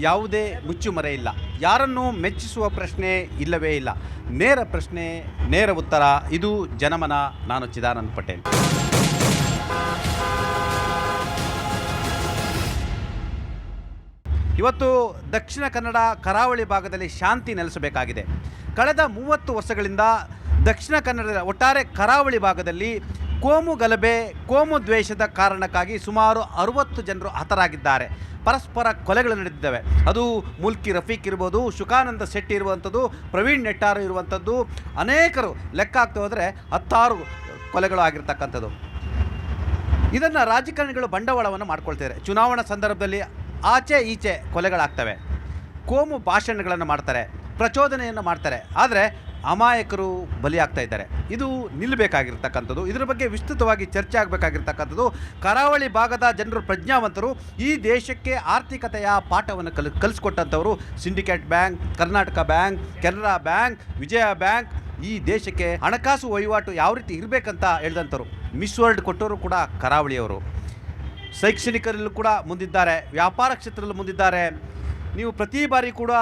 ಯಾವುದೇ ಮುಚ್ಚುಮರೆ ಇಲ್ಲ. ಯಾರನ್ನೂ ಮೆಚ್ಚಿಸುವ ಪ್ರಶ್ನೆ ಇಲ್ಲವೇ ಇಲ್ಲ. ನೇರ ಪ್ರಶ್ನೆ, ನೇರ ಉತ್ತರ. ಇದು ಜನಮನ. ನಾನು ಚಿದಾನಂದ್ ಪಟೇಲ್. ಇವತ್ತು ದಕ್ಷಿಣ ಕನ್ನಡ ಕರಾವಳಿ ಭಾಗದಲ್ಲಿ ಶಾಂತಿ ನೆಲೆಸಬೇಕಾಗಿದೆ. ಕಳೆದ 30 ವರ್ಷಗಳಿಂದ ದಕ್ಷಿಣ ಕನ್ನಡದ ಒಟ್ಟಾರೆ ಕರಾವಳಿ ಭಾಗದಲ್ಲಿ ಕೋಮು ಗಲಭೆ, ಕೋಮು ದ್ವೇಷದ ಕಾರಣಕ್ಕಾಗಿ ಸುಮಾರು 60 ಜನರು ಹತರಾಗಿದ್ದಾರೆ. ಪರಸ್ಪರ ಕೊಲೆಗಳು ನಡೆದಿದ್ದಾವೆ. ಅದು ಮುಲ್ಕಿ ರಫೀಕ್ ಇರ್ಬೋದು, ಶುಕಾನಂದ ಶೆಟ್ಟಿ ಇರುವಂಥದ್ದು, ಪ್ರವೀಣ್ ನೆಟ್ಟಾರು ಇರುವಂಥದ್ದು, ಅನೇಕರು ಲೆಕ್ಕ ಆಗ್ತಾ ಹೋದರೆ 10 ಕೊಲೆಗಳು ಆಗಿರ್ತಕ್ಕಂಥದ್ದು. ಇದನ್ನು ರಾಜಕಾರಣಿಗಳು ಬಂಡವಾಳವನ್ನು ಮಾಡ್ಕೊಳ್ತಾರೆ. ಚುನಾವಣಾ ಸಂದರ್ಭದಲ್ಲಿ ಆಚೆ ಈಚೆ ಕೊಲೆಗಳಾಗ್ತವೆ, ಕೋಮು ಭಾಷಣಗಳನ್ನು ಮಾಡ್ತಾರೆ, ಪ್ರಚೋದನೆಯನ್ನು ಮಾಡ್ತಾರೆ. ಆದರೆ ಅಮಾಯಕರು ಬಲಿಯಾಗ್ತಾ ಇದ್ದಾರೆ. ಇದು ನಿಲ್ಲಬೇಕಾಗಿರ್ತಕ್ಕಂಥದ್ದು. ಇದರ ಬಗ್ಗೆ ವಿಸ್ತೃತವಾಗಿ ಚರ್ಚೆ ಆಗಬೇಕಾಗಿರ್ತಕ್ಕಂಥದ್ದು. ಕರಾವಳಿ ಭಾಗದ ಜನರು ಪ್ರಜ್ಞಾವಂತರು. ಈ ದೇಶಕ್ಕೆ ಆರ್ಥಿಕತೆಯ ಪಾಠವನ್ನು ಕಲಿಸ್ಕೊಟ್ಟಂಥವರು Syndicate Bank, Karnataka Bank, Canara Bank, Vijaya Bank. ಈ ದೇಶಕ್ಕೆ ಹಣಕಾಸು ವಹಿವಾಟು ಯಾವ ರೀತಿ ಇರಬೇಕಂತ ಹೇಳಿದಂಥವ್ರು. ಮಿಸ್ ವರ್ಲ್ಡ್ ಕೊಟ್ಟವರು ಕೂಡ ಕರಾವಳಿಯವರು. ಶೈಕ್ಷಣಿಕರಲ್ಲೂ ಕೂಡ ಮುಂದಿದ್ದಾರೆ, ವ್ಯಾಪಾರ ಕ್ಷೇತ್ರದಲ್ಲೂ ಮುಂದಿದ್ದಾರೆ. ನೀವು ಪ್ರತಿ ಬಾರಿ ಕೂಡ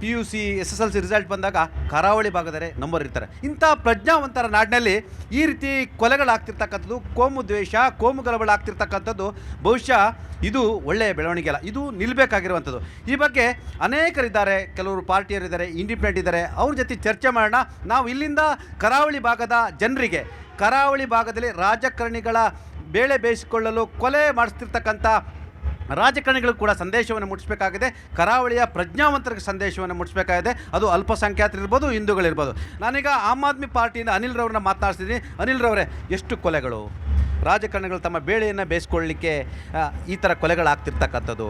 PUC SSLC ರಿಸಲ್ಟ್ ಬಂದಾಗ ಕರಾವಳಿ ಭಾಗದರೆ ನಂಬರ್ ಇರ್ತಾರೆ. ಇಂಥ ಪ್ರಜ್ಞಾವಂತರ ನಾಡಿನಲ್ಲಿ ಈ ರೀತಿ ಕೊಲೆಗಳಾಗ್ತಿರ್ತಕ್ಕಂಥದ್ದು, ಕೋಮು ದ್ವೇಷ, ಕೋಮು ಗಲಭೆಗಳಾಗ್ತಿರ್ತಕ್ಕಂಥದ್ದು ಬಹುಶಃ ಇದು ಒಳ್ಳೆಯ ಬೆಳವಣಿಗೆ ಅಲ್ಲ. ಇದು ನಿಲ್ಲಬೇಕಾಗಿರುವಂಥದ್ದು. ಈ ಬಗ್ಗೆ ಅನೇಕರಿದ್ದಾರೆ. ಕೆಲವರು ಪಾರ್ಟಿಯರಿದ್ದಾರೆ, ಇಂಡಿಪೆಂಡೆಂಟ್ ಇದ್ದಾರೆ. ಅವ್ರ ಜೊತೆ ಚರ್ಚೆ ಮಾಡೋಣ. ನಾವು ಇಲ್ಲಿಂದ ಕರಾವಳಿ ಭಾಗದ ಜನರಿಗೆ, ಕರಾವಳಿ ಭಾಗದಲ್ಲಿ ರಾಜಕಾರಣಿಗಳ ಬೇಳೆ ಬೇಯಿಸಿಕೊಳ್ಳಲು ಕೊಲೆ ಮಾಡಿಸ್ತಿರ್ತಕ್ಕಂಥ ರಾಜಕಾರಣಿಗಳು ಕೂಡ ಸಂದೇಶವನ್ನು ಮುಟ್ಟಿಸಬೇಕಾಗಿದೆ. ಕರಾವಳಿಯ ಪ್ರಜ್ಞಾವಂತರಿಗೆ ಸಂದೇಶವನ್ನು ಮುಟ್ಟಿಸಬೇಕಾಗಿದೆ. ಅದು ಅಲ್ಪಸಂಖ್ಯಾತರಿರ್ಬೋದು, ಹಿಂದೂಗಳಿರ್ಬೋದು. ನಾನೀಗ ಆಮ್ ಆದ್ಮಿ ಪಾರ್ಟಿಯಿಂದ ಅನಿಲ್ ರವ್ರನ್ನ ಮಾತನಾಡ್ತಿದ್ದೀನಿ. ಅನಿಲ್ ರವರೇ, ಎಷ್ಟು ಕೊಲೆಗಳು? ರಾಜಕಾರಣಿಗಳು ತಮ್ಮ ಬೇಳೆಯನ್ನು ಬೇಯಿಸ್ಕೊಳ್ಳಲಿಕ್ಕೆ ಈ ಥರ ಕೊಲೆಗಳಾಗ್ತಿರ್ತಕ್ಕಂಥದ್ದು.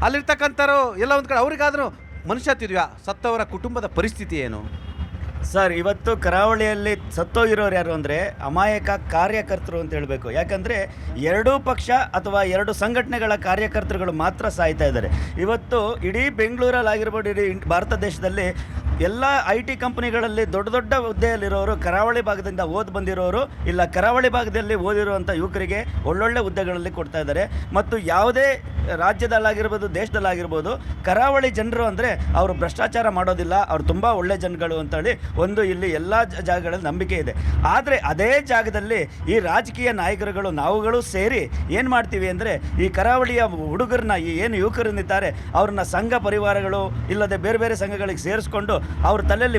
ಅಲ್ಲಿರ್ತಕ್ಕಂಥವ್ರು ಎಲ್ಲ ಒಂದು ಕಡೆ ಅವರಿಗಾದರೂ ಮನುಷ್ಯತ್ವ, ಸತ್ತವರ ಕುಟುಂಬದ ಪರಿಸ್ಥಿತಿ ಏನು? ಸರ್, ಇವತ್ತು ಕರಾವಳಿಯಲ್ಲಿ ಸತ್ತೋಗಿರೋರು ಯಾರು ಅಂದರೆ ಅಮಾಯಕ ಕಾರ್ಯಕರ್ತರು ಅಂತ ಹೇಳಬೇಕು. ಯಾಕಂದರೆ ಎರಡೂ ಪಕ್ಷ ಅಥವಾ ಎರಡು ಸಂಘಟನೆಗಳ ಕಾರ್ಯಕರ್ತರುಗಳು ಮಾತ್ರ ಸಾಯ್ತಾ ಇದ್ದಾರೆ. ಇವತ್ತು ಇಡೀ ಬೆಂಗಳೂರಲ್ಲಿ ಆಗಿರ್ಬೋದು, ಇಡೀ ಭಾರತ ದೇಶದಲ್ಲಿ ಎಲ್ಲ IT ಕಂಪನಿಗಳಲ್ಲಿ ದೊಡ್ಡ ದೊಡ್ಡ ಹುದ್ದೆಯಲ್ಲಿರೋರು ಕರಾವಳಿ ಭಾಗದಿಂದ ಓದಿ ಬಂದಿರೋರು, ಇಲ್ಲ ಕರಾವಳಿ ಭಾಗದಲ್ಲಿ ಓದಿರುವಂಥ ಯುವಕರಿಗೆ ಒಳ್ಳೊಳ್ಳೆ ಹುದ್ದೆಗಳಲ್ಲಿ ಕೊಡ್ತಾ ಇದ್ದಾರೆ. ಮತ್ತು ಯಾವುದೇ ರಾಜ್ಯದಲ್ಲಾಗಿರ್ಬೋದು, ದೇಶದಲ್ಲಾಗಿರ್ಬೋದು, ಕರಾವಳಿ ಜನರು ಅಂದರೆ ಅವರು ಭ್ರಷ್ಟಾಚಾರ ಮಾಡೋದಿಲ್ಲ, ಅವ್ರು ತುಂಬ ಒಳ್ಳೆ ಜನಗಳು ಅಂತೇಳಿ ಒಂದು ಇಲ್ಲಿ ಎಲ್ಲ ಜಾಗಗಳಲ್ಲಿ ನಂಬಿಕೆ ಇದೆ. ಆದರೆ ಅದೇ ಜಾಗದಲ್ಲಿ ಈ ರಾಜಕೀಯ ನಾಯಕರುಗಳು, ನಾವುಗಳು ಸೇರಿ ಏನು ಮಾಡ್ತೀವಿ ಅಂದರೆ ಈ ಕರಾವಳಿಯ ಹುಡುಗರನ್ನ, ಈ ಏನು ಯುವಕರನ್ನಿದ್ದಾರೆ ಅವ್ರನ್ನ ಸಂಘ ಪರಿವಾರಗಳು ಇಲ್ಲದೆ ಬೇರೆ ಬೇರೆ ಸಂಘಗಳಿಗೆ ಸೇರಿಸ್ಕೊಂಡು ಅವ್ರ ತಲೆಯಲ್ಲಿ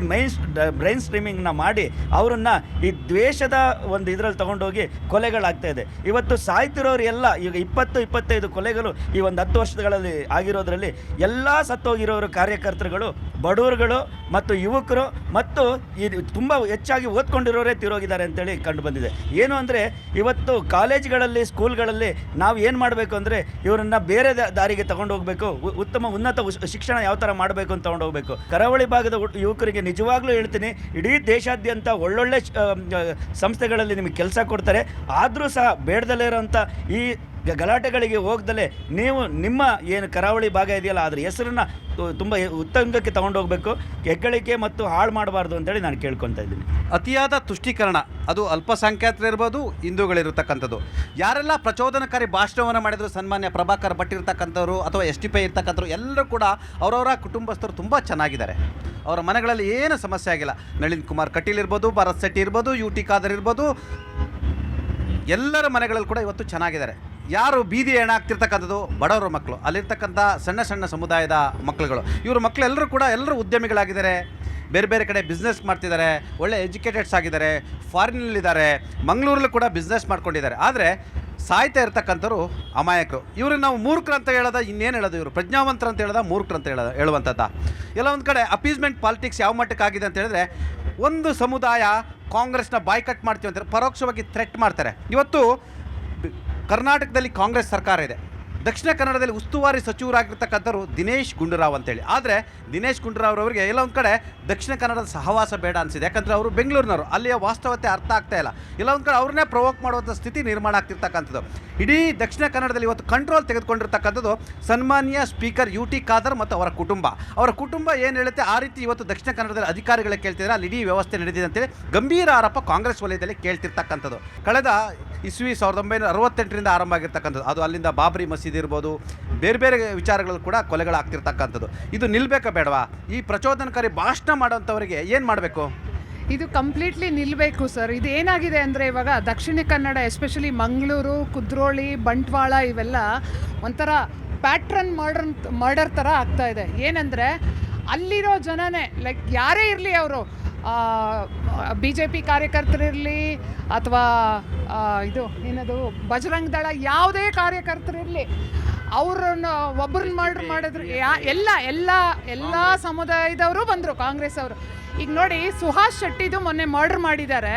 ಬ್ರೈನ್ ಸ್ಟ್ರೀಮಿಂಗ್ನ ಮಾಡಿ ಅವರನ್ನು ಈ ದ್ವೇಷದ ಒಂದು ಇದರಲ್ಲಿ ತೊಗೊಂಡೋಗಿ ಕೊಲೆಗಳಾಗ್ತಾ ಇದೆ. ಇವತ್ತು ಸಾಯ್ತಿರೋರು ಎಲ್ಲ ಈಗ 20-25 ಕೊಲೆಗಳು ಈ ಒಂದು 10 ವರ್ಷಗಳಲ್ಲಿ ಆಗಿರೋದ್ರಲ್ಲಿ ಎಲ್ಲ ಸತ್ತೋಗಿರೋರು ಕಾರ್ಯಕರ್ತರುಗಳು, ಬಡವರುಗಳು ಮತ್ತು ಯುವಕರು ಮತ್ತು ಈ ತುಂಬ ಹೆಚ್ಚಾಗಿ ಓದ್ಕೊಂಡಿರೋರೇ ತೀರೋಗಿದ್ದಾರೆ ಅಂತೇಳಿ ಕಂಡು ಬಂದಿದೆ. ಏನು ಅಂದರೆ ಇವತ್ತು ಕಾಲೇಜ್ಗಳಲ್ಲಿ, ಸ್ಕೂಲ್ಗಳಲ್ಲಿ ನಾವು ಏನು ಮಾಡಬೇಕು ಅಂದರೆ ಇವರನ್ನು ಬೇರೆ ದಾರಿಗೆ ತಗೊಂಡು ಹೋಗಬೇಕು, ಉನ್ನತ ಶಿಕ್ಷಣ ಯಾವ ಥರ ಮಾಡಬೇಕು ಅಂತ ತಗೊಂಡು ಹೋಗಬೇಕು. ಕರಾವಳಿ ಭಾಗದ ಯುವಕರಿಗೆ ನಿಜವಾಗ್ಲೂ ಹೇಳ್ತೀನಿ, ಇಡೀ ದೇಶಾದ್ಯಂತ ಒಳ್ಳೊಳ್ಳೆ ಸಂಸ್ಥೆಗಳಲ್ಲಿ ನಿಮಗೆ ಕೆಲಸ ಕೊಡ್ತಾರೆ. ಆದರೂ ಸಹ ಬೇಡದಲ್ಲೇ ಇರೋಂಥ ಈ ಗಲಾಟೆಗಳಿಗೆ ಹೋಗ್ದಲೇ ನೀವು ನಿಮ್ಮ ಏನು ಕರಾವಳಿ ಭಾಗ ಇದೆಯಲ್ಲ ಅದರ ಹೆಸರನ್ನು ತುಂಬ ಉತ್ತುಂಗಕ್ಕೆ ತಗೊಂಡೋಗ್ಬೇಕು. ಹೆಗ್ಗಳಿಕೆ ಮತ್ತು ಹಾಳು ಮಾಡಬಾರ್ದು ಅಂತೇಳಿ ನಾನು ಕೇಳ್ಕೊತಾ ಇದ್ದೀನಿ. ಅತಿಯಾದ ತುಷ್ಟೀಕರಣ, ಅದು ಅಲ್ಪಸಂಖ್ಯಾತರಿರ್ಬೋದು, ಹಿಂದೂಗಳಿರ್ತಕ್ಕಂಥದ್ದು. ಯಾರೆಲ್ಲ ಪ್ರಚೋದನಕಾರಿ ಭಾಷಣವನ್ನು ಮಾಡಿದ್ರು, ಸನ್ಮಾನ್ಯ ಪ್ರಭಾಕರ್ ಭಟ್ ಇರ್ತಕ್ಕಂಥವ್ರು ಅಥವಾ STPI ಇರ್ತಕ್ಕಂಥವ್ರು ಎಲ್ಲರೂ ಕೂಡ ಅವರವರ ಕುಟುಂಬಸ್ಥರು ತುಂಬ ಚೆನ್ನಾಗಿದ್ದಾರೆ. ಅವರ ಮನೆಗಳಲ್ಲಿ ಏನು ಸಮಸ್ಯೆ ಆಗಿಲ್ಲ. ನಳಿನ್ ಕುಮಾರ್ ಕಟೀಲ್ ಇರ್ಬೋದು, ಭರತ್ ಶೆಟ್ಟಿ ಇರ್ಬೋದು, UT ಖಾದರ್ ಇರ್ಬೋದು, ಎಲ್ಲರ ಮನೆಗಳಲ್ಲಿ ಕೂಡ ಇವತ್ತು ಚೆನ್ನಾಗಿದ್ದಾರೆ. ಯಾರು ಬೀದಿ ಹೆಣ್ಣಾಗ್ತಿರ್ತಕ್ಕಂಥದ್ದು ಬಡವರ ಮಕ್ಕಳು, ಅಲ್ಲಿರ್ತಕ್ಕಂಥ ಸಣ್ಣ ಸಣ್ಣ ಸಮುದಾಯದ ಮಕ್ಕಳುಗಳು. ಇವ್ರ ಮಕ್ಕಳೆಲ್ಲರೂ ಕೂಡ ಎಲ್ಲರೂ ಉದ್ಯಮಿಗಳಾಗಿದ್ದಾರೆ, ಬೇರೆ ಬೇರೆ ಕಡೆ ಬಿಸ್ನೆಸ್ ಮಾಡ್ತಿದ್ದಾರೆ, ಒಳ್ಳೆ ಎಜುಕೇಟೆಡ್ಸ್ ಆಗಿದ್ದಾರೆ, ಫಾರಿನಲ್ಲಿದ್ದಾರೆ, ಮಂಗಳೂರಲ್ಲೂ ಕೂಡ ಬಿಸ್ನೆಸ್ ಮಾಡ್ಕೊಂಡಿದ್ದಾರೆ. ಆದರೆ ಸಾಯ್ತಾ ಇರ್ತಕ್ಕಂಥವ್ರು ಅಮಾಯಕರು. ಇವ್ರಿಗೆ ನಾವು ಮೂರ್ಖರು ಅಂತ ಹೇಳೋದ, ಇನ್ನೇನು ಹೇಳೋದು? ಇವರು ಪ್ರಜ್ಞಾವಂತರ ಅಂತ ಹೇಳೋದ, ಮೂರ್ಖರು ಅಂತ ಹೇಳುವಂಥದ್ದು. ಎಲ್ಲ ಒಂದು ಕಡೆ ಅಪೀಸ್ಮೆಂಟ್ ಪಾಲಿಟಿಕ್ಸ್ ಯಾವ ಮಟ್ಟಕ್ಕಾಗಿದೆ ಅಂತ ಹೇಳಿದ್ರೆ, ಒಂದು ಸಮುದಾಯ ಕಾಂಗ್ರೆಸ್ನ ಬಾಯ್ಕಟ್ ಮಾಡ್ತೀವಿ ಅಂತ ಪರೋಕ್ಷವಾಗಿ ಥ್ರೆಟ್ ಮಾಡ್ತಾರೆ. ಇವತ್ತು ಕರ್ನಾಟಕದಲ್ಲಿ ಕಾಂಗ್ರೆಸ್ ಸರ್ಕಾರ ಇದೆ. ದಕ್ಷಿಣ ಕನ್ನಡದಲ್ಲಿ ಉಸ್ತುವಾರಿ ಸಚಿವರಾಗಿರ್ತಕ್ಕಂಥವ್ರು ದಿನೇಶ್ ಗುಂಡೂರಾವ್ ಅಂತೇಳಿ. ಆದರೆ ದಿನೇಶ್ ಗುಂಡೂರಾವ್ ಅವರಿಗೆ ಎಲ್ಲ ಒಂದು ಕಡೆ ದಕ್ಷಿಣ ಕನ್ನಡದ ಸಹವಾಸ ಬೇಡ ಅನಿಸಿದೆ. ಯಾಕಂದರೆ ಅವರು ಬೆಂಗಳೂರಿನವರು, ಅಲ್ಲಿಯ ವಾಸ್ತವತೆ ಅರ್ಥ ಆಗ್ತಾ ಇಲ್ಲ. ಎಲ್ಲ ಒಂದು ಕಡೆ ಅವ್ರನ್ನೇ ಪ್ರವೋಕ್ ಮಾಡುವಂಥ ಸ್ಥಿತಿ ನಿರ್ಮಾಣ ಆಗ್ತಿರ್ತಕ್ಕಂಥದ್ದು. ಇಡೀ ದಕ್ಷಿಣ ಕನ್ನಡದಲ್ಲಿ ಇವತ್ತು ಕಂಟ್ರೋಲ್ ತೆಗೆದುಕೊಂಡಿರ್ತಕ್ಕಂಥದ್ದು ಸನ್ಮಾನ್ಯ ಸ್ಪೀಕರ್ UT ಖಾದರ್ ಮತ್ತು ಅವರ ಕುಟುಂಬ. ಅವರ ಕುಟುಂಬ ಏನು ಹೇಳುತ್ತೆ ಆ ರೀತಿ ಇವತ್ತು ದಕ್ಷಿಣ ಕನ್ನಡದಲ್ಲಿ ಅಧಿಕಾರಿಗಳೇ ಕೇಳ್ತಿದ್ದಾರೆ. ಅಲ್ಲಿ ಇಡೀ ವ್ಯವಸ್ಥೆ ನಡೆದಿದೆ ಅಂತೇಳಿ ಗಂಭೀರ ಆರೋಪ ಕಾಂಗ್ರೆಸ್ ವಲಯದಲ್ಲಿ ಕೇಳ್ತಿರ್ತಕ್ಕಂಥದ್ದು. ಕಳೆದ ಇಸ್ವಿ 1968ರಿಂದ ಆರಂಭ ಆಗಿರ್ತಕ್ಕಂಥದ್ದು. ಅದು ಅಲ್ಲಿಂದ ಬಾಬ್ರಿ ಮಸೀದಿ ಇರ್ಬೋದು, ಬೇರೆ ಬೇರೆ ವಿಚಾರಗಳು ಕೂಡ ಕೊಲೆಗಳಾಗ್ತಿರ್ತಕ್ಕಂಥದ್ದು. ಇದು ನಿಲ್ಲಬೇಕಾ ಬೇಡವಾ? ಈ ಪ್ರಚೋದನಕಾರಿ ಭಾಷಣ ಮಾಡೋಂಥವರಿಗೆ ಏನು ಮಾಡಬೇಕು? ಇದು ಕಂಪ್ಲೀಟ್ಲಿ ನಿಲ್ಲಬೇಕು ಸರ್. ಇದು ಏನಾಗಿದೆ ಅಂದರೆ ಇವಾಗ ದಕ್ಷಿಣ ಕನ್ನಡ ಎಸ್ಪೆಷಲಿ ಮಂಗಳೂರು, ಕುದ್ರೋಳಿ, ಬಂಟ್ವಾಳ ಇವೆಲ್ಲ ಒಂಥರ ಪ್ಯಾಟ್ರನ್ ಮರ್ಡರ್ ಥರ ಆಗ್ತಾ ಇದೆ. ಏನಂದರೆ ಅಲ್ಲಿರೋ ಜನನೇ ಲೈಕ್ ಯಾರೇ ಇರಲಿ, ಅವರು BJP ಕಾರ್ಯಕರ್ತರಿರಲಿ ಅಥವಾ ಇದು ಏನದು ಬಜರಂಗ್ ದಳ ಯಾವುದೇ ಕಾರ್ಯಕರ್ತರಿರಲಿ, ಅವ್ರನ್ನ ಒಬ್ಬರನ್ನ ಮರ್ಡರ್ ಮಾಡಿದ್ರು. ಎಲ್ಲ ಸಮುದಾಯದವರು ಬಂದರು, ಕಾಂಗ್ರೆಸ್ ಅವರು. ಈಗ ನೋಡಿ, ಸುಹಾಸ್ ಶೆಟ್ಟಿದು ಮೊನ್ನೆ ಮರ್ಡರ್ ಮಾಡಿದ್ದಾರೆ.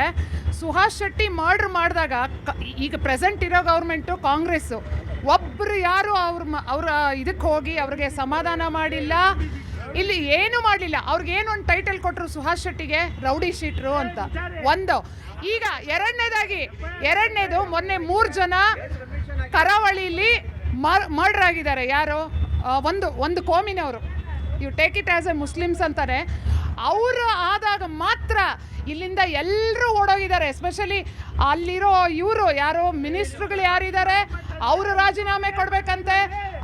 ಸುಹಾಸ್ ಶೆಟ್ಟಿ ಮರ್ಡರ್ ಮಾಡಿದಾಗ ಈಗ ಪ್ರೆಸೆಂಟ್ ಇರೋ ಗೌರ್ಮೆಂಟು ಕಾಂಗ್ರೆಸ್ಸು ಒಬ್ಬರು ಯಾರು ಅವ್ರ ಇದಕ್ಕೆ ಹೋಗಿ ಅವ್ರಿಗೆ ಸಮಾಧಾನ ಮಾಡಿಲ್ಲ, ಇಲ್ಲಿ ಏನೂ ಮಾಡಲಿಲ್ಲ. ಅವ್ರಿಗೇನು ಒಂದು ಟೈಟಲ್ ಕೊಟ್ಟರು ಸುಹಾಸ್ ಶೆಟ್ಟಿಗೆ, ರೌಡಿ ಶೀಟ್ರು ಅಂತ ಒಂದು. ಈಗ ಎರಡನೇದು ಮೊನ್ನೆ 3 ಜನ ಕರಾವಳಿಲಿ ಮರ್ಡರ್ ಆಗಿದ್ದಾರೆ. ಯಾರು? ಒಂದು ಕೋಮಿನವರು, you take it as a Muslims ಅಂತಾರೆ. ಅವರು ಆದಾಗ ಮಾತ್ರ ಇಲ್ಲಿಂದ ಎಲ್ಲರೂ ಓಡೋಗಿದ್ದಾರೆ. ಎಸ್ಪೆಷಲಿ ಅಲ್ಲಿರೋ ಇವರು ಯಾರೋ ಮಿನಿಸ್ಟ್ರುಗಳು ಯಾರಿದ್ದಾರೆ ಅವರು ರಾಜೀನಾಮೆ ಕೊಡಬೇಕಂತೆ.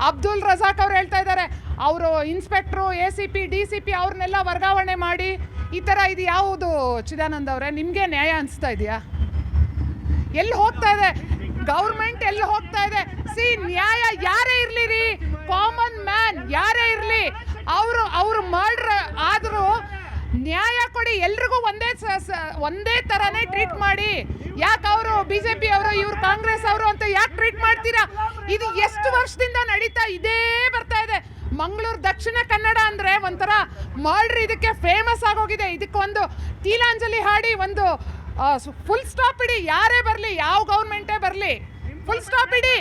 ಅಬ್ದುಲ್ ರಜಾಕ್ ಅವ್ರು ಹೇಳ್ತಾ ಇದ್ದಾರೆ, ಅವರು ಇನ್ಸ್ಪೆಕ್ಟ್ರು, ACP, DCP ಅವ್ರನ್ನೆಲ್ಲ ವರ್ಗಾವಣೆ ಮಾಡಿ ಈ ಥರ. ಇದು ಯಾವುದು ಚಿದಾನಂದ್ ಅವರೇ, ನಿಮಗೆ ನ್ಯಾಯ ಅನಿಸ್ತಾ ಇದೆಯಾ? ಎಲ್ಲಿ ಹೋಗ್ತಾ ಇದೆ ಗೌರ್ಮೆಂಟ್? ಎಲ್ಲಿ ಹೋಗ್ತಾ ಇದೆ? ನ್ಯಾಯ ಯಾರೇ ಇರಲಿ ರೀ, ಕಾಮನ್ ಮ್ಯಾನ್ ಯಾರೇ ಇರಲಿ, ಅವರು ಮರ್ಡರ್ ಆದರೂ ನ್ಯಾಯ ಕೊಡಿ. ಎಲ್ರಿಗೂ ಒಂದೇ ಥರನೇ ಟ್ರೀಟ್ ಮಾಡಿ. ಯಾಕೆ ಅವರು BJP ಅವರು, ಇವ್ರು ಕಾಂಗ್ರೆಸ್ ಅವರು ಅಂತ ಯಾಕೆ ಟ್ರೀಟ್ ಮಾಡ್ತೀರಾ? ಇದು ಎಷ್ಟು ವರ್ಷದಿಂದ ನಡೀತಾ ಇದೇ ಬರ್ತಾ ಇದೆ. ಮಂಗಳೂರು ದಕ್ಷಿಣ ಕನ್ನಡ ಅಂದರೆ ಒಂಥರ ಮರ್ಡರ್ ಇದಕ್ಕೆ ಫೇಮಸ್ ಆಗೋಗಿದೆ. ಇದಕ್ಕೊಂದು ತೀಲಾಂಜಲಿ ಹಾಡಿ ಒಂದು ಫುಲ್ ಸ್ಟಾಪ್ ಇಡಿ. ಯಾರೇ ಬರಲಿ, ಯಾವ ಗೌರ್ಮೆಂಟೇ ಬರಲಿ, ಫುಲ್ ಸ್ಟಾಪ್ ಇಡಿ.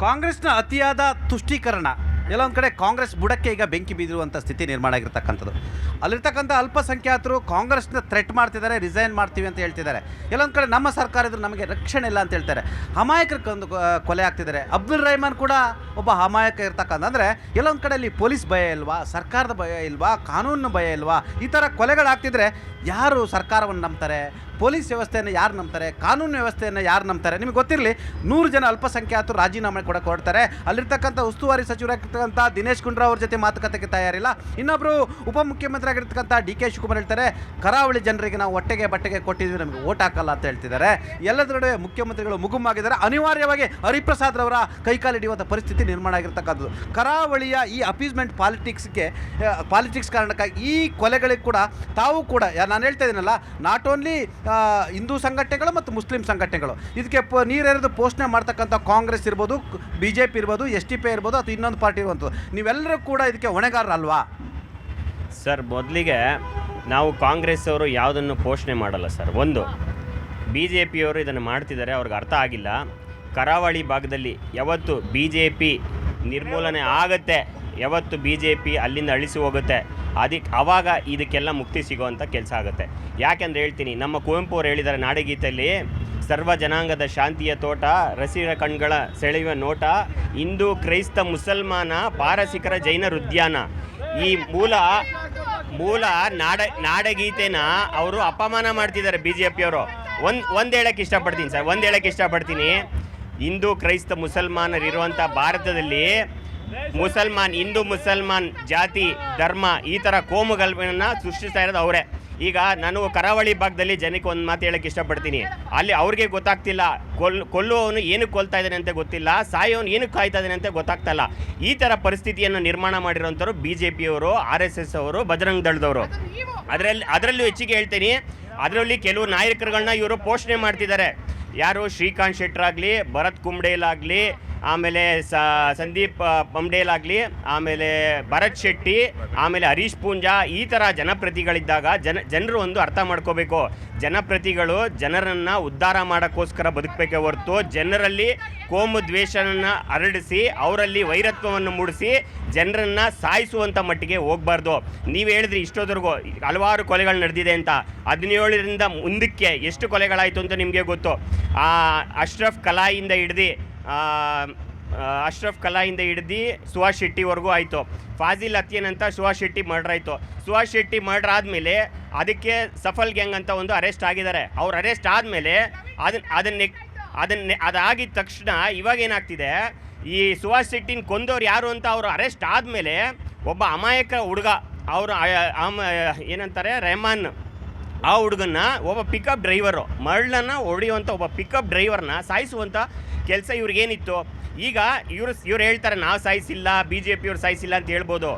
ಕಾಂಗ್ರೆಸ್ನ ಅತಿಯಾದ ತುಷ್ಟೀಕರಣ ಎಲ್ಲೊಂದು ಕಡೆ ಕಾಂಗ್ರೆಸ್ ಬುಡಕ್ಕೆ ಈಗ ಬೆಂಕಿ ಬಿದ್ದಿರುವಂಥ ಸ್ಥಿತಿ ನಿರ್ಮಾಣ ಆಗಿರ್ತಕ್ಕಂಥದ್ದು. ಅಲ್ಲಿರ್ತಕ್ಕಂಥ ಅಲ್ಪಸಂಖ್ಯಾತರು ಕಾಂಗ್ರೆಸ್ನ ಥ್ರೆಟ್ ಮಾಡ್ತಿದ್ದಾರೆ, ರಿಸೈನ್ ಮಾಡ್ತೀವಿ ಅಂತ ಹೇಳ್ತಿದ್ದಾರೆ. ಎಲ್ಲೊಂದು ಕಡೆ ನಮ್ಮ ಸರ್ಕಾರ ಇದ್ರೂ ನಮಗೆ ರಕ್ಷಣೆ ಇಲ್ಲ ಅಂತ ಹೇಳ್ತಾರೆ. ಅಮಾಯಕರಿಗೊಂದು ಕೊಲೆ ಆಗ್ತಿದ್ದಾರೆ. ಅಬ್ದುಲ್ ರೆಹಮಾನ್ ಕೂಡ ಒಬ್ಬ ಅಮಾಯಕ ಇರ್ತಕ್ಕಂಥ. ಅಂದರೆ ಎಲ್ಲೊಂದು ಕಡೆಯಲ್ಲಿ ಪೊಲೀಸ್ ಭಯ ಇಲ್ವಾ, ಸರ್ಕಾರದ ಭಯ ಇಲ್ವಾ, ಕಾನೂನು ಭಯ ಇಲ್ವಾ? ಈ ಥರ ಕೊಲೆಗಳಾಗ್ತಿದ್ರೆ ಯಾರು ಸರ್ಕಾರವನ್ನು ನಂಬ್ತಾರೆ? ಪೊಲೀಸ್ ವ್ಯವಸ್ಥೆಯನ್ನು ಯಾರು ನಂಬ್ತಾರೆ? ಕಾನೂನು ವ್ಯವಸ್ಥೆಯನ್ನು ಯಾರು ನಂಬ್ತಾರೆ? ನಿಮಗೆ ಗೊತ್ತಿರಲಿ, 100 ಜನ ಅಲ್ಪಸಂಖ್ಯಾತರು ರಾಜೀನಾಮೆ ಕೂಡ ಕೊಡ್ತಾರೆ. ಅಲ್ಲಿರ್ತಕ್ಕಂಥ ಉಸ್ತುವಾರಿ ಸಚಿವರಾಗಿರ್ತಕ್ಕಂಥ ದಿನೇಶ್ ಗುಂಡೂರಾವ್ ಅವ್ರ ಜೊತೆ ಮಾತುಕತೆಗೆ ತಯಾರಿಲ್ಲ. ಇನ್ನೊಬ್ಬರು ಉಪಮುಖ್ಯಮಂತ್ರಿ ಆಗಿರ್ತಕ್ಕಂಥ DK ಶಿವಕುಮಾರ್ ಹೇಳ್ತಾರೆ, ಕರಾವಳಿ ಜನರಿಗೆ ನಾವು ಬಟ್ಟೆಗೆ ಕೊಟ್ಟಿದ್ವಿ, ನಮಗೆ ಓಟ್ ಹಾಕಲ್ಲ ಅಂತ ಹೇಳ್ತಿದ್ದಾರೆ. ಎಲ್ಲದರ ನಡುವೆ ಮುಖ್ಯಮಂತ್ರಿಗಳು ಮುಗುಮಾಗಿದ್ದಾರೆ. ಅನಿವಾರ್ಯವಾಗಿ ಹರಿಪ್ರಸಾದ್ ಅವರ ಕೈಕಾಲು ಹಿಡಿಯುವಂಥ ಪರಿಸ್ಥಿತಿ ನಿರ್ಮಾಣ ಆಗಿರ್ತಕ್ಕಂಥದ್ದು. ಕರಾವಳಿಯ ಈ ಅಪೀಸ್ಮೆಂಟ್ ಪಾಲಿಟಿಕ್ಸ್ ಕಾರಣಕ್ಕಾಗಿ ಈ ಕೊಲೆಗಳಿಗೆ ಕೂಡ ತಾವು ಕೂಡ ನಾನು ಹೇಳ್ತಾ ಇದ್ದೀನಲ್ಲ, ನಾಟ್ ಓನ್ಲಿ ಹಿಂದೂ ಸಂಘಟನೆಗಳು ಮತ್ತು ಮುಸ್ಲಿಂ ಸಂಘಟನೆಗಳು ಇದಕ್ಕೆ ನೀರೆರೆದು ಪೋಷಣೆ ಮಾಡ್ತಕ್ಕಂಥ ಕಾಂಗ್ರೆಸ್ ಇರ್ಬೋದು, BJP ಇರ್ಬೋದು, STP ಇರ್ಬೋದು, ಅಥವಾ ಇನ್ನೊಂದು ಪಾರ್ಟಿ ಇರುವಂಥದ್ದು, ನೀವೆಲ್ಲರೂ ಕೂಡ ಇದಕ್ಕೆ ಹೊಣೆಗಾರರಲ್ವಾ? ಸರ್, ಮೊದಲಿಗೆ ನಾವು ಕಾಂಗ್ರೆಸ್ ಅವರು ಯಾವುದನ್ನು ಪೋಷಣೆ ಮಾಡಲ್ಲ ಸರ್. ಒಂದು BJP ಅವರು ಇದನ್ನು ಮಾಡ್ತಿದ್ದಾರೆ, ಅವ್ರಿಗೆ ಅರ್ಥ ಆಗಿಲ್ಲ. ಕರಾವಳಿ ಭಾಗದಲ್ಲಿ ಯಾವತ್ತು BJP ನಿರ್ಮೂಲನೆ ಆಗುತ್ತೆ, ಯಾವತ್ತು BJP ಅಲ್ಲಿಂದ ಅಳಿಸಿ ಹೋಗುತ್ತೆ, ಆವಾಗ ಇದಕ್ಕೆಲ್ಲ ಮುಕ್ತಿ ಸಿಗೋವಂಥ ಕೆಲಸ ಆಗುತ್ತೆ. ಯಾಕೆಂದರೆ ಹೇಳ್ತೀನಿ, ನಮ್ಮ ಕುವೆಂಪು ಅವರು ಹೇಳಿದ್ದಾರೆ ನಾಡಗೀತೆಯಲ್ಲಿ, ಸರ್ವ ಜನಾಂಗದ ಶಾಂತಿಯ ತೋಟ, ರಸಿರ ಕಣ್ಗಳ ಸೆಳೆಯುವ ನೋಟ, ಹಿಂದೂ ಕ್ರೈಸ್ತ ಮುಸಲ್ಮಾನ ಪಾರಸಿಕರ ಜೈನರ ಉದ್ಯಾನ. ಈ ಮೂಲ ನಾಡಗೀತೆನ ಅವರು ಅಪಮಾನ ಮಾಡ್ತಿದ್ದಾರೆ BJP ಅವರು. ಒಂದು ಹೇಳಕ್ಕೆ ಇಷ್ಟಪಡ್ತೀನಿ. ಹಿಂದೂ ಕ್ರೈಸ್ತ ಮುಸಲ್ಮಾನರಿರುವಂಥ ಭಾರತದಲ್ಲಿ ಹಿಂದೂ ಮುಸಲ್ಮಾನ್ ಜಾತಿ ಧರ್ಮ ಈ ಥರ ಕೋಮುಗಲಭೆಯನ್ನು ಸೃಷ್ಟಿಸ್ತಾ ಇರೋದು ಅವರೇ. ಈಗ ನಾನು ಕರಾವಳಿ ಭಾಗದಲ್ಲಿ ಜನಕ್ಕೆ ಒಂದು ಮಾತು ಹೇಳಕ್ಕೆ ಇಷ್ಟಪಡ್ತೀನಿ. ಅಲ್ಲಿ ಅವ್ರಿಗೆ ಗೊತ್ತಾಗ್ತಿಲ್ಲ, ಕೊಲ್ಲುವವನು ಏನಕ್ಕೆ ಕೊಲ್ತಾ ಇದ್ದಾನೆ ಅಂತ ಗೊತ್ತಿಲ್ಲ, ಸಾಯೋನು ಏನಕ್ಕೆ ಕಾಯ್ತಾ ಇದ್ದಾನೆ ಅಂತ ಗೊತ್ತಾಗ್ತಾಯಿಲ್ಲ. ಈ ಥರ ಪರಿಸ್ಥಿತಿಯನ್ನು ನಿರ್ಮಾಣ ಮಾಡಿರೋಂಥವ್ರು BJP ಅವರು, RSS ಅವರು, ಬಜರಂಗ್ ದಳದವರು. ಅದರಲ್ಲೂ ಹೆಚ್ಚಿಗೆ ಹೇಳ್ತೀನಿ, ಅದರಲ್ಲಿ ಕೆಲವು ನಾಯಕರುಗಳನ್ನ ಇವರು ಪೋಷಣೆ ಮಾಡ್ತಿದ್ದಾರೆ. ಯಾರು? ಶ್ರೀಕಾಂತ್ ಶೆಟ್ಟರಾಗಲಿ, ಭರತ್ ಕುಂಬ್ಡೇಲಾಗಲಿ, ಆಮೇಲೆ ಸಂದೀಪ್ ಪಮ್ಡೇಲಾಗಲಿ, ಆಮೇಲೆ ಭರತ್ ಶೆಟ್ಟಿ, ಆಮೇಲೆ ಹರೀಶ್ ಪೂಂಜಾ, ಈ ಥರ ಜನಪ್ರತಿಗಳಿದ್ದಾಗ ಜನರು ಒಂದು ಅರ್ಥ ಮಾಡ್ಕೋಬೇಕು. ಜನಪ್ರತಿಗಳು ಜನರನ್ನು ಉದ್ಧಾರ ಮಾಡೋಕ್ಕೋಸ್ಕರ ಬದುಕಬೇಕೇ ಹೊರತು ಜನರಲ್ಲಿ ಕೋಮು ದ್ವೇಷವನ್ನು ಹರಡಿಸಿ ಅವರಲ್ಲಿ ವೈರತ್ವವನ್ನು ಮೂಡಿಸಿ ಜನರನ್ನು ಸಾಯಿಸುವಂಥ ಮಟ್ಟಿಗೆ ಹೋಗಬಾರ್ದು. ನೀವು ಹೇಳಿದ್ರಿ ಇಷ್ಟೊತ್ತರೆಗೂ ಹಲವಾರು ಕೊಲೆಗಳು ನಡೆದಿದೆ ಅಂತ. 17ರಿಂದ ಮುಂದಕ್ಕೆ ಎಷ್ಟು ಕೊಲೆಗಳಾಯಿತು ಅಂತ ನಿಮಗೆ ಗೊತ್ತು. ಅಶ್ರಫ್ ಕಲಾಯಿಂದ ಹಿಡ್ದು ಸುಹಾಸ್ ಶೆಟ್ಟಿವರೆಗೂ ಆಯಿತು. ಫಾಜಿಲ್ ಹತ್ಯೆನ್ ಅಂತ ಸುಹಾಸ್ ಶೆಟ್ಟಿ ಮರ್ಡರ್ ಆಯಿತು. ಸುಹಾಸ್ ಶೆಟ್ಟಿ ಮರ್ಡರ್ ಆದಮೇಲೆ ಅದಕ್ಕೆ ಸಫಲ್ ಗ್ಯಾಂಗ್ ಅಂತ ಒಂದು ಅರೆಸ್ಟ್ ಆಗಿದ್ದಾರೆ. ಅವ್ರು ಅರೆಸ್ಟ್ ಆದಮೇಲೆ ಅದಾಗಿದ ತಕ್ಷಣ ಇವಾಗ ಏನಾಗ್ತಿದೆ, ಈ ಸುಹಾಸ್ ಶೆಟ್ಟಿನ ಕೊಂದವ್ರು ಯಾರು ಅಂತ ಅವರು ಅರೆಸ್ಟ್ ಆದಮೇಲೆ ಒಬ್ಬ ಅಮಾಯಕ ಹುಡುಗ ಅವರು ಏನಂತಾರೆ ರೆಹಮಾನ್, ಆ ಹುಡುಗನ್ನ ಒಬ್ಬ ಪಿಕಪ್ ಡ್ರೈವರು ಮರಳನ್ನು ಹೊಡೆಯುವಂಥ ಒಬ್ಬ ಪಿಕಪ್ ಡ್ರೈವರ್ನ ಸಾಯಿಸುವಂಥ ಕೆಲಸ ಇವ್ರಿಗೇನಿತ್ತು. ಈಗ ಇವ್ರು ಹೇಳ್ತಾರೆ ನಾವು ಸಾಯಿಸಿಲ್ಲ, BJP ಸಾಯಿಸಿಲ್ಲ ಅಂತ ಹೇಳ್ಬೋದು.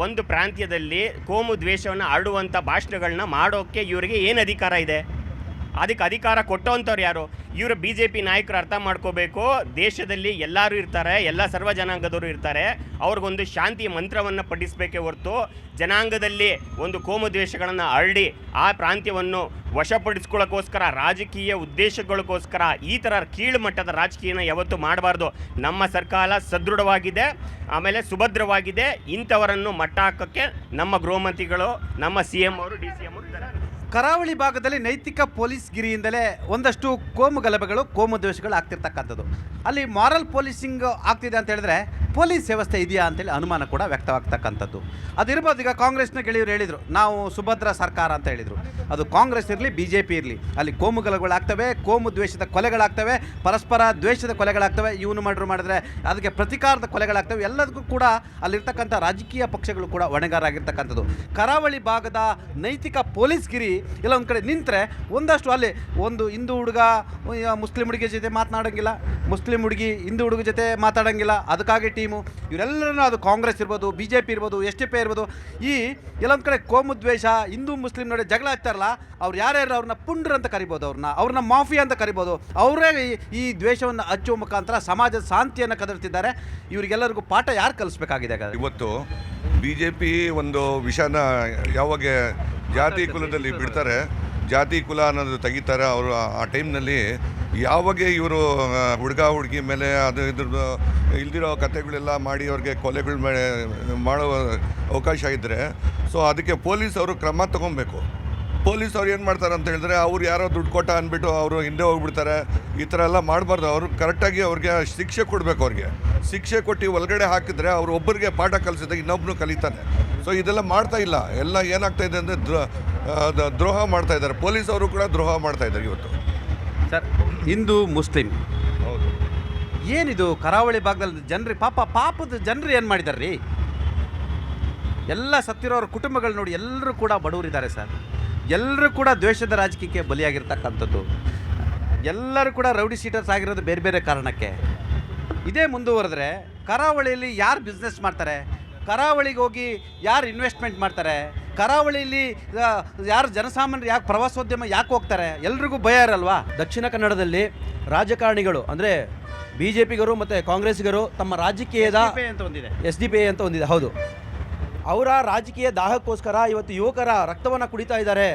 ಒಂದು ಪ್ರಾಂತ್ಯದಲ್ಲಿ ಕೋಮು ದ್ವೇಷವನ್ನು ಹರಡುವಂಥ ಭಾಷಣಗಳನ್ನ ಮಾಡೋಕ್ಕೆ ಇವರಿಗೆ ಏನು ಅಧಿಕಾರ ಇದೆ? ಅದಕ್ಕೆ ಅಧಿಕಾರ ಕೊಟ್ಟೋವಂಥವ್ರು ಯಾರು? ಇವರು BJP ನಾಯಕರು ಅರ್ಥ ಮಾಡ್ಕೋಬೇಕು. ದೇಶದಲ್ಲಿ ಎಲ್ಲರೂ ಇರ್ತಾರೆ, ಎಲ್ಲ ಸರ್ವ ಜನಾಂಗದವರು ಇರ್ತಾರೆ. ಅವ್ರಿಗೊಂದು ಶಾಂತಿಯ ಮಂತ್ರವನ್ನು ಪಠಿಸಬೇಕೇ ಹೊರತು ಜನಾಂಗದಲ್ಲಿ ಒಂದು ಕೋಮು ದ್ವೇಷಗಳನ್ನು ಹರಡಿ ಆ ಪ್ರಾಂತ್ಯವನ್ನು ವಶಪಡಿಸ್ಕೊಳ್ಳೋಕ್ಕೋಸ್ಕರ ರಾಜಕೀಯ ಉದ್ದೇಶಗಳಿಗೋಸ್ಕರ ಈ ಥರ ಕೀಳು ಮಟ್ಟದ ರಾಜಕೀಯನ ಯಾವತ್ತೂ ಮಾಡಬಾರ್ದು. ನಮ್ಮ ಸರ್ಕಾರ ಸದೃಢವಾಗಿದೆ, ಆಮೇಲೆ ಸುಭದ್ರವಾಗಿದೆ. ಇಂಥವರನ್ನು ಮಟ್ಟ ಹಾಕೋಕ್ಕೆ ನಮ್ಮ ಗೃಹಮಂತ್ರಿಗಳು, ನಮ್ಮ CM ಅವರು, DCM ಅವರು ಇದ್ದಾರೆ. ಕರಾವಳಿ ಭಾಗದಲ್ಲಿ ನೈತಿಕ ಪೊಲೀಸ್ ಗಿರಿಯಿಂದಲೇ ಒಂದಷ್ಟು ಕೋಮು ಗಲಭೆಗಳು, ಕೋಮು ದ್ವೇಷಗಳು ಆಗ್ತಿರ್ತಕ್ಕಂಥದ್ದು. ಅಲ್ಲಿ ಮಾರಲ್ ಪೊಲೀಸಿಂಗ್ ಆಗ್ತಿದೆ ಅಂತ ಹೇಳಿದ್ರೆ ಪೊಲೀಸ್ ವ್ಯವಸ್ಥೆ ಇದೆಯಾ ಅಂತೇಳಿ ಅನುಮಾನ ಕೂಡ ವ್ಯಕ್ತವಾಗ್ತಕ್ಕಂಥದ್ದು. ಅದಿರ್ಬೋದು. ಈಗ ಕಾಂಗ್ರೆಸ್ನ ಗೆಳೆಯರು ಹೇಳಿದರು ನಾವು ಸುಭದ್ರ ಸರ್ಕಾರ ಅಂತ ಹೇಳಿದರು. ಅದು ಕಾಂಗ್ರೆಸ್ ಇರಲಿ, BJP ಇರಲಿ, ಅಲ್ಲಿ ಕೋಮು ಗಲಭೆಗಳಾಗ್ತವೆ, ಕೋಮು ದ್ವೇಷದ ಕೊಲೆಗಳಾಗ್ತವೆ, ಪರಸ್ಪರ ದ್ವೇಷದ ಕೊಲೆಗಳಾಗ್ತವೆ, ಇವನು ಮಾಡಿದ್ರೆ ಅದಕ್ಕೆ ಪ್ರತಿಕಾರದ ಕೊಲೆಗಳಾಗ್ತವೆ. ಎಲ್ಲದಕ್ಕೂ ಕೂಡ ಅಲ್ಲಿರ್ತಕ್ಕಂಥ ರಾಜಕೀಯ ಪಕ್ಷಗಳು ಕೂಡ ಹೊಣೆಗಾರಾಗಿರ್ತಕ್ಕಂಥದ್ದು. ಕರಾವಳಿ ಭಾಗದ ನೈತಿಕ ಪೊಲೀಸ್ ಗಿರಿ ಇಲ್ಲ ಒಂದು ಕಡೆ ನಿಂತರೆ ಒಂದಷ್ಟು ಅಲ್ಲಿ ಒಂದು ಹಿಂದೂ ಹುಡುಗ ಮುಸ್ಲಿಂ ಹುಡುಗಿ ಜೊತೆ ಮಾತನಾಡೋಂಗಿಲ್ಲ, ಮುಸ್ಲಿಂ ಹುಡುಗಿ ಹಿಂದೂ ಹುಡುಗ ಜೊತೆ ಮಾತಾಡೋಂಗಿಲ್ಲ. ಅದಕ್ಕಾಗಿ ಟೀಮು ಇವರೆಲ್ಲರೂ, ಅದು ಕಾಂಗ್ರೆಸ್ ಇರ್ಬೋದು, BJP ಇರ್ಬೋದು, STP ಇರ್ಬೋದು, ಈ ಎಲ್ಲೊಂದು ಕಡೆ ಕೋಮು ದ್ವೇಷ, ಹಿಂದೂ ಮುಸ್ಲಿಂ ನೋಡಿ ಜಗಳ ಆಗ್ತಾರಲ್ಲ, ಅವ್ರು ಯಾರ್ಯಾರು ಅವ್ರನ್ನ ಪುಂಡ್ರು ಅಂತ ಕರಿಬೋದು, ಅವ್ರನ್ನ ಮಾಫಿಯಾ ಅಂತ ಕರಿಬೋದು. ಅವರೇ ಈ ದ್ವೇಷವನ್ನು ಹಚ್ಚುವ ಮುಖಾಂತರ ಸಮಾಜದ ಶಾಂತಿಯನ್ನು ಕದರ್ತಿದ್ದಾರೆ. ಇವರಿಗೆಲ್ಲರಿಗೂ ಪಾಠ ಯಾರು ಕಲಿಸ್ಬೇಕಾಗಿದೆ? ಇವತ್ತು BJP ಒಂದು ವಿಷಯನ ಯಾವಾಗ ಜಾತಿ ಕುಲದಲ್ಲಿ ಬಿಡ್ತಾರೆ, ಜಾತಿ ಕುಲ ಅನ್ನೋದು ತೆಗಿತಾರೆ ಅವರು, ಆ ಟೈಮ್ನಲ್ಲಿ ಯಾವಾಗ ಇವರು ಹುಡುಗ ಹುಡುಗಿ ಮೇಲೆ ಅದು ಇದ್ರದ್ದು ಇಲ್ದಿರೋ ಕಥೆಗಳೆಲ್ಲ ಮಾಡಿ ಅವ್ರಿಗೆ ಕೊಲೆಗಳು ಮಾಡುವ ಅವಕಾಶ ಇದ್ದರೆ, ಸೊ ಅದಕ್ಕೆ ಪೊಲೀಸವರು ಕ್ರಮ ತಗೊಬೇಕು. ಪೊಲೀಸವ್ರು ಏನು ಮಾಡ್ತಾರೆ ಅಂತ ಹೇಳಿದ್ರೆ, ಅವ್ರು ಯಾರೋ ದುಡ್ಡು ಕೊಟ್ಟ ಅಂದ್ಬಿಟ್ಟು ಅವರು ಹಿಂದೆ ಹೋಗ್ಬಿಡ್ತಾರೆ. ಈ ಥರ ಎಲ್ಲ ಮಾಡಬಾರ್ದು. ಅವರು ಕರೆಕ್ಟಾಗಿ ಅವ್ರಿಗೆ ಶಿಕ್ಷೆ ಕೊಡಬೇಕು. ಅವ್ರಿಗೆ ಶಿಕ್ಷೆ ಕೊಟ್ಟು ಒಳಗಡೆ ಹಾಕಿದ್ರೆ ಅವ್ರು ಒಬ್ಬರಿಗೆ ಪಾಠ ಕಲಿಸಿದಾಗ ಇನ್ನೊಬ್ಬನು ಕಲಿತಾನೆ. ಸೊ ಇದೆಲ್ಲ ಮಾಡ್ತಾ ಇಲ್ಲ. ಎಲ್ಲ ಏನಾಗ್ತಾಯಿದೆ ಅಂದರೆ ದ್ರೋಹ ಮಾಡ್ತಾ ಇದ್ದಾರೆ. ಪೊಲೀಸವರು ಕೂಡ ದ್ರೋಹ ಮಾಡ್ತಾ ಇದ್ದಾರೆ ಇವತ್ತು. ಸರ್, ಹಿಂದೂ ಮುಸ್ಲಿಂ ಹೌದು, ಏನಿದು ಕರಾವಳಿ ಭಾಗದಲ್ಲಿ ಜನರು ಪಾಪದ ಜನರು ಏನು ಮಾಡಿದ್ದಾರೆ ರೀ? ಎಲ್ಲ ಸತ್ತಿರೋರ ಕುಟುಂಬಗಳು ನೋಡಿ, ಎಲ್ಲರೂ ಕೂಡ ಬಡವರಿದ್ದಾರೆ ಸರ್. ಎಲ್ಲರೂ ಕೂಡ ದ್ವೇಷದ ರಾಜಕೀಯಕ್ಕೆ ಬಲಿಯಾಗಿರ್ತಕ್ಕಂಥದ್ದು. ಎಲ್ಲರೂ ಕೂಡ ರೌಡಿ ಶೀಟರ್ಸ್ ಆಗಿರೋದು ಬೇರೆ ಬೇರೆ ಕಾರಣಕ್ಕೆ. ಇದೇ ಮುಂದುವರೆದ್ರೆ ಕರಾವಳಿಯಲ್ಲಿ ಯಾರು ಬಿಸ್ನೆಸ್ ಮಾಡ್ತಾರೆ? ಕರಾವಳಿಗೆ ಹೋಗಿ ಯಾರು ಇನ್ವೆಸ್ಟ್ಮೆಂಟ್ ಮಾಡ್ತಾರೆ? ಕರಾವಳಿಯಲ್ಲಿ ಯಾರು ಜನಸಾಮಾನ್ಯರು ಯಾಕೆ ಪ್ರವಾಸೋದ್ಯಮ ಯಾಕೆ ಹೋಗ್ತಾರೆ? ಎಲ್ರಿಗೂ ಭಯ ಇರಲ್ವಾ? ದಕ್ಷಿಣ ಕನ್ನಡದಲ್ಲಿ ರಾಜಕಾರಣಿಗಳು ಅಂದರೆ BJPಗರು ಮತ್ತು ಕಾಂಗ್ರೆಸ್ಸಿಗರು ತಮ್ಮ ರಾಜಕೀಯದ ಅಂತ ಒಂದಿದೆ, SDPI ಅಂತ ಒಂದಿದೆ, ಹೌದು, ಅವರ ರಾಜಕೀಯ ದಾಹಕ್ಕೋಸ್ಕರ ಇವತ್ತು ಯುವಕರ ರಕ್ತವನ್ನು ಕುಡಿತಾ ಇದ್ದಾರೆ.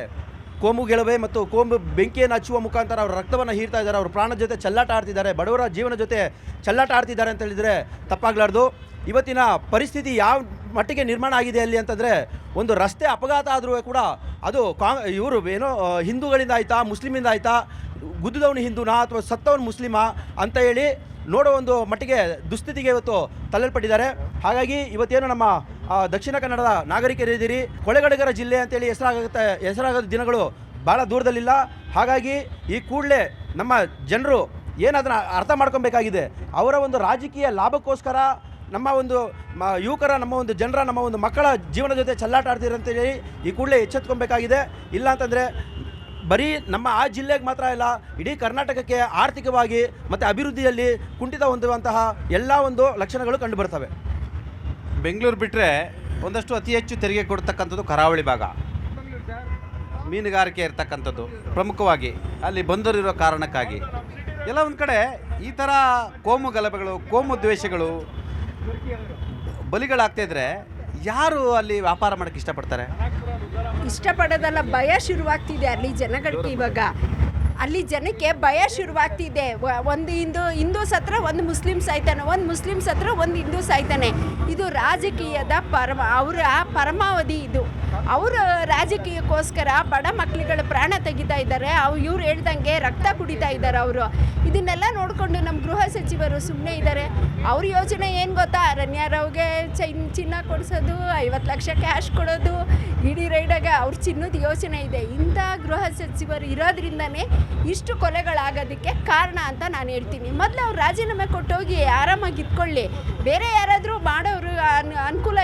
ಕೋಮು ಗೆಲುವೆ ಮತ್ತು ಕೋಮು ಬೆಂಕಿಯನ್ನು ಹಚ್ಚುವ ಮುಖಾಂತರ ಅವರ ರಕ್ತವನ್ನು ಹೀರ್ತಾ ಇದ್ದಾರೆ. ಅವ್ರ ಪ್ರಾಣದ ಜೊತೆ ಚೆಲ್ಲಾಟ ಆಡ್ತಿದ್ದಾರೆ, ಬಡವರ ಜೀವನ ಜೊತೆ ಚೆಲ್ಲಾಟ ಆಡ್ತಿದ್ದಾರೆ ಅಂತ ಹೇಳಿದರೆ ತಪ್ಪಾಗಲಾರ್ದು. ಇವತ್ತಿನ ಪರಿಸ್ಥಿತಿ ಯಾವ ಮಟ್ಟಿಗೆ ನಿರ್ಮಾಣ ಆಗಿದೆ ಅಲ್ಲಿ ಅಂತಂದರೆ, ಒಂದು ರಸ್ತೆ ಅಪಘಾತ ಆದರೂ ಕೂಡ ಅದು ಇವರು ಏನೋ ಹಿಂದೂಗಳಿಂದ ಆಯಿತಾ, ಮುಸ್ಲಿಮಿಂದ ಆಯಿತಾ, ಗುದ್ದಿದವನು ಹಿಂದೂನಾ ಅಥವಾ ಸತ್ತವನು ಮುಸ್ಲಿಮಾ ಅಂತ ಹೇಳಿ ನೋಡೋ ಒಂದು ಮಟ್ಟಿಗೆ ದುಸ್ಥಿತಿಗೆ ಇವತ್ತು ತಳ್ಳಲ್ಪಟ್ಟಿದ್ದಾರೆ. ಹಾಗಾಗಿ ಇವತ್ತೇನು ನಮ್ಮ ದಕ್ಷಿಣ ಕನ್ನಡದ ನಾಗರಿಕರಿದ್ದೀರಿ, ಕೊಳೆಗಡಗರ ಜಿಲ್ಲೆ ಅಂತೇಳಿ ಹೆಸರಾಗದ ದಿನಗಳು ಭಾಳ ದೂರದಲ್ಲಿಲ್ಲ. ಹಾಗಾಗಿ ಈ ಕೂಡಲೇ ನಮ್ಮ ಜನರು ಏನದನ್ನು ಅರ್ಥ ಮಾಡ್ಕೊಬೇಕಾಗಿದೆ. ಅವರ ಒಂದು ರಾಜಕೀಯ ಲಾಭಕ್ಕೋಸ್ಕರ ನಮ್ಮ ಒಂದು ಯುವಕರ, ನಮ್ಮ ಒಂದು ಜನರ, ನಮ್ಮ ಒಂದು ಮಕ್ಕಳ ಜೀವನ ಜೊತೆ ಚೆಲ್ಲಾಟ ಆಡ್ತೀರಂತೇಳಿ ಈ ಕೂಡಲೇ ಎಚ್ಚೆತ್ಕೊಬೇಕಾಗಿದೆ. ಇಲ್ಲ ಅಂತಂದರೆ ಬರೀ ನಮ್ಮ ಆ ಜಿಲ್ಲೆಗೆ ಮಾತ್ರ ಇಲ್ಲ, ಇಡೀ ಕರ್ನಾಟಕಕ್ಕೆ ಆರ್ಥಿಕವಾಗಿ ಮತ್ತು ಅಭಿವೃದ್ಧಿಯಲ್ಲಿ ಕುಂಠಿತ ಹೊಂದುವಂತಹ ಎಲ್ಲ ಒಂದು ಲಕ್ಷಣಗಳು ಕಂಡು ಬರ್ತವೆ. ಬೆಂಗಳೂರು ಬಿಟ್ಟರೆ ಒಂದಷ್ಟು ಅತಿ ಹೆಚ್ಚು ತೆರಿಗೆ ಕೊಡ್ತಕ್ಕಂಥದ್ದು ಕರಾವಳಿ ಭಾಗ. ಮೀನುಗಾರಿಕೆ ಇರ್ತಕ್ಕಂಥದ್ದು ಪ್ರಮುಖವಾಗಿ ಅಲ್ಲಿ ಬಂದರಿರೋ ಕಾರಣಕ್ಕಾಗಿ ಎಲ್ಲ ಒಂದು ಕಡೆ ಈ ಥರ ಕೋಮು ಗಲಭೆಗಳು, ಕೋಮು ದ್ವೇಷಗಳು, ಬಲಿಗಳಾಗ್ತಾಯಿದ್ರೆ ಯಾರು ಅಲ್ಲಿ ವ್ಯಾಪಾರ ಮಾಡೋಕ್ಕೆ ಇಷ್ಟಪಡ್ತಾರೆ? ಇಷ್ಟಪಡೋದಲ್ಲ, ಭಯ ಶುರುವಾಗ್ತಿದೆ ಅಲ್ಲಿ ಜನಗಳಿಗೆ. ಇವಾಗ ಅಲ್ಲಿ ಜನಕ್ಕೆ ಭಯ ಶುರುವಾಗ್ತಿದೆ. ಒಂದು ಹಿಂದೂ ಸತ್ರ ಒಂದು ಮುಸ್ಲಿಂ ಸಾಯ್ತಾನೆ, ಒಂದು ಮುಸ್ಲಿಂ ಸತ್ರ ಒಂದು ಹಿಂದೂ ಸಾಯ್ತಾನೆ. ಇದು ರಾಜಕೀಯದ ಅವರ ಪರಮಾವಧಿ. ಇದು ಅವರು ರಾಜಕೀಯಕ್ಕೋಸ್ಕರ ಬಡ ಮಕ್ಕಳುಗಳ ಪ್ರಾಣ ತೆಗಿತಾ ಇದ್ದಾರೆ. ಇವ್ರು ಹೇಳ್ದಂಗೆ ರಕ್ತ ಕುಡಿತಾ ಇದ್ದಾರೆ ಅವರು. ಇದನ್ನೆಲ್ಲ ನೋಡಿಕೊಂಡು ನಮ್ಮ ಗೃಹ ಸಚಿವರು ಸುಮ್ಮನೆ ಇದ್ದಾರೆ. ಅವ್ರ ಯೋಚನೆ ಏನು ಗೊತ್ತಾ? ರಣ್ಯಾರವ್ಗೆ ಚಿನ್ನ ಕೊಡಿಸೋದು, 50 ಲಕ್ಷ ಕ್ಯಾಶ್ ಕೊಡೋದು, ಇಡೀ ರೈಡಾಗ ಅವ್ರ ಚಿನ್ನದ ಯೋಚನೆ ಇದೆ. ಇಂಥ ಗೃಹ ಸಚಿವರು ಇರೋದ್ರಿಂದನೇ ಇಷ್ಟು ಕೊಲೆಗಳಾಗೋದಕ್ಕೆ ಕಾರಣ ಅಂತ ನಾನು ಹೇಳ್ತೀನಿ. ಮೊದಲು ಅವ್ರು ರಾಜೀನಾಮೆ ಕೊಟ್ಟೋಗಿ ಆರಾಮಾಗಿ ಇಟ್ಕೊಳ್ಳಿ. ಬೇರೆ ಯಾರಾದರೂ ಮಾಡೋರು ಅನುಕೂಲ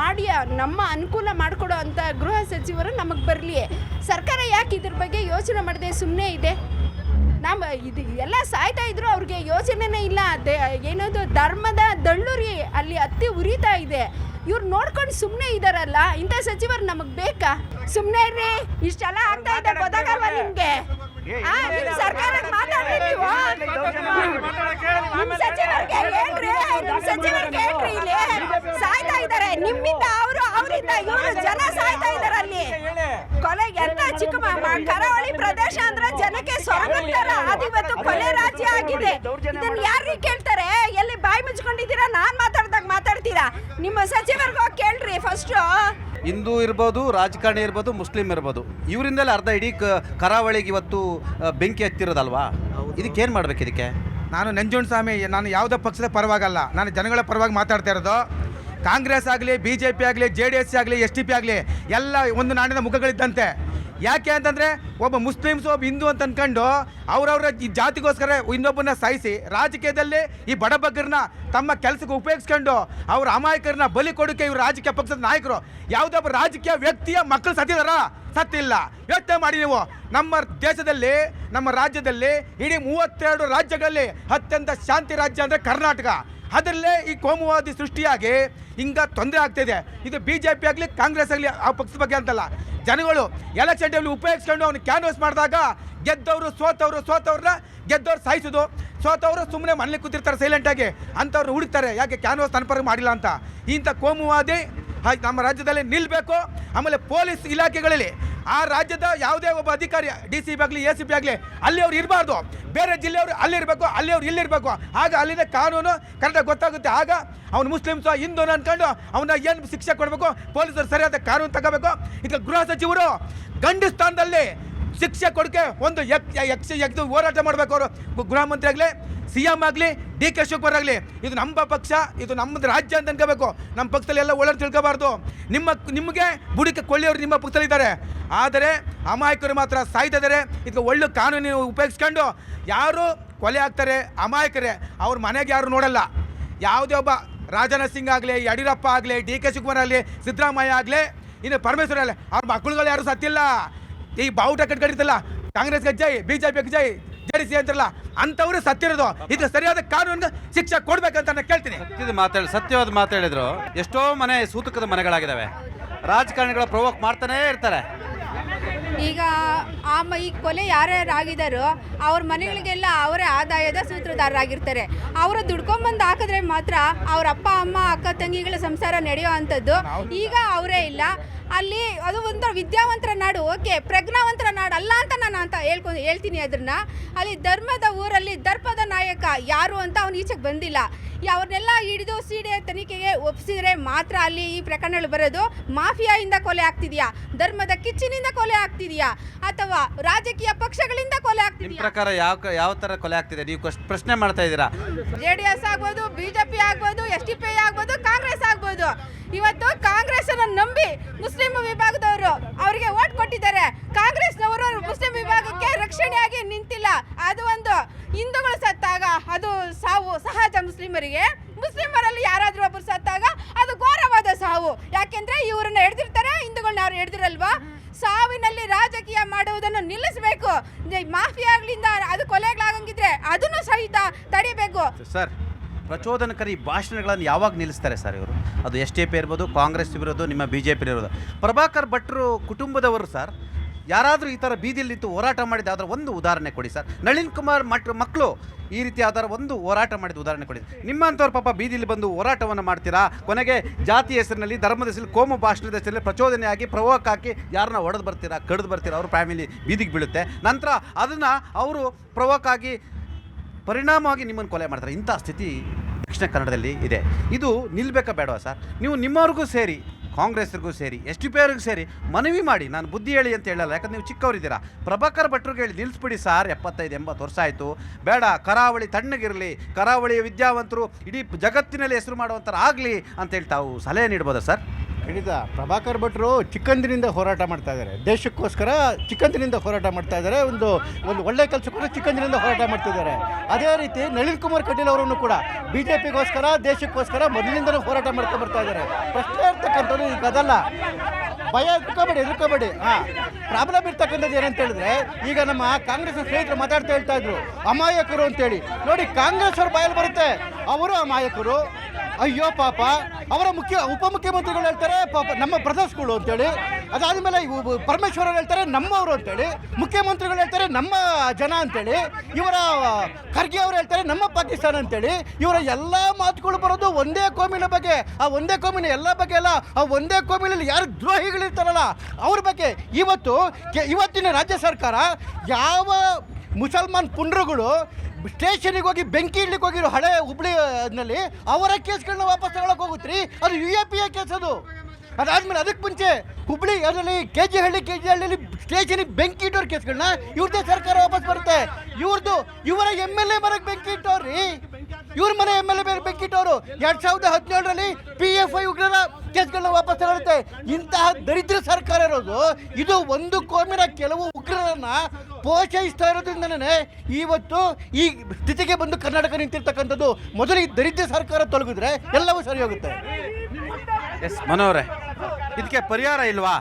ಮಾಡಿ ನಮ್ಮ ಅನುಕೂಲ ಮಾಡಿಕೊಡೋ ಅಂಥ ಗೃಹ ಸಚಿವರು ನಮಗೆ ಬರಲಿ. ಸರ್ಕಾರ ಯಾಕೆ ಇದ್ರ ಬಗ್ಗೆ ಯೋಚನೆ ಮಾಡದೆ ಸುಮ್ಮನೆ ಇದೆ? ನಮ್ಮ ಇದು ಎಲ್ಲ ಸಾಯ್ತಾ ಇದ್ರು, ಅವ್ರಿಗೆ ಯೋಚನೆನೇ ಇಲ್ಲ. ಏನದು ಧರ್ಮದ ದಳ್ಳೂರಿ ಅಲ್ಲಿ ಹತ್ತಿ ಉರಿತಾ ಇದೆ. ಇವ್ರು ನೋಡ್ಕೊಂಡು ಸುಮ್ಮನೆ ಇದ್ದಾರಲ್ಲ, ಇಂಥ ಸಚಿವರು ನಮಗೆ ಬೇಕಾ? ಸುಮ್ಮನೆ ಇರ್ರಿ, ಇಷ್ಟೆಲ್ಲ ಆಗ್ತಾ ಇದೆ ಗೊತ್ತಾಗಲ್ವ ನಿಮಗೆ? ನಿಮ್ಮ ಸರ್ಕಾರಕ್ಕೆ ಮಾತಾಡ್ರಿ ನೀವು. ನಿಮ್ಮ ಸಚಿವರಿಗೆ ಹೇಳ್ರಿ, ನಿಮ್ಮ ಸಚಿವರಿಗೆ ಹೇಳ್ರಿ. ಇಲ್ಲಿ ಸಾಯ್ತಾ ಇದ್ದಾರೆ ನಿಮ್ಮಿಂದ, ಅವರಿಂದ ಇವರು ಜನ ಸಾಯ್ತಾ ಇದ್ದಾರೆ. ಅಲ್ಲಿ ಕೊಲೆ ಎಂತ ಚಿಕ್ಕ ಕರಾವಳಿ ಪ್ರದೇಶ ಅಂದ್ರೆ ಜನಕ್ಕೆ ಸ್ವರ್ಗತ್ತರ. ಅದು ಇವತ್ತು ಕೊಲೆ ರಾಜ್ಯ ಆಗಿದೆ. ಇದನ್ನ ಯಾರಿಗೆ ಕೇಳ್ತಾರೆ? ಎಲ್ಲಿ ಬಾಯಿ ಮುಚ್ಕೊಂಡಿದ್ದೀರಾ? ನಾನ್ ಮಾತಾಡ್ದಾಗ ಮಾತಾಡ್ತೀರಾ? ನಿಮ್ಮ ಸಚಿವರಿಗೂ ಕೇಳ್ರಿ ಫಸ್ಟ್. ಹಿಂದೂ ಇರ್ಬೋದು, ರಾಜಕಾರಣಿ ಇರ್ಬೋದು, ಮುಸ್ಲಿಂ ಇರ್ಬೋದು, ಇವರಿಂದಲೇ ಅರ್ಧ ಇಡೀ ಕರಾವಳಿಗೆ ಇವತ್ತು ಬೆಂಕಿ ಹತ್ತಿರೋದಲ್ವಾ? ಇದಕ್ಕೇನು ಮಾಡ್ಬೇಕು? ಇದಕ್ಕೆ ನಾನು ನಂಜುಂಡಸ್ವಾಮಿ, ನಾನು ಯಾವುದೋ ಪಕ್ಷದ ಪರವಾಗಲ್ಲ, ನಾನು ಜನಗಳ ಪರವಾಗಿ ಮಾತಾಡ್ತಾ ಇರೋದು. ಕಾಂಗ್ರೆಸ್ ಆಗಲಿ, BJP ಆಗಲಿ, JDS ಆಗಲಿ, SDP ಆಗಲಿ, ಎಲ್ಲ ಒಂದು ನಾಣ್ಯದ ಮುಖಗಳಿದ್ದಂತೆ. ಯಾಕೆ ಅಂತಂದರೆ ಒಬ್ಬ ಮುಸ್ಲಿಮ್ಸು ಒಬ್ಬ ಹಿಂದೂ ಅಂತ ಅಂದ್ಕೊಂಡು ಅವರವರ ಈ ಜಾತಿಗೋಸ್ಕರ ಇನ್ನೊಬ್ಬನ ಸಾಯಿಸಿ ರಾಜಕೀಯದಲ್ಲಿ ಈ ಬಡಬಗ್ಗರನ್ನ ತಮ್ಮ ಕೆಲಸಕ್ಕೆ ಉಪಯೋಗಿಸ್ಕೊಂಡು ಅವ್ರ ಅಮಾಯಕರನ್ನ ಬಲಿ ಕೊಡೋಕ್ಕೆ ಇವರು ರಾಜಕೀಯ ಪಕ್ಷದ ನಾಯಕರು. ಯಾವುದೊಬ್ಬ ರಾಜಕೀಯ ವ್ಯಕ್ತಿಯ ಮಕ್ಕಳು ಸತ್ತಿದಾರ? ಸತ್ತಿಲ್ಲ. ಯೋಚನೆ ಮಾಡಿ ನೀವು. ನಮ್ಮ ದೇಶದಲ್ಲಿ, ನಮ್ಮ ರಾಜ್ಯದಲ್ಲಿ ಇಡೀ 32 ರಾಜ್ಯಗಳಲ್ಲಿ ಅತ್ಯಂತ ಶಾಂತಿ ರಾಜ್ಯ ಅಂದರೆ ಕರ್ನಾಟಕ. ಅದರಲ್ಲೇ ಈ ಕೋಮುವಾದಿ ಸೃಷ್ಟಿಯಾಗಿ ಹಿಂಗ ತೊಂದರೆ ಆಗ್ತಿದೆ. ಇದು BJP ಆಗಲಿ, ಕಾಂಗ್ರೆಸ್ ಆಗಲಿ, ಆ ಪಕ್ಷದ ಬಗ್ಗೆ ಅಂತಲ್ಲ. ಜನಗಳು ಎಲೆಕ್ಷನ್ ಟೈಮಲ್ಲಿ ಉಪಯೋಗಿಸ್ಕೊಂಡು ಅವ್ನು ಕ್ಯಾನ್ವಸ್ ಮಾಡಿದಾಗ ಗೆದ್ದವರು ಸೋತವ್ರನ್ನ ಗೆದ್ದವ್ರು ಸಾಯಿಸೋದು, ಸೋತವರು ಸುಮ್ಮನೆ ಮನೇಲಿ ಕೂತಿರ್ತಾರೆ ಸೈಲೆಂಟಾಗಿ, ಅಂಥವ್ರು ಹುಡುಕ್ತಾರೆ. ಯಾಕೆ ಕ್ಯಾನ್ವಸ್ ನನ್ನ ಪರ ಮಾಡಿಲ್ಲ ಅಂತ. ಇಂಥ ಕೋಮುವಾದಿ ನಮ್ಮ ರಾಜ್ಯದಲ್ಲಿ ನಿಲ್ಲಬೇಕು. ಆಮೇಲೆ ಪೊಲೀಸ್ ಇಲಾಖೆಗಳಲ್ಲಿ ಆ ರಾಜ್ಯದ ಯಾವುದೇ ಒಬ್ಬ ಅಧಿಕಾರಿ, DCP ಆಗಲಿ, ACP ಆಗಲಿ, ಅಲ್ಲಿ ಅವ್ರು ಇರಬಾರ್ದು. ಬೇರೆ ಜಿಲ್ಲೆಯವರು ಅಲ್ಲಿರಬೇಕು, ಅಲ್ಲಿ ಅವ್ರು ಇಲ್ಲಿರಬೇಕು. ಆಗ ಅಲ್ಲಿನ ಕಾನೂನು ಕರೆಕ್ಟಾಗಿ ಗೊತ್ತಾಗುತ್ತೆ. ಆಗ ಅವ್ನು ಮುಸ್ಲಿಮ್ಸು ಹಿಂದೂನು ಅಂದ್ಕೊಂಡು ಅವನ್ನ ಏನು ಶಿಕ್ಷೆ ಕೊಡಬೇಕು, ಪೊಲೀಸರು ಸರಿಯಾದ ಕಾನೂನು ತಗೋಬೇಕು. ಈಗ ಗೃಹ ಸಚಿವರು ಗಂಡು ಸ್ಥಾನದಲ್ಲಿ ಶಿಕ್ಷೆ ಕೊಡೋಕ್ಕೆ ಒಂದು ಎಕ್ದು ಹೋರಾಟ ಮಾಡಬೇಕು. ಅವರು ಗೃಹ ಮಂತ್ರಿ ಆಗಲಿ, CM ಆಗಲಿ, DK ಶಿವಕುಮಾರ್ ಆಗಲಿ. ಇದು ನಮ್ಮ ಪಕ್ಷ, ಇದು ನಮ್ಮದು ರಾಜ್ಯ ಅಂತ ಅನ್ಕೋಬೇಕು. ನಮ್ಮ ಪಕ್ಷದಲ್ಲಿ ಎಲ್ಲ ಒಳ್ಳೆ ತಿಳ್ಕೋಬಾರ್ದು. ನಿಮಗೆ ಬುಡಿಕೆ ಕೊಳ್ಳಿಯವರು ನಿಮ್ಮ ಪಕ್ಷದಲ್ಲಿದ್ದಾರೆ, ಆದರೆ ಅಮಾಯಕರು ಮಾತ್ರ ಸಾಯ್ತಾ ಇದ್ದಾರೆ. ಇದಕ್ಕೆ ಒಳ್ಳೆ ಕಾನೂನು ಉಪಯೋಗಿಸ್ಕೊಂಡು ಯಾರು ಕೊಲೆ ಆಗ್ತಾರೆ ಅಮಾಯಕರೇ, ಅವ್ರ ಮನೆಗೆ ಯಾರು ನೋಡಲ್ಲ. ಯಾವುದೇ ಒಬ್ಬ ರಾಜನಾಥ್ ಸಿಂಗ್ ಆಗಲಿ, ಯಡಿಯೂರಪ್ಪ ಆಗಲಿ, DK ಶಿವಕುಮಾರ್ ಆಗಲಿ, ಸಿದ್ದರಾಮಯ್ಯ ಆಗಲಿ, ಇನ್ನು ಪರಮೇಶ್ವರ ಆಗಲಿ, ಅವ್ರ ಮಕ್ಕಳುಗಳು ಯಾರು ಸತ್ತಿಲ್ಲ. ಈ ಬಾವುಟ ಕಟ್ಕೊಂಡಿರ್ತಲ್ಲ, ಕಾಂಗ್ರೆಸ್ಗೆ ಜೈ, BJPಗೆ ಜೈ, JDC ಅಂತಾರಲ್ಲ, ಅಂಥವ್ರು ಸತ್ತಿರೋದು. ಇದು ಸರಿಯಾದ ಕಾನೂನು ಶಿಕ್ಷೆ ಕೊಡ್ಬೇಕಂತ ನಾನು ಕೇಳ್ತೀನಿ. ಸತ್ಯವಾದ ಮಾತಾಡಿದ್ರು. ಎಷ್ಟೋ ಮನೆ ಸೂತಕದ ಮನೆಗಳಾಗಿದ್ದಾವೆ. ರಾಜಕಾರಣಿಗಳ ಪ್ರವೋಕ್ ಮಾಡ್ತಾನೇ ಇರ್ತಾರೆ. ಈಗ ಈ ಕೊಲೆ ಯಾರ್ಯಾರಾಗಿದ್ದಾರೋ ಅವ್ರ ಮನೆಗಳಿಗೆಲ್ಲ ಅವರೇ ಆದಾಯದ ಸೂತ್ರಧಾರರಾಗಿರ್ತಾರೆ. ಅವರು ದುಡ್ಕೊಂಬಂದು ಹಾಕಿದ್ರೆ ಮಾತ್ರ ಅವ್ರ ಅಪ್ಪ ಅಮ್ಮ ಅಕ್ಕ ತಂಗಿಗಳ ಸಂಸಾರ ನಡೆಯೋ ಅಂಥದ್ದು. ಈಗ ಅವರೇ ಇಲ್ಲ ಅಲ್ಲಿ. ಅದು ಒಂದು ವಿದ್ಯಾವಂತರ ನಾಡು, ಓಕೆ, ಪ್ರಜ್ಞಾವಂತರ ನಾಡು ಅಲ್ಲ ಅಂತ ನಾನು ಹೇಳ್ತೀನಿ. ಅದನ್ನ ಅಲ್ಲಿ ಧರ್ಮದ ಊರಲ್ಲಿ ದರ್ಪದ ನಾಯಕ ಯಾರು ಅಂತ ಅವ್ನು ಈಚೆಗೆ ಬಂದಿಲ್ಲ. ಅವ್ರನ್ನೆಲ್ಲ ಹಿಡಿದು CBI ತನಿಖೆಗೆ ಒಪ್ಪಿಸಿದ್ರೆ ಮಾತ್ರ ಅಲ್ಲಿ ಈ ಪ್ರಕರಣಗಳು ಬರೋದು. ಮಾಫಿಯಾಯಿಂದ ಕೊಲೆ ಆಗ್ತಿದೆಯಾ, ಧರ್ಮದ ಕಿಚ್ಚಿನಿಂದ ಕೊಲೆ ಆಗ್ತಿದೆಯಾ, ಅಥವಾ ರಾಜಕೀಯ ಪಕ್ಷಗಳಿಂದ ಕೊಲೆ ಆಗ್ತಿದೆಯಾ? ಪ್ರಕಾರ ಯಾವ ತರ ಕೊಲೆ ಆಗ್ತಿದೆ ನೀವು ಪ್ರಶ್ನೆ ಮಾಡ್ತಾ ಇದ್ದೀರಾ? JDS ಆಗ್ಬೋದು, BJP ಆಗ್ಬೋದು, SDP ಆಗ್ಬೋದು, ಕಾಂಗ್ರೆಸ್ ಆಗ್ಬೋದು. ಇವತ್ತು ಕಾಂಗ್ರೆಸ್ ಅನ್ನು ನಂಬಿ ಮುಸ್ಲಿಂ ವಿಭಾಗದವರು ಅವರಿಗೆ ವೋಟ್ ಕೊಟ್ಟಿದ್ದಾರೆ. ಕಾಂಗ್ರೆಸ್ನವರು ಮುಸ್ಲಿಂ ವಿಭಾಗಕ್ಕೆ ರಕ್ಷಣೆಯಾಗಿ ನಿಂತಿಲ್ಲ. ಅದು ಒಂದು ಹಿಂದೂಗಳು ಸತ್ತಾಗ ಅದು ಸಾವು ಸಹಜ. ಮುಸ್ಲಿಮರಲ್ಲಿ ಯಾರಾದರೂ ಒಬ್ಬರು ಸತ್ತಾಗ ಅದು ಘೋರವಾದ ಸಾವು. ಯಾಕೆಂದ್ರೆ ಇವ್ರನ್ನ ಹಿಡ್ದಿರ್ತಾರೆ, ಹಿಂದೂಗಳನ್ನ ಯಾರು ಹಿಡ್ದಿರಲ್ವಾ? ಸಾವಿನಲ್ಲಿ ರಾಜಕೀಯ ಮಾಡುವುದನ್ನು ನಿಲ್ಲಿಸಬೇಕು. ಮಾಫಿಯಾಗಳಿಂದ ಅದು ಕೊಲೆಗಳಾಗಂಗಿದ್ರೆ ಅದನ್ನು ಸಹಿತ ತಡಿಬೇಕು. ಸರ್, ಪ್ರಚೋದನಕಾರಿ ಭಾಷಣಗಳನ್ನು ಯಾವಾಗ ನಿಲ್ಲಿಸ್ತಾರೆ ಸರ್ ಇವರು? ಅದು SDP ಇರ್ಬೋದು, ಕಾಂಗ್ರೆಸ್ ಇರೋದು, ನಿಮ್ಮ BJP ಇರೋದು. ಪ್ರಭಾಕರ್ ಭಟ್ರು ಕುಟುಂಬದವರು ಸರ್ ಯಾರಾದರೂ ಈ ಥರ ಬೀದಿಯಲ್ಲಿ ನಿಂತು ಹೋರಾಟ ಮಾಡಿದ ಅದರ ಒಂದು ಉದಾಹರಣೆ ಕೊಡಿ ಸರ್. ನಳಿನ್ ಕುಮಾರ್ ಮಕ್ಕಳು ಈ ರೀತಿ ಯಾವ್ದಾರು ಒಂದು ಹೋರಾಟ ಮಾಡಿದ ಉದಾಹರಣೆ ಕೊಡಿ. ನಿಮ್ಮಂಥವ್ರು ಪಾಪ ಬೀದಿಯಲ್ಲಿ ಬಂದು ಹೋರಾಟವನ್ನು ಮಾಡ್ತೀರಾ, ಕೊನೆಗೆ ಜಾತಿ ಹೆಸರಿನಲ್ಲಿ, ಧರ್ಮದ ಹೆಸರಲ್ಲಿ, ಕೋಮು ಭಾಷಣದ ಹೆಸರಲ್ಲಿ ಪ್ರಚೋದನೆಯಾಗಿ ಪ್ರವೋಕ್ ಹಾಕಿ ಯಾರನ್ನ ಹೊಡೆದು ಬರ್ತೀರಾ, ಕಡಿದು ಬರ್ತೀರಾ, ಅವ್ರ ಫ್ಯಾಮಿಲಿ ಬೀದಿಗೆ ಬೀಳುತ್ತೆ. ನಂತರ ಅದನ್ನು ಅವರು ಪ್ರವೋಕ್ ಆಗಿ ಪರಿಣಾಮವಾಗಿ ನಿಮ್ಮನ್ನು ಕೊಲೆ ಮಾಡ್ತಾರೆ. ಇಂಥ ಸ್ಥಿತಿ ದಕ್ಷಿಣ ಕನ್ನಡದಲ್ಲಿ ಇದೆ. ಇದು ನಿಲ್ಲಬೇಕಾ ಬೇಡವಾ ಸರ್? ನೀವು ನಿಮ್ಮವ್ರಿಗೂ ಸೇರಿ, ಕಾಂಗ್ರೆಸ್ರಿಗೂ ಸೇರಿ, SDP ಅವ್ರಿಗೂ ಸೇರಿ ಮನವಿ ಮಾಡಿ. ನಾನು ಬುದ್ಧಿ ಹೇಳಿ ಅಂತ ಹೇಳಲ್ಲ, ಯಾಕಂದ್ರೆ ನೀವು ಚಿಕ್ಕವರಿದ್ದೀರಾ. ಪ್ರಭಾಕರ್ ಭಟ್ರಿಗೆ ಹೇಳಿ ನಿಲ್ಲಿಸ್ಬಿಡಿ ಸರ್. 75-80 ವರ್ಷ ಆಯಿತು, ಬೇಡ, ಕರಾವಳಿ ತಣ್ಣಗಿರಲಿ, ಕರಾವಳಿಯ ವಿದ್ಯಾವಂತರು ಇಡೀ ಜಗತ್ತಿನಲ್ಲಿ ಹೆಸರು ಮಾಡುವಂಥರು ಆಗಲಿ ಅಂತೇಳಿ ತಾವು ಸಲಹೆ ನೀಡ್ಬೋದಾ ಸರ್? ಖಂಡಿತ ಪ್ರಭಾಕರ್ ಭಟ್ರು ಚಿಕ್ಕಂದಿನಿಂದ ಹೋರಾಟ ಮಾಡ್ತಾ ಇದ್ದಾರೆ, ದೇಶಕ್ಕೋಸ್ಕರ ಚಿಕ್ಕಂದಿನಿಂದ ಹೋರಾಟ ಮಾಡ್ತಾ ಇದ್ದಾರೆ, ಒಂದು ಒಳ್ಳೆ ಕೆಲಸಕ್ಕೋಸ್ಕರ ಚಿಕ್ಕಂದಿನಿಂದ ಹೋರಾಟ ಮಾಡ್ತಿದ್ದಾರೆ. ಅದೇ ರೀತಿ ನಳಿನ್ ಕುಮಾರ್ ಕಟೀಲ್ ಅವರನ್ನು ಕೂಡ BJPಗೋಸ್ಕರ ದೇಶಕ್ಕೋಸ್ಕರ ಮೊದಲಿನಿಂದಲೂ ಹೋರಾಟ ಮಾಡ್ಕೊಂಡು ಬರ್ತಾ ಇದ್ದಾರೆ. ಪ್ರಶ್ನೆ ಇರ್ತಕ್ಕಂಥದ್ದು ಈಗ ಅದಲ್ಲ, ಭಯ ಎದುರ್ಕೋಬೇಡಿ. ಪ್ರಾಬ್ಲಮ್ ಇರ್ತಕ್ಕಂಥದ್ದು ಏನಂತ ಹೇಳಿದ್ರೆ, ಈಗ ನಮ್ಮ ಕಾಂಗ್ರೆಸ್ ಸ್ನೇಹಿತರು ಹೇಳ್ತಾ ಇದ್ರು ಅಮಾಯಕರು ಅಂತೇಳಿ. ನೋಡಿ, ಕಾಂಗ್ರೆಸ್ ಅವ್ರ ಬಾಯಲ್ಲಿ ಬರುತ್ತೆ ಅವರು ಅಮಾಯಕರು, ಅಯ್ಯೋ ಪಾಪ, ಅವರ ಉಪಮುಖ್ಯಮಂತ್ರಿಗಳು ಹೇಳ್ತಾರೆ ಪಾಪ ನಮ್ಮ ಬ್ರದರ್ಸ್ಗಳು ಅಂತೇಳಿ. ಅದಾದಮೇಲೆ ಪರಮೇಶ್ವರ್ ಹೇಳ್ತಾರೆ ನಮ್ಮವರು ಅಂತೇಳಿ, ಮುಖ್ಯಮಂತ್ರಿಗಳು ಹೇಳ್ತಾರೆ ನಮ್ಮ ಜನ ಅಂತೇಳಿ, ಇವರ ಖರ್ಗೆ ಅವರು ಹೇಳ್ತಾರೆ ನಮ್ಮ ಪಾಕಿಸ್ತಾನ ಅಂತೇಳಿ. ಇವರ ಎಲ್ಲ ಮಾತುಗಳು ಬರೋದು ಒಂದೇ ಕೋಮಿನ ಬಗ್ಗೆ, ಆ ಒಂದೇ ಕೋಮಿನ ಎಲ್ಲ ಬಗ್ಗೆ ಅಲ್ಲ, ಆ ಒಂದೇ ಕೋಮಿನಲ್ಲಿ ಯಾರು ದ್ರೋಹಿಗಳಿರ್ತಾರಲ್ಲ ಅವ್ರ ಬಗ್ಗೆ. ಇವತ್ತಿನ ರಾಜ್ಯ ಸರ್ಕಾರ ಯಾವ ಮುಸಲ್ಮಾನ್ ಪುಂಡ್ರುಗಳು ಸ್ಟೇಷನಿಗೆ ಹೋಗಿ ಬೆಂಕಿ ಇಡ್ಲಿಕ್ಕೆ ಹೋಗಿರೋ ಹಳೆ ಹುಬ್ಳಿನಲ್ಲಿ ಅವರ ಕೇಸ್ಗಳನ್ನ ವಾಪಸ್ ತಗೊಳಕ್ ಹೋಗುತ್ತೀರಿ, ಅದು UAPA ಕೇಸ್. ಅದಾದ್ಮೇಲೆ ಅದಕ್ಕೆ ಮುಂಚೆ ಹುಬ್ಳಿ ಅದರಲ್ಲಿ KG ಹಳ್ಳಿಯಲ್ಲಿ ಸ್ಟೇಷನಿಗೆ ಬೆಂಕಿ ಇಟ್ಟೋರ್ ಕೇಸ್ಗಳನ್ನ ಇವ್ರದ್ದೇ ಸರ್ಕಾರ ವಾಪಸ್ ಬರುತ್ತೆ. ಇವರ MLA ಮನೆಗೆ ಬೆಂಕಿ ಇಟ್ಟವ್ರಿ, ಇವ್ರ ಮನೆ MLA ಮೇಲೆ ಬೆಂಕಿ ಇಟ್ಟವರು 2017ರಲ್ಲಿ PFI ಉಗ್ರರ ಕೇಸ್ಗಳನ್ನ ವಾಪಸ್ ತಗೊಳುತ್ತೆ. ಇಂತಹ ದರಿದ್ರ ಸರ್ಕಾರ ಇರೋದು, ಇದು ಒಂದು ಕೋಮಿನ ಕೆಲವು ಉಗ್ರರನ್ನ ಪೋಷಿಸ್ತಾ ಇರೋದ್ರಿಂದನೇ ಇವತ್ತು ಈ ಸ್ಥಿತಿಗೆ ಬಂದು ಕರ್ನಾಟಕ ನಿಂತಿರ್ತಕ್ಕಂಥದ್ದು. ಮೊದಲು ಈ ದರಿದ್ರ ಸರ್ಕಾರ ತೊಲಗಿದ್ರೆ ಎಲ್ಲವೂ ಸರಿ ಹೋಗುತ್ತೆ. ಎಸ್ ಮನೋಹರೇ, ಇದಕ್ಕೆ ಪರಿಹಾರ ಇಲ್ವಾ?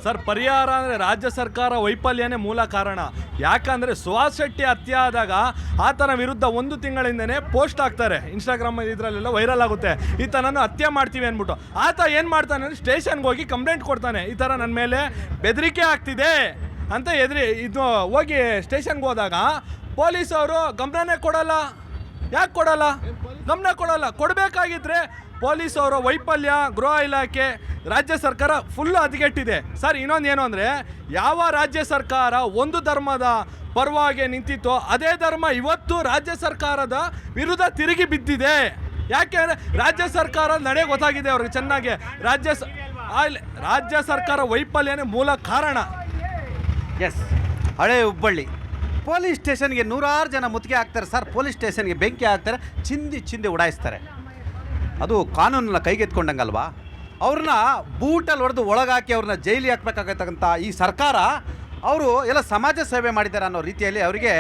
ಸರ್, ಪರಿಹಾರ ಅಂದರೆ ರಾಜ್ಯ ಸರ್ಕಾರ ವೈಫಲ್ಯನೇ ಮೂಲ ಕಾರಣ. ಯಾಕಂದರೆ ಸುಹಾಸ್ ಶೆಟ್ಟಿ ಹತ್ಯೆ ಆದಾಗ ಆತನ ವಿರುದ್ಧ 1 ತಿಂಗಳಿಂದನೇ ಪೋಸ್ಟ್ ಹಾಕ್ತಾರೆ, ಇನ್ಸ್ಟಾಗ್ರಾಮ್ ಇದರಲ್ಲೆಲ್ಲ ವೈರಲ್ ಆಗುತ್ತೆ, ಈತನನ್ನು ಹತ್ಯೆ ಮಾಡ್ತೀವಿ ಅಂದ್ಬಿಟ್ಟು. ಆತ ಏನು ಮಾಡ್ತಾನೆ ಅಂದರೆ ಸ್ಟೇಷನ್ಗೆ ಹೋಗಿ ಕಂಪ್ಲೇಂಟ್ ಕೊಡ್ತಾನೆ, ಈ ಥರ ನನ್ನ ಮೇಲೆ ಬೆದರಿಕೆ ಆಗ್ತಿದೆ ಅಂತ ಹೋಗಿ ಸ್ಟೇಷನ್ಗೆ ಹೋದಾಗ ಪೊಲೀಸ್ ಅವರು ಗಮನನೇ ಕೊಡಲ್ಲ. ಯಾಕೆ ಕೊಡಲ್ಲ? ಗಮನ ಕೊಡಲ್ಲ. ಕೊಡಬೇಕಾಗಿದ್ರೆ ಪೊಲೀಸ್ ಅವರ ವೈಫಲ್ಯ, ಗೃಹ ಇಲಾಖೆ, ರಾಜ್ಯ ಸರ್ಕಾರ ಫುಲ್ ಹದಗೆಟ್ಟಿದೆ. ಸರ್, ಇನ್ನೊಂದು ಏನು ಅಂದರೆ, ಯಾವ ರಾಜ್ಯ ಸರ್ಕಾರ ಒಂದು ಧರ್ಮದ ಪರವಾಗಿ ನಿಂತಿತ್ತೋ ಅದೇ ಧರ್ಮ ಇವತ್ತು ರಾಜ್ಯ ಸರ್ಕಾರದ ವಿರುದ್ಧ ತಿರುಗಿ ಬಿದ್ದಿದೆ. ಯಾಕೆ ಅಂದರೆ ರಾಜ್ಯ ಸರ್ಕಾರ ನಡೆ ಗೊತ್ತಾಗಿದೆ ಅವ್ರಿಗೆ ಚೆನ್ನಾಗಿ. ರಾಜ್ಯ ಸರ್ಕಾರ ವೈಫಲ್ಯನೇ ಮೂಲ ಕಾರಣ. ಎಸ್, ಹಳೆ ಹುಬ್ಬಳ್ಳಿ ಪೊಲೀಸ್ ಸ್ಟೇಷನ್ಗೆ 100 ಜನ ಮುತ್ತಿಗೆ ಹಾಕ್ತಾರೆ ಸರ್. ಪೊಲೀಸ್ ಸ್ಟೇಷನ್ಗೆ ಬೆಂಕಿ ಹಾಕ್ತಾರೆ, ಚಿಂದಿ ಉಡಾಯಿಸ್ತಾರೆ. ಅದು ಕಾನೂನನ್ನ ಕೈಗೆತ್ಕೊಂಡಂಗಲ್ವಾ? ಅವ್ರನ್ನ ಬೂಟಲ್ಲಿ ಹೊಡೆದು ಒಳಗಾಕಿ ಅವ್ರನ್ನ ಜೈಲಿಗೆ ಹಾಕ್ಬೇಕಾಗತ್ತಕ್ಕಂಥ ಈ ಸರ್ಕಾರ, ಅವರು ಎಲ್ಲ ಸಮಾಜ ಸೇವೆ ಮಾಡಿದ್ದಾರೆ ಅನ್ನೋ ರೀತಿಯಲ್ಲಿ ಅವರಿಗೆ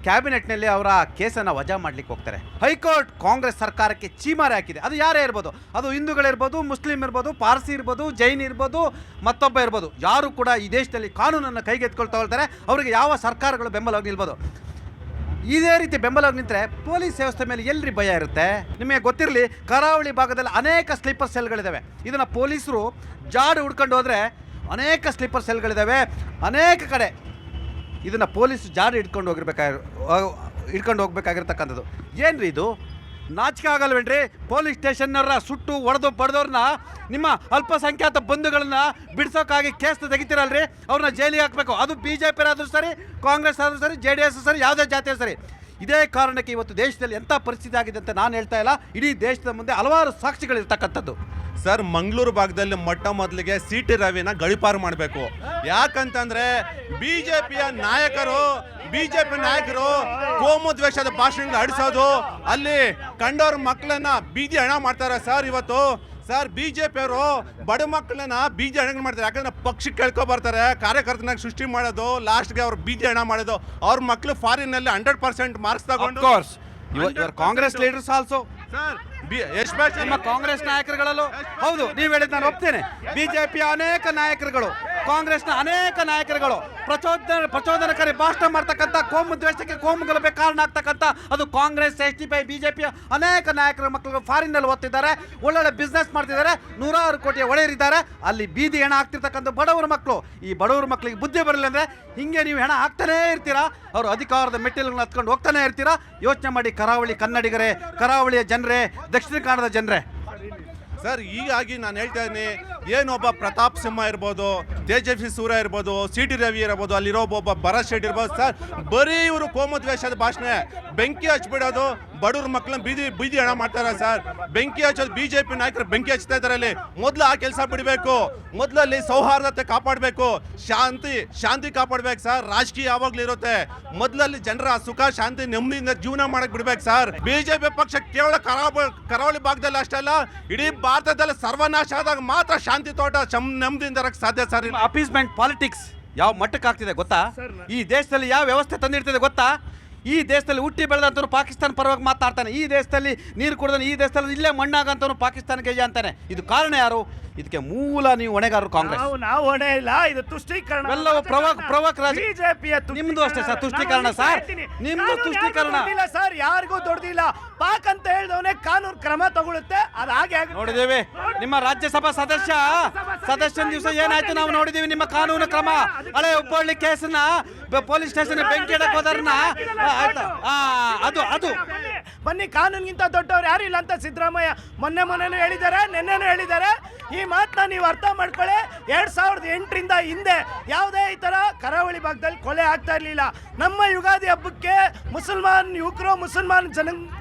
ಕ್ಯಾಬಿನೆಟ್ನಲ್ಲಿ ಅವರ ಕೇಸನ್ನು ವಜಾ ಮಾಡಲಿಕ್ಕೆ ಹೋಗ್ತಾರೆ. ಹೈಕೋರ್ಟ್ ಕಾಂಗ್ರೆಸ್ ಸರ್ಕಾರಕ್ಕೆ ಚೀಮಾರಿ ಹಾಕಿದೆ. ಅದು ಯಾರೇ ಇರ್ಬೋದು, ಅದು ಹಿಂದೂಗಳಿರ್ಬೋದು, ಮುಸ್ಲಿಂ ಇರ್ಬೋದು, ಪಾರ್ಸಿ ಇರ್ಬೋದು, ಜೈನ್ ಇರ್ಬೋದು, ಮತ್ತೊಬ್ಬ ಇರ್ಬೋದು, ಯಾರು ಕೂಡ ಈ ದೇಶದಲ್ಲಿ ಕಾನೂನನ್ನು ಕೈಗೆತ್ಕೊಳ್ತಾ ಹೋಗ್ತಾರೆ. ಅವರಿಗೆ ಯಾವ ಸರ್ಕಾರಗಳು ಬೆಂಬಲವಾಗಿ ನಿಲ್ಬೋದು. ಇದೇ ರೀತಿ ಬೆಂಬಲವಾಗಿ ನಿಂತರೆ ಪೊಲೀಸ್ ವ್ಯವಸ್ಥೆ ಮೇಲೆ ಎಲ್ರಿ ಭಯ ಇರುತ್ತೆ? ನಿಮಗೆ ಗೊತ್ತಿರಲಿ, ಕರಾವಳಿ ಭಾಗದಲ್ಲಿ ಅನೇಕ ಸ್ಲೀಪರ್ ಸೆಲ್ಗಳಿದ್ದಾವೆ. ಇದನ್ನು ಪೊಲೀಸರು ಜಾಡು ಹುಡ್ಕೊಂಡು ಹೋದರೆ ಅನೇಕ ಸ್ಲೀಪರ್ ಸೆಲ್ಗಳಿದ್ದಾವೆ ಅನೇಕ ಕಡೆ. ಇದನ್ನು ಪೊಲೀಸ್ ಜಾಡು ಹಿಡ್ಕೊಂಡು ಹೋಗ್ಬೇಕಾಗಿರ್ತಕ್ಕಂಥದ್ದು. ಏನ್ರಿ ಇದು? ನಾಚಿಕೆ ಆಗಲ್ವೇನ್ರಿ? ಪೊಲೀಸ್ ಸ್ಟೇಷನ್ನವ್ರ ಸುಟ್ಟು ಹೊಡೆದು ಬಡ್ದವ್ರನ್ನ, ನಿಮ್ಮ ಅಲ್ಪಸಂಖ್ಯಾತ ಬಂಧುಗಳನ್ನ ಬಿಡಿಸೋಕ್ಕಾಗಿ ಕೇಸ್ ತೆಗಿತೀರಲ್ರಿ, ಅವ್ರನ್ನ ಜೈಲಿಗೆ ಹಾಕಬೇಕು. ಅದು BJP ಆದರೂ ಸರಿ, ಕಾಂಗ್ರೆಸ್ ಆದರೂ ಸರಿ, JDS ಸರಿ, ಯಾವುದೇ ಜಾತಿಯೂ ಸರಿ. ಇದೇ ಕಾರಣಕ್ಕೆ ಇವತ್ತು ದೇಶದಲ್ಲಿ ಎಂಥ ಪರಿಸ್ಥಿತಿ ಆಗಿದೆ ಅಂತ ನಾನು ಹೇಳ್ತಾ ಇಲ್ಲ, ಇಡೀ ದೇಶದ ಮುಂದೆ ಹಲವಾರು ಸಾಕ್ಷಿಗಳಿರ್ತಕ್ಕಂಥದ್ದು. ಸರ್, ಮಂಗಳೂರು ಭಾಗದಲ್ಲಿ ಮೊದಲಿಗೆ CT ರವಿನ ಗಡಿಪಾರು ಮಾಡಬೇಕು. ಯಾಕಂತಂದ್ರೆ BJP ನಾಯಕರು ಕೋಮು ದ್ವೇಷದ ಭಾಷಣಗಳು ಆಡಿಸೋದು, ಅಲ್ಲಿ ಕಂಡವ್ರ ಮಕ್ಕಳನ್ನ ಬೀದಿ ಹಣ ಮಾಡ್ತಾರೆ ಸರ್. ಇವತ್ತು ಸರ್, BJP ಅವರು ಬಡ ಮಕ್ಕಳನ್ನ ಬೀದಿ ಹಣ ಮಾಡ್ತಾರೆ. ಯಾಕಂದ್ರೆ ಪಕ್ಷಕ್ಕೆ ಕೇಳ್ಕೊ ಬರ್ತಾರೆ, ಕಾರ್ಯಕರ್ತನಾಗ ಸೃಷ್ಟಿ ಮಾಡೋದು, ಲಾಸ್ಟ್ಗೆ ಅವ್ರು ಬೀದಿ ಹಣ ಮಾಡೋದು. ಅವ್ರ ಮಕ್ಕಳು ಫಾರಿನ್ನಲ್ಲಿ 100% ಮಾರ್ಕ್ಸ್ ತಗೊಂಡು, ಕಾಂಗ್ರೆಸ್ ಲೀಡರ್ಸ್ ಆಲ್ಸೋ ಸರ್, ನಿಮ್ಮ ಕಾಂಗ್ರೆಸ್ ನಾಯಕರುಗಳಲ್ಲೂ ಹೌದು, ನೀವು ಹೇಳಿದ್ ನಾನು ಒಪ್ತೇನೆ. BJP ಅನೇಕ ನಾಯಕರುಗಳು, ಕಾಂಗ್ರೆಸ್ನ ಅನೇಕ ನಾಯಕರುಗಳು ಪ್ರಚೋದನಕಾರಿ ಭಾಷಣ ಮಾಡ್ತಕ್ಕಂಥ, ಕೋಮು ದ್ವೇಷಕ್ಕೆ, ಕೋಮು ಗಲಭೆ ಕಾರಣ ಆಗ್ತಕ್ಕಂಥ ಅದು ಕಾಂಗ್ರೆಸ್, SDPI, BJP ಅನೇಕ ನಾಯಕರ ಮಕ್ಕಳು ಫಾರಿನ್ನಲ್ಲಿ ಓದ್ತಿದ್ದಾರೆ, ಒಳ್ಳೊಳ್ಳೆ ಬಿಸ್ನೆಸ್ ಮಾಡ್ತಿದ್ದಾರೆ, 100 ಕೋಟಿ ಒಡೆಯರಿದ್ದಾರೆ. ಅಲ್ಲಿ ಬೀದಿ ಹೆಣ ಹಾಕ್ತಿರ್ತಕ್ಕಂಥ ಬಡವರ ಮಕ್ಕಳು. ಈ ಬಡವರ ಮಕ್ಕಳಿಗೆ ಬುದ್ಧಿ ಬರಲಿಲ್ಲ ಅಂದರೆ ಹಿಂಗೆ ನೀವು ಹೆಣ ಹಾಕ್ತಾನೇ ಇರ್ತೀರಾ, ಅವರು ಅಧಿಕಾರದ ಮೆಟ್ಟಿಲುಗಳನ್ನ ಹತ್ಕೊಂಡು ಹೋಗ್ತಾನೆ ಇರ್ತೀರಾ. ಯೋಚನೆ ಮಾಡಿ, ಕರಾವಳಿ ಕನ್ನಡಿಗರೇ, ಕರಾವಳಿಯ ಜನರೇ, ದಕ್ಷಿಣ ಕನ್ನಡದ ಜನರೇ. ಸರ್, ಹೀಗಾಗಿ ನಾನು ಹೇಳ್ತಾ ಇದ್ದೀನಿ, ಏನೊಬ್ಬ ಪ್ರತಾಪ್ ಸಿಂಹ ಇರ್ಬೋದು, ತೇಜಸ್ವಿ ಸೂರ್ಯ ಇರ್ಬೋದು, ಸಿ ಟಿ ರವಿ ಇರ್ಬೋದು, ಅಲ್ಲಿರೋ ಒಬ್ಬ ಭರತ್ ಶೆಟ್ಟಿ ಇರ್ಬೋದು ಸರ್, ಬರೀ ಇವರು ಕೋಮದ್ವೇಷದ ಭಾಷಣ, ಬೆಂಕಿ ಹಚ್ಬಿಡೋದು, ಬಡವ್ರ ಮಕ್ಕಳನ್ನ ಬೀದಿ ಹಣ ಮಾಡ್ತಾರೆ ಸರ್. ಬೆಂಕಿ ಹಚ್ಚೋದು ಬಿಜೆಪಿ ನಾಯಕರು ಬೆಂಕಿ ಹಚ್ತಾ ಇದ್ದಾರೆ. ಅಲ್ಲಿ ಮೊದಲು ಆ ಕೆಲಸ ಬಿಡಬೇಕು, ಮೊದಲಲ್ಲಿ ಸೌಹಾರ್ದತೆ ಕಾಪಾಡಬೇಕು, ಶಾಂತಿ ಕಾಪಾಡ್ಬೇಕು ಸರ್. ರಾಜಕೀಯ ಯಾವಾಗ್ಲೂ ಇರುತ್ತೆ, ಮೊದಲಲ್ಲಿ ಜನರ ಸುಖ ಶಾಂತಿ ನೆಮ್ಮದಿಯಿಂದ ಜೀವನ ಮಾಡಕ್ ಬಿಡ್ಬೇಕು ಸರ್. ಬಿಜೆಪಿ ಪಕ್ಷ ಕೇವಲ ಕರಾವಳಿ ಭಾಗದಲ್ಲಿ ಅಷ್ಟೇ ಅಲ್ಲ, ಇಡೀ ಭಾರತದಲ್ಲಿ ಸರ್ವನಾಶ ಆದಾಗ ಮಾತ್ರ ಶಾಂತಿ ತೋಟ ನೆಮ್ಮದಿಯಿಂದ ಇರಕ್ಕೆ ಸಾಧ್ಯ ಸರ್. ಅಪೀಸ್ಮೆಂಟ್ ಪಾಲಿಟಿಕ್ಸ್ ಯಾವ ಮಟ್ಟಕ್ಕೆ ಆಗ್ತಿದೆ ಗೊತ್ತಾ? ಈ ದೇಶದಲ್ಲಿ ಯಾವ ವ್ಯವಸ್ಥೆ ತಂದಿರ್ತದೆ ಗೊತ್ತಾ? ಈ ದೇಶದಲ್ಲಿ ಹುಟ್ಟಿ ಬೆಳೆದಂತನು ಪಾಕಿಸ್ತಾನ ಪರವಾಗಿ ಮಾತಾಡ್ತಾನೆ, ಈ ದೇಶದಲ್ಲಿ ನೀರು ಕುಡ್ದಾನೆ, ಈ ದೇಶದಲ್ಲಿ ಇಲ್ಲೇ ಮಣ್ಣಾಗಂತನು ಪಾಕಿಸ್ತಾನಕ್ಕೆ ಅಂತಾನೆ. ಇದು ಕಾರಣ ಯಾರು? ಇದಕ್ಕೆ ಮೂಲ ನೀವು ಹೊಣೆಗಾರರು ಕಾಂಗ್ರೆಸ್. ನಾವು ಹೊಣೆ ಇಲ್ಲ, ಇದು ತುಷ್ಟೀಕರಣ. ಎಲ್ಲವೂ ಪ್ರವಕ್ ಬಿಜೆಪಿಯ ನಿಮ್ದು ಅಷ್ಟೇ ಸರ್ ತುಷ್ಟೀಕರಣ ಸರ್, ನಿಮ್ದು ತುಷ್ಟೀಕರಣ ಸರ್. ಯಾರಿಗೂ ದೊಡ್ಡದಿಲ್ಲ. ಪಾಕ್ ಅಂತ ಹೇಳಿದವನೇ ಕಾನೂನು ಕ್ರಮ ತಗೊಳುತ್ತೆ. ಅದು ಹಾಗೆ ನೋಡಿದೇವೆ. ನಿಮ್ಮ ರಾಜ್ಯಸಭಾ ಸದಸ್ಯನ ದಿವಸ ಏನಾಯ್ತು ನಾವು ನೋಡಿದೀವಿ. ನಿಮ್ಮ ಕಾನೂನು ಕ್ರಮ, ಹಳೆ ಹುಬ್ಬಳ್ಳಿ ಕೇಸನ್ನ ಪೊಲೀಸ್ ಸ್ಟೇಷನ್ ಬೆಂಕಿ ಇಡಕ್ ಹೋದಾರನ್ನ ಅದು ಬನ್ನಿ, ಕಾನೂನಿಗಿಂತ ದೊಡ್ಡವ್ರು ಯಾರು ಇಲ್ಲ ಅಂತ ಸಿದ್ದರಾಮಯ್ಯ ಮೊನ್ನೆ ಹೇಳಿದ್ದಾರೆ, ನಿನ್ನೆನೂ ಹೇಳಿದ್ದಾರೆ. ಈ ಮಾತನ್ನ ನೀವು ಅರ್ಥ ಮಾಡ್ಕೊಳ್ಳಿ. 2008ರಿಂದ ಹಿಂದೆ ಯಾವುದೇ ಈ ಥರ ಕರಾವಳಿ ಭಾಗದಲ್ಲಿ ಕೊಲೆ ಆಗ್ತಾ ಇರಲಿಲ್ಲ. ನಮ್ಮ ಯುಗಾದಿ ಹಬ್ಬಕ್ಕೆ ಮುಸಲ್ಮಾನ್ ಯುವಕರು, ಮುಸಲ್ಮಾನ್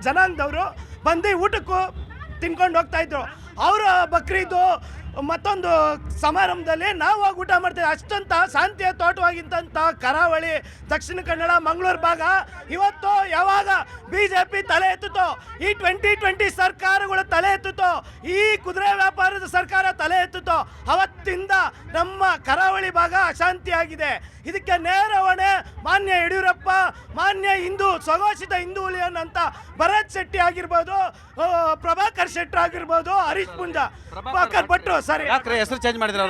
ಜನಾಂಗದವರು ಬಂದು ಊಟಕ್ಕೂ ತಿನ್ಕೊಂಡು ಹೋಗ್ತಾ ಇದ್ರು. ಅವರು ಬಕ್ರೀದು ಮತ್ತೊಂದು ಸಮಾರಂಭದಲ್ಲಿ ನಾವು ಹೋಗಿ ಊಟ ಮಾಡ್ತೇವೆ. ಅಷ್ಟಂತ ಶಾಂತಿಯ ತೋಟವಾಗಿದ್ದಂಥ ಕರಾವಳಿ, ದಕ್ಷಿಣ ಕನ್ನಡ, ಮಂಗಳೂರು ಭಾಗ ಇವತ್ತು ಯಾವಾಗ ಬಿಜೆಪಿ ತಲೆ ಎತ್ತುತ್ತೋ, ಈ 2020 ಸರ್ಕಾರಗಳು ತಲೆ ಎತ್ತುತ್ತೋ, ಈ ಕುದುರೆ ವ್ಯಾಪಾರದ ಸರ್ಕಾರ ತಲೆ ಎತ್ತುತ್ತೋ, ಅವತ್ತಿಂದ ನಮ್ಮ ಕರಾವಳಿ ಭಾಗ ಅಶಾಂತಿಯಾಗಿದೆ. ಇದಕ್ಕೆ ನೇರ ಹೊಣೆ ಮಾನ್ಯ ಯಡಿಯೂರಪ್ಪ, ಮಾನ್ಯ ಸ್ವಘೋಷಿತ ಹಿಂದೂ ಹುಲಿಯನ್ ಅಂತ ಭರತ್ ಶೆಟ್ಟಿ ಆಗಿರ್ಬೋದು, ಪ್ರಭಾಕರ್ ಶೆಟ್ಟಿ ಆಗಿರ್ಬೋದು, ಹರೀಶ್ ಪುಂಜಾ, ಪ್ರಭಾಕರ್ ಭಟ್ರು. ಸರಿ, ಯಾಕ್ರೆ ಹೆಸರು ಚೇಂಜ್ ಮಾಡಿದ್ರ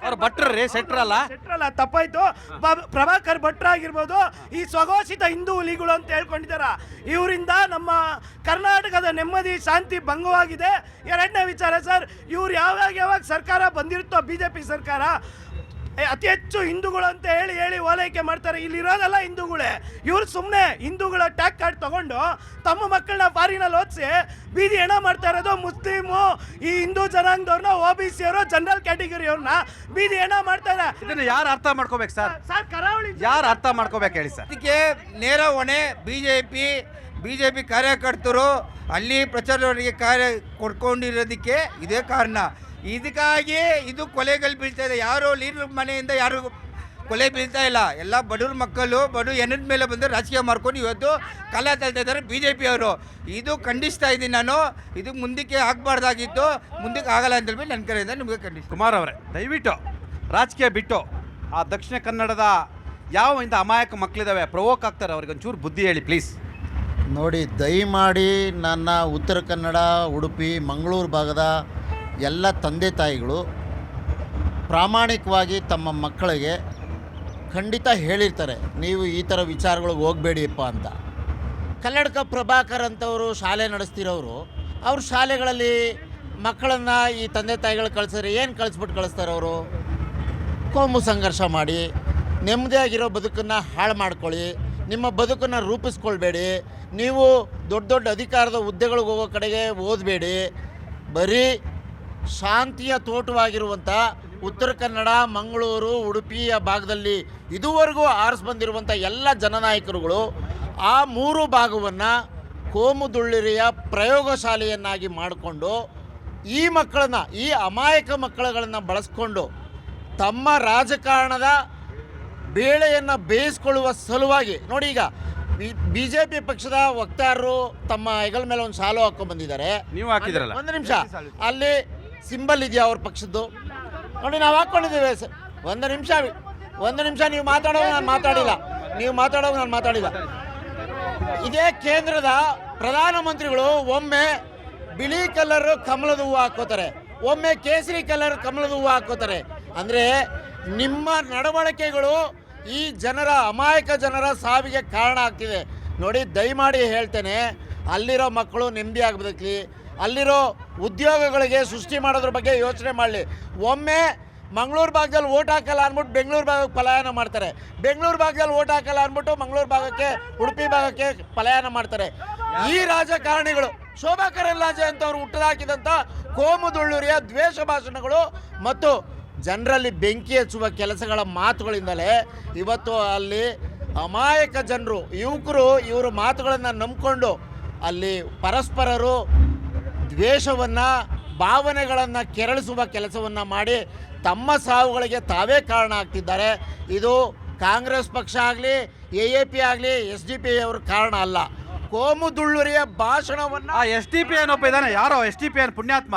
ಅವ್ರ ಭಟ್ರಿ ಸೆಟ್ರಲ್ಲ ತಪ್ಪಾಯ್ತು. ಪ್ರಭಾಕರ್ ಭಟ್ರ ಆಗಿರ್ಬೋದು, ಈ ಸ್ವಘೋಷಿತ ಹಿಂದೂ ಹುಲಿಗಳು ಅಂತ ಹೇಳ್ಕೊಂಡಿದ್ದಾರ. ಇವರಿಂದ ನಮ್ಮ ಕರ್ನಾಟಕದ ನೆಮ್ಮದಿ ಶಾಂತಿ ಭಂಗವಾಗಿದೆ. ಎರಡನೇ ವಿಚಾರ ಸರ್, ಇವ್ರು ಯಾವಾಗ ಸರ್ಕಾರ ಬಂದಿರುತ್ತೋ ಬಿಜೆಪಿ ಸರ್ಕಾರ, ಅತಿ ಹೆಚ್ಚು ಹಿಂದೂಗಳು ಅಂತ ಹೇಳಿ ಓಲೈಕೆ ಮಾಡ್ತಾರೆ. ಇಲ್ಲಿರೋದೆಲ್ಲ ಹಿಂದೂಗಳೇ. ಇವ್ರು ಸುಮ್ಮನೆ ಹಿಂದೂಗಳ ಟ್ಯಾಗ್ ಕಾರ್ಡ್ ತಗೊಂಡು ತಮ್ಮ ಮಕ್ಕಳನ್ನ ಫಾರಿನಲ್ಲಿ ಓದಿಸಿ ಬೀದಿ ಹೆಣ ಮಾಡ್ತಾ ಇರೋದು. ಮುಸ್ಲಿಮು, ಈ ಹಿಂದೂ ಜನಾಂಗದವ್ರನ್ನ, OBC ಅವರು, ಜನರಲ್ ಕ್ಯಾಟಗರಿ ಅವ್ರನ್ನ ಬೀದಿ ಹೆಣ ಮಾಡ್ತಾರೆ. ಇದನ್ನ ಯಾರು ಅರ್ಥ ಮಾಡ್ಕೋಬೇಕು ಸರ್? ಕರಾವಳಿ ಯಾರು ಅರ್ಥ ಮಾಡ್ಕೋಬೇಕು ಹೇಳಿ ಸರ್? ಇದಕ್ಕೆ ನೇರ ಹೊಣೆ ಬಿಜೆಪಿ ಕಾರ್ಯಕರ್ತರು ಅಲ್ಲಿ ಪ್ರಚಾರವರಿಗೆ ಕಾರ್ಯ ಕೊಡ್ಕೊಂಡಿರೋದಕ್ಕೆ ಇದೇ ಕಾರಣ. ಇದಕ್ಕಾಗಿ ಇದು ಕೊಲೆಗಳು ಬೀಳ್ತಾ ಇದೆ. ಯಾರು ಲೀಡರ್ ಮನೆಯಿಂದ ಯಾರು ಕೊಲೆ ಬೀಳ್ತಾ ಇಲ್ಲ. ಎಲ್ಲ ಬಡವ್ರ ಮಕ್ಕಳು ಎನ್ನದ ಮೇಲೆ ಬಂದು ರಾಜಕೀಯ ಮಾಡ್ಕೊಂಡು ಇವತ್ತು ಕಾಲ ತಳ್ತಾ ಇದ್ದಾರೆ ಬಿಜೆಪಿ ಅವರು. ಇದು ಖಂಡಿಸ್ತಾ ಇದ್ದೀನಿ ನಾನು. ಇದು ಮುಂದಕ್ಕೆ ಆಗಬಾರ್ದಾಗಿತ್ತು, ಮುಂದಕ್ಕೆ ಆಗಲ್ಲ ಅಂತ ಹೇಳ್ಬಿಟ್ಟು ನನ್ನ ಕಡೆಯಿಂದ ನಿಮಗೆ ಖಂಡಿಸ್ತೀನಿ. ಕುಮಾರ್ ಅವರೇ, ದಯವಿಟ್ಟು ರಾಜಕೀಯ ಬಿಟ್ಟು ಆ ದಕ್ಷಿಣ ಕನ್ನಡದ ಯಾವ ಇಂಥ ಅಮಾಯಕ ಮಕ್ಕಳಿದ್ದಾವೆ, ಪ್ರವೋಕ್ ಆಗ್ತಾರೆ, ಅವ್ರಿಗೆ ಒಂಚೂರು ಬುದ್ಧಿ ಹೇಳಿ ಪ್ಲೀಸ್. ನೋಡಿ, ದಯಮಾಡಿ ನನ್ನ ಉತ್ತರ ಕನ್ನಡ, ಉಡುಪಿ, ಮಂಗಳೂರು ಭಾಗದ ಎಲ್ಲ ತಂದೆ ತಾಯಿಗಳು ಪ್ರಾಮಾಣಿಕವಾಗಿ ತಮ್ಮ ಮಕ್ಕಳಿಗೆ ಖಂಡಿತ ಹೇಳಿರ್ತಾರೆ, ನೀವು ಈ ಥರ ವಿಚಾರಗಳಿಗೆ ಹೋಗಬೇಡಿಯಪ್ಪ ಅಂತ. ಕನ್ನಡಕ ಪ್ರಭಾಕರ್ ಅಂತವರು ಶಾಲೆ ನಡೆಸ್ತಿರೋರು, ಅವ್ರ ಶಾಲೆಗಳಲ್ಲಿ ಮಕ್ಕಳನ್ನು ಈ ತಂದೆ ತಾಯಿಗಳು ಕಳಿಸಿದ್ರೆ ಏನು ಕಳಿಸ್ತಾರೆ ಅವರು? ಕೋಮು ಸಂಘರ್ಷ ಮಾಡಿ ನೆಮ್ಮದಿಯಾಗಿರೋ ಬದುಕನ್ನು ಹಾಳು ಮಾಡ್ಕೊಳ್ಳಿ, ನಿಮ್ಮ ಬದುಕನ್ನು ರೂಪಿಸ್ಕೊಳ್ಬೇಡಿ, ನೀವು ದೊಡ್ಡ ಅಧಿಕಾರದ ಹುದ್ದೆಗಳಿಗೆ ಹೋಗೋ ಕಡೆಗೆ ಓದಬೇಡಿ. ಬರೀ ಶಾಂತಿಯ ತೋಟವಾಗಿರುವಂಥ ಉತ್ತರ ಕನ್ನಡ, ಮಂಗಳೂರು, ಉಡುಪಿಯ ಭಾಗದಲ್ಲಿ ಇದುವರೆಗೂ ಆರಿಸಿ ಬಂದಿರುವಂಥ ಎಲ್ಲ ಜನನಾಯಕರುಗಳು ಆ 3 ಭಾಗವನ್ನು ಕೋಮುದುಳ್ಳಿರೆಯ ಪ್ರಯೋಗಶಾಲೆಯನ್ನಾಗಿ ಮಾಡಿಕೊಂಡು ಈ ಮಕ್ಕಳನ್ನು, ಈ ಅಮಾಯಕ ಮಕ್ಕಳುಗಳನ್ನು ಬಳಸ್ಕೊಂಡು ತಮ್ಮ ರಾಜಕಾರಣದ ಬೇಳೆಯನ್ನು ಬೇಯಿಸ್ಕೊಳ್ಳುವ ಸಲುವಾಗಿ ನೋಡಿ, ಈಗ BJP ಪಕ್ಷದ ವಕ್ತಾರರು ತಮ್ಮ ಹೆಗಲ ಮೇಲೆ ಒಂದು ಶಾಲು ಹಾಕೊಂಡ್ಬಂದಿದ್ದಾರೆ. ನೀವು ಹಾಕಿದ್ರಲ್ಲ, ಒಂದು ನಿಮಿಷ, ಅಲ್ಲಿ ಸಿಂಬಲ್ ಇದೆಯಾ ಅವ್ರ ಪಕ್ಷದ್ದು? ನೋಡಿ, ನಾವು ಹಾಕ್ಕೊಂಡಿದ್ದೇವೆ. ಒಂದು ನಿಮಿಷ ನೀವು ಮಾತಾಡೋವಾಗ ನಾನು ಮಾತಾಡಿಲ್ಲ. ಇದೇ ಕೇಂದ್ರದ ಪ್ರಧಾನಮಂತ್ರಿಗಳು ಒಮ್ಮೆ ಬಿಳಿ ಕಲರ್ ಕಮಲದ ಹೂವು ಹಾಕೋತಾರೆ, ಒಮ್ಮೆ ಕೇಸರಿ ಕಲರ್ ಕಮಲದ ಹೂವು ಹಾಕೋತಾರೆ. ಅಂದರೆ ನಿಮ್ಮ ನಡವಳಿಕೆಗಳು ಈ ಅಮಾಯಕ ಜನರ ಸಾವಿಗೆ ಕಾರಣ ಆಗ್ತಿದೆ. ನೋಡಿ, ದಯಮಾಡಿ ಹೇಳ್ತೇನೆ, ಅಲ್ಲಿರೋ ಮಕ್ಕಳು ನೆಮ್ಮದಿಯಾಗಿ ಬದುಕಲಿ, ಅಲ್ಲಿರೋ ಉದ್ಯೋಗಗಳಿಗೆ ಸೃಷ್ಟಿ ಮಾಡೋದ್ರ ಬಗ್ಗೆ ಯೋಚನೆ ಮಾಡಲಿ. ಒಮ್ಮೆ ಮಂಗಳೂರು ಭಾಗದಲ್ಲಿ ಓಟ್ ಹಾಕಲ್ಲ ಅಂದ್ಬಿಟ್ಟು ಬೆಂಗಳೂರು ಭಾಗಕ್ಕೆ ಪಲಾಯನ ಮಾಡ್ತಾರೆ, ಬೆಂಗಳೂರು ಭಾಗದಲ್ಲಿ ಓಟ್ ಹಾಕಲ್ಲ ಅಂದ್ಬಿಟ್ಟು ಮಂಗಳೂರು ಭಾಗಕ್ಕೆ, ಉಡುಪಿ ಭಾಗಕ್ಕೆ ಪಲಾಯನ ಮಾಡ್ತಾರೆ. ಈ ರಾಜಕಾರಣಿಗಳು ಶೋಭಾ ಕರಂದ್ಲಾಜೆ ಅಂತವ್ರು ಹುಟ್ಟುಹಾಕಿದಂಥ ಕೋಮುದುಳ್ಳುರಿಯ ದ್ವೇಷ ಭಾಷಣಗಳು ಮತ್ತು ಜನರಲ್ಲಿ ಬೆಂಕಿ ಹಚ್ಚುವ ಕೆಲಸಗಳ ಮಾತುಗಳಿಂದಲೇ ಇವತ್ತು ಅಲ್ಲಿ ಅಮಾಯಕ ಜನರು ಯುವಕರು ಇವರು ಮಾತುಗಳನ್ನು ನಂಬಿಕೊಂಡು ಅಲ್ಲಿ ಪರಸ್ಪರರು ದ್ವೇಷವನ್ನು ಭಾವನೆಗಳನ್ನು ಕೆರಳಿಸುವ ಕೆಲಸವನ್ನು ಮಾಡಿ ತಮ್ಮ ಸಾವುಗಳಿಗೆ ತಾವೇ ಕಾರಣ ಆಗ್ತಿದ್ದಾರೆ. ಇದು ಕಾಂಗ್ರೆಸ್ ಪಕ್ಷ ಆಗಲಿ AAP ಆಗಲಿ SDP ಅವ್ರ ಕಾರಣ ಅಲ್ಲ. ಕೋಮುದುಳ್ಳುರಿಯ ಭಾಷಣವನ್ನು SDP ಏನೊಬ್ಬ ಇದ್ದಾನೆ, ಯಾರೋ SDP ಪುಣ್ಯಾತ್ಮ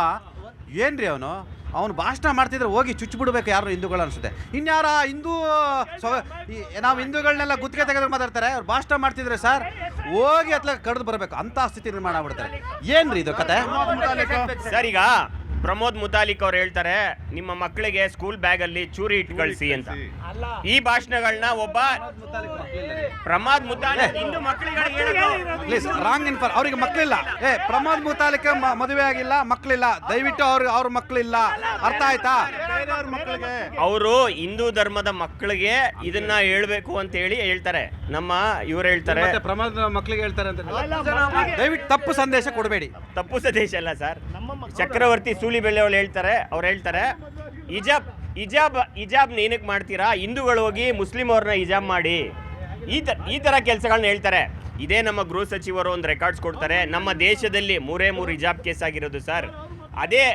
ಏನ್ರಿ ಅವನು ಭಾಷಣ ಮಾಡ್ತಿದ್ರೆ ಹೋಗಿ ಚುಚ್ಚಿಬಿಡ್ಬೇಕು ಯಾರು ಹಿಂದೂಗಳು ಅನ್ಸುತ್ತೆ. ಇನ್ಯಾರ ಹಿಂದೂ ನಾವು ಹಿಂದೂಗಳನ್ನೆಲ್ಲ ಗುತ್ತಿಗೆ ತೆಗೆದು ಮಾತಾಡ್ತಾರೆ, ಅವ್ರು ಭಾಷಣ ಮಾಡ್ತಿದ್ರೆ ಸರ್ ಹೋಗಿ ಅತ್ಲ ಕಡ್ದು ಬರಬೇಕು ಅಂತ ಸ್ಥಿತಿ ನಿರ್ಮಾಣ ಮಾಡ್ಬಿಡ್ತಾರೆ. ಏನ್ರಿ ಇದು ಕತೆ? ಸರ್ ಈಗ ಪ್ರಮೋದ್ ಮುತಾಲಿಕ್ ಅವ್ರು ಹೇಳ್ತಾರೆ ನಿಮ್ಮ ಮಕ್ಕಳಿಗೆ ಸ್ಕೂಲ್ ಬ್ಯಾಗಲ್ಲಿ ಚೂರಿ ಇಟ್ಟು ಕಳಿಸಿ ಅಂತ. ಈ ಭಾಷಣಗಳನ್ನ ಒಬ್ಬ ಪ್ರಮೋದ್ ಮುತಾಲಿಕ್ ಹಿಂದೂ ಮಕ್ಕಳಿಗೆ ರಾಂಗ್ ಇನ್ಫಾರ್, ಅವ್ರಿಗೆ ಮಕ್ಕಳಿಲ್ಲ. ಪ್ರಮೋದ್ ಮುತಾಲಿಕ್ ಮದುವೆ ಆಗಿಲ್ಲ, ಮಕ್ಕಳಿಲ್ಲ, ದಯವಿಟ್ಟು ಅವ್ರ ಮಕ್ಕಳಿಲ್ಲ, ಅರ್ಥ ಆಯ್ತಾ? ಅವರು ಹಿಂದೂ ಧರ್ಮದ ಮಕ್ಕಳಿಗೆ ಇದನ್ನ ಹೇಳ್ಬೇಕು ಅಂತ ಹೇಳಿ ಹೇಳ್ತಾರೆ. ನಮ್ಮ ಇವ್ರು ಹೇಳ್ತಾರೆ ಪ್ರಮೋದ್ ಮಕ್ಕಳಿಗೆ ಹೇಳ್ತಾರೆ ಅಂತ. ದಯವಿಟ್ಟು ತಪ್ಪು ಸಂದೇಶ ಕೊಡಬೇಡಿ. ತಪ್ಪು ಸಂದೇಶ ಅಲ್ಲ ಸರ್. ಚಕ್ರವರ್ತಿ ಸೂಲಿಬೆಲೆ ಅವ್ರು ಹೇಳ್ತಾರೆ ಹಿಜಾಬ್ ಏನಕ್ಕೆ ಮಾಡ್ತೀರಾ, ಹಿಂದೂಗಳು ಹೋಗಿ ಮುಸ್ಲಿಂ ಅವ್ರನ್ನ ಹಿಜಾಬ್ ಮಾಡಿ, ಈ ತರ ಕೆಲಸಗಳನ್ನ ಹೇಳ್ತಾರೆ. ಇದೇ ನಮ್ಮ ಗೃಹ ಸಚಿವರು ಒಂದು ರೆಕಾರ್ಡ್ಸ್ ಕೊಡ್ತಾರೆ, ನಮ್ಮ ದೇಶದಲ್ಲಿ 3 ಹಿಜಾಬ್ ಕೇಸ್ ಆಗಿರೋದು ಸರ್. ಅದೇ